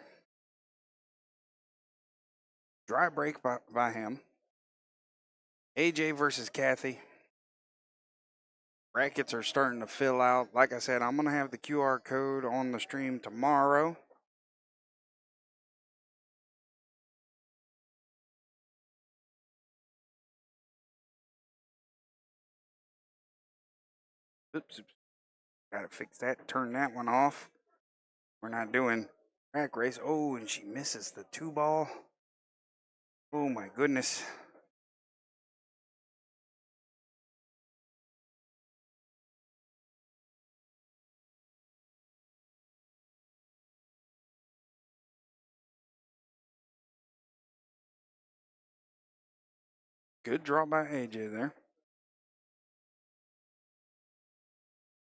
Speaker 1: Dry break by him. AJ versus Kathy. Brackets are starting to fill out. Like I said, I'm going to have the QR code on the stream tomorrow. Oops. Got to fix that. Turn that one off. We're not doing track race. Oh, and she misses the 2 ball. Oh, my goodness. Good draw by AJ there.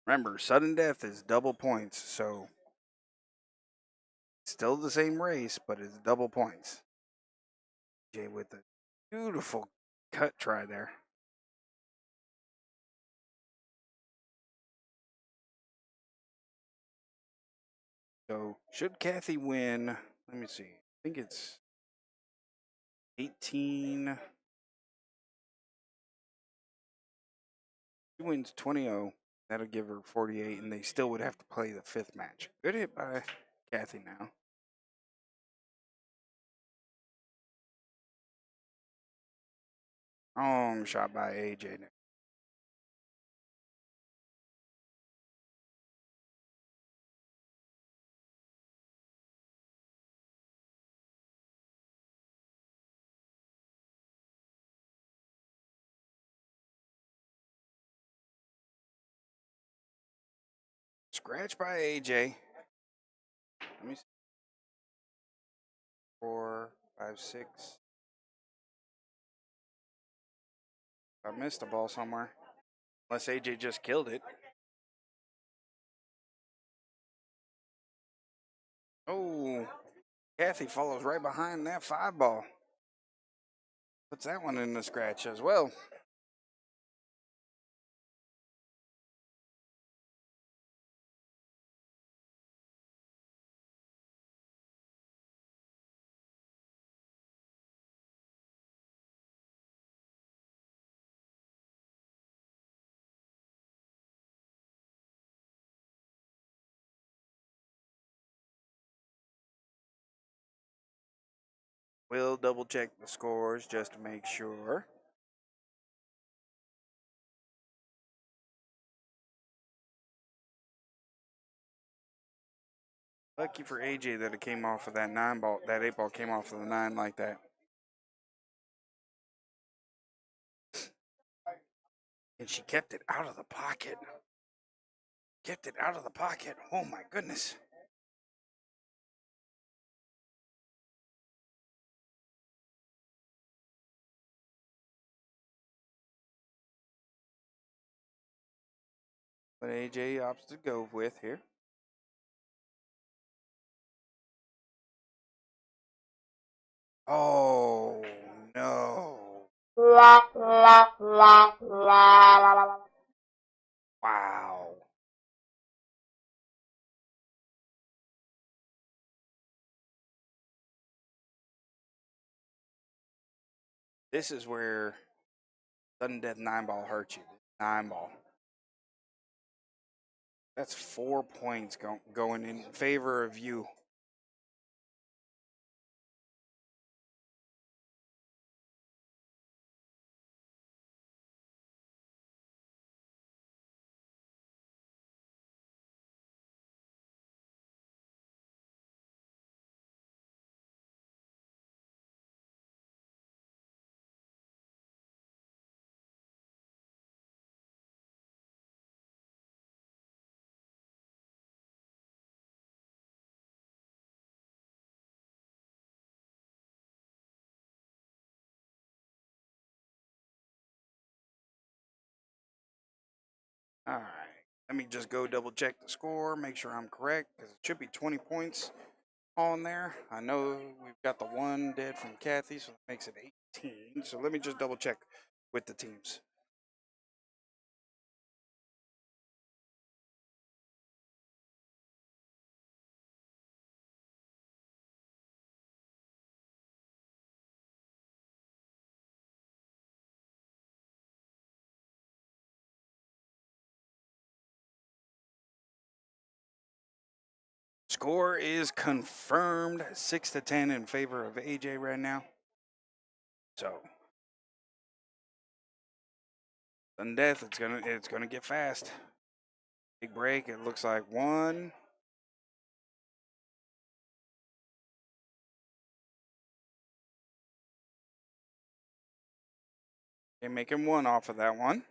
Speaker 1: Remember, sudden death is double points, so still the same race, but it's double points. AJ with a beautiful cut try there. So, should Kathy win? Let me see. I think it's 18. She wins 20-0. That'll give her 48, and they still would have to play the 5th match. Good hit by Kathy now. Shot by AJ. Scratch by AJ. Let me see. 4, 5, 6. I missed a ball somewhere. Unless AJ just killed it. Oh, Kathy follows right behind that 5 ball. Puts that one in the scratch as well. We'll double check the scores just to make sure. Lucky for AJ that it came off of that 9 ball. That 8 ball came off of the 9 like that. And she kept it out of the pocket. Kept it out of the pocket. Oh my goodness. But AJ opts to go with here. Oh no. Wow. This is where sudden death 9 ball hurts you. 9 ball. That's 4 points going in favor of you. All right. Let me just go double check the score, make sure I'm correct, because it should be 20 points on there. I know we've got the one dead from Kathy, so that makes it 18. So let me just double check with the teams. Score is confirmed 6-10 in favor of AJ right now. So, sudden death, it's gonna get fast. Big break. It looks like one. Okay, making one off of that one.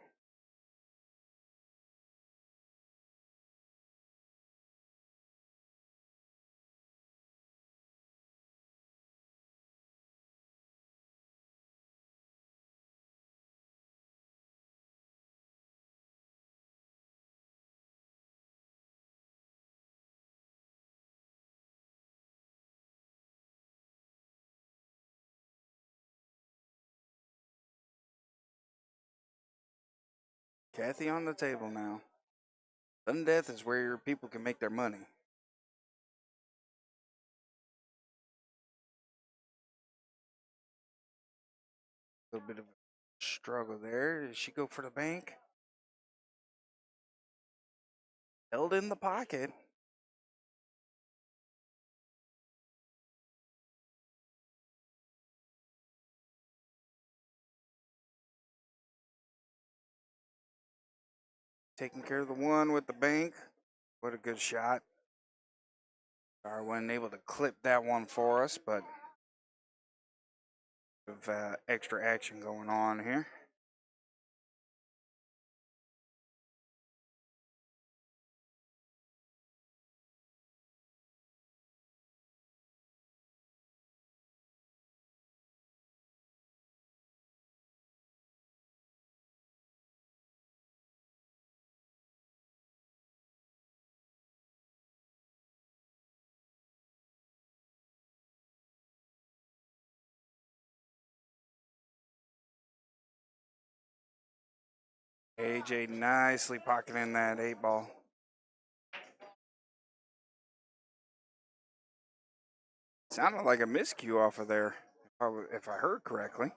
Speaker 1: Kathy on the table now. Sudden death is where your people can make their money. A little bit of a struggle there. Does she go for the bank? Held in the pocket. Taking care of the one with the bank. What a good shot. Wasn't able to clip that one for us, but with extra action going on here. AJ nicely pocketing that 8 ball. Sounded like a miscue off of there, if I heard correctly.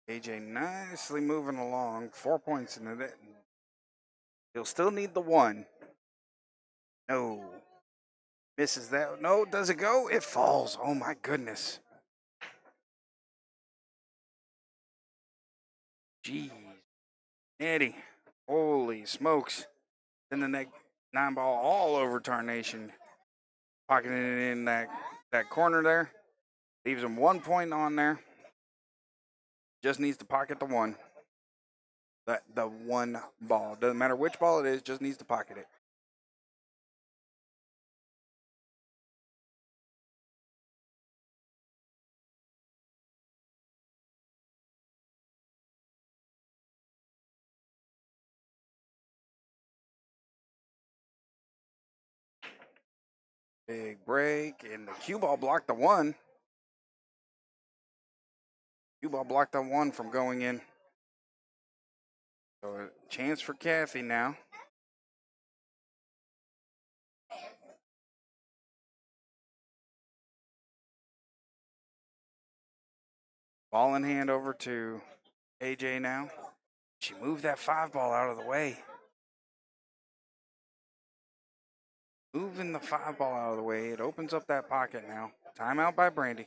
Speaker 1: AJ nicely moving along. 4 points into it. He'll still need the one. No. Misses that. No, does it go? It falls. Oh my goodness. Jeez. Eddie. Holy smokes. Then the next 9 ball all over Tarnation. Pocketing it in that corner there. Leaves him 1 point on there. Just needs to pocket the one. The one ball. Doesn't matter which ball it is, just needs to pocket it. Big break. And the cue ball blocked the one. Cue ball blocked the one from going in. So a chance for Kathy now. Ball in hand over to AJ now. She moved that 5 ball out of the way. Moving the 5 ball out of the way. It opens up that pocket now. Timeout by Brandy.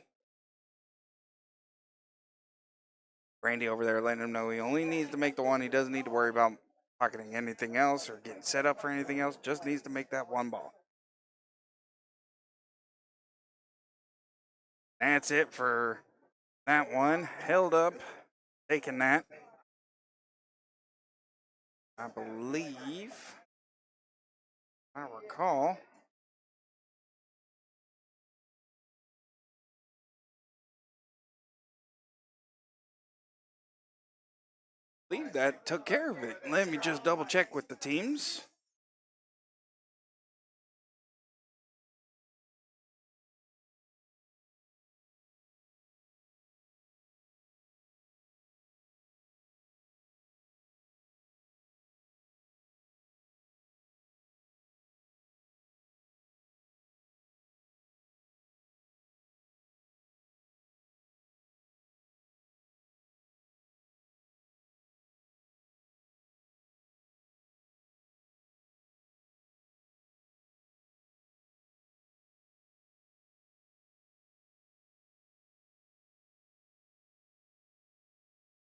Speaker 1: Brandy over there letting him know he only needs to make the one. He doesn't need to worry about pocketing anything else or getting set up for anything else. Just needs to make that one ball. That's it for that one. Held up, taking that. I believe, if I recall, that took care of it. Let me just double check with the teams.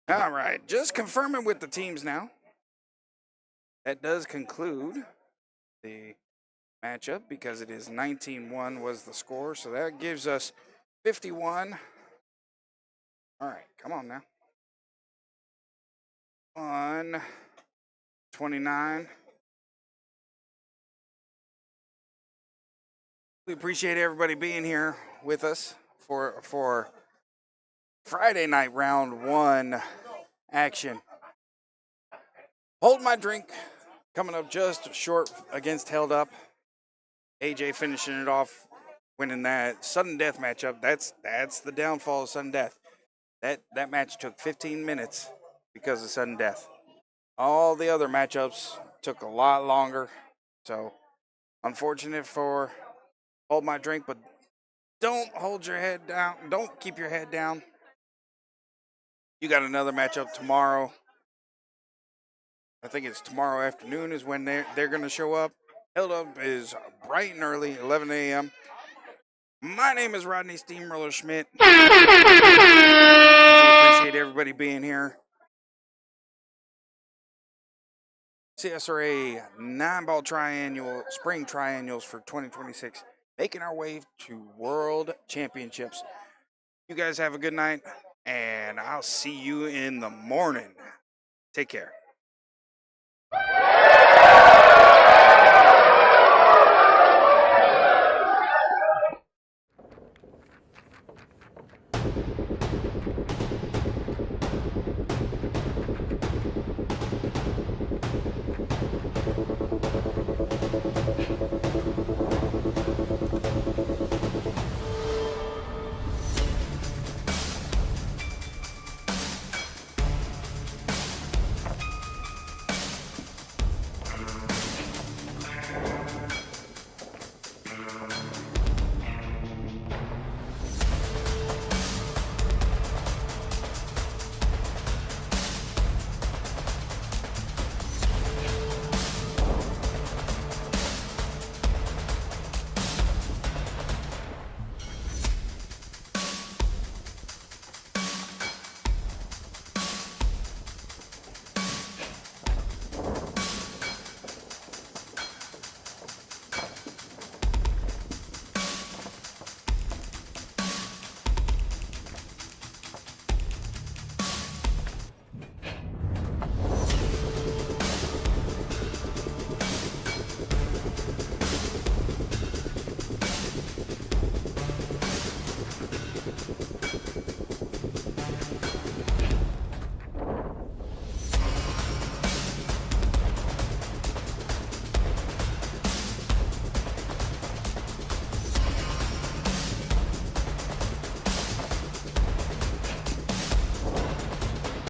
Speaker 1: All right, just confirming with the teams now. That does conclude the matchup because it is 19-1 was the score. So that gives us 51. All right, come on now. 129. We appreciate everybody being here with us for Friday night round one action. Hold my drink coming up just short against Held Up. AJ finishing it off, winning that sudden death matchup. That's the downfall of sudden death. That match took 15 minutes because of sudden death. All the other matchups took a lot longer. So unfortunate for Hold My Drink, but don't hold your head down. Don't keep your head down. You got another matchup tomorrow. I think it's tomorrow afternoon is when they're going to show up. Held Up is bright and early, 11 a.m. My name is Rodney Steamroller Schmidt. We appreciate everybody being here. CSRA 9-ball triannual, spring triannuals for 2026. Making our way to World Championships. You guys have a good night, and I'll see you in the morning. Take care.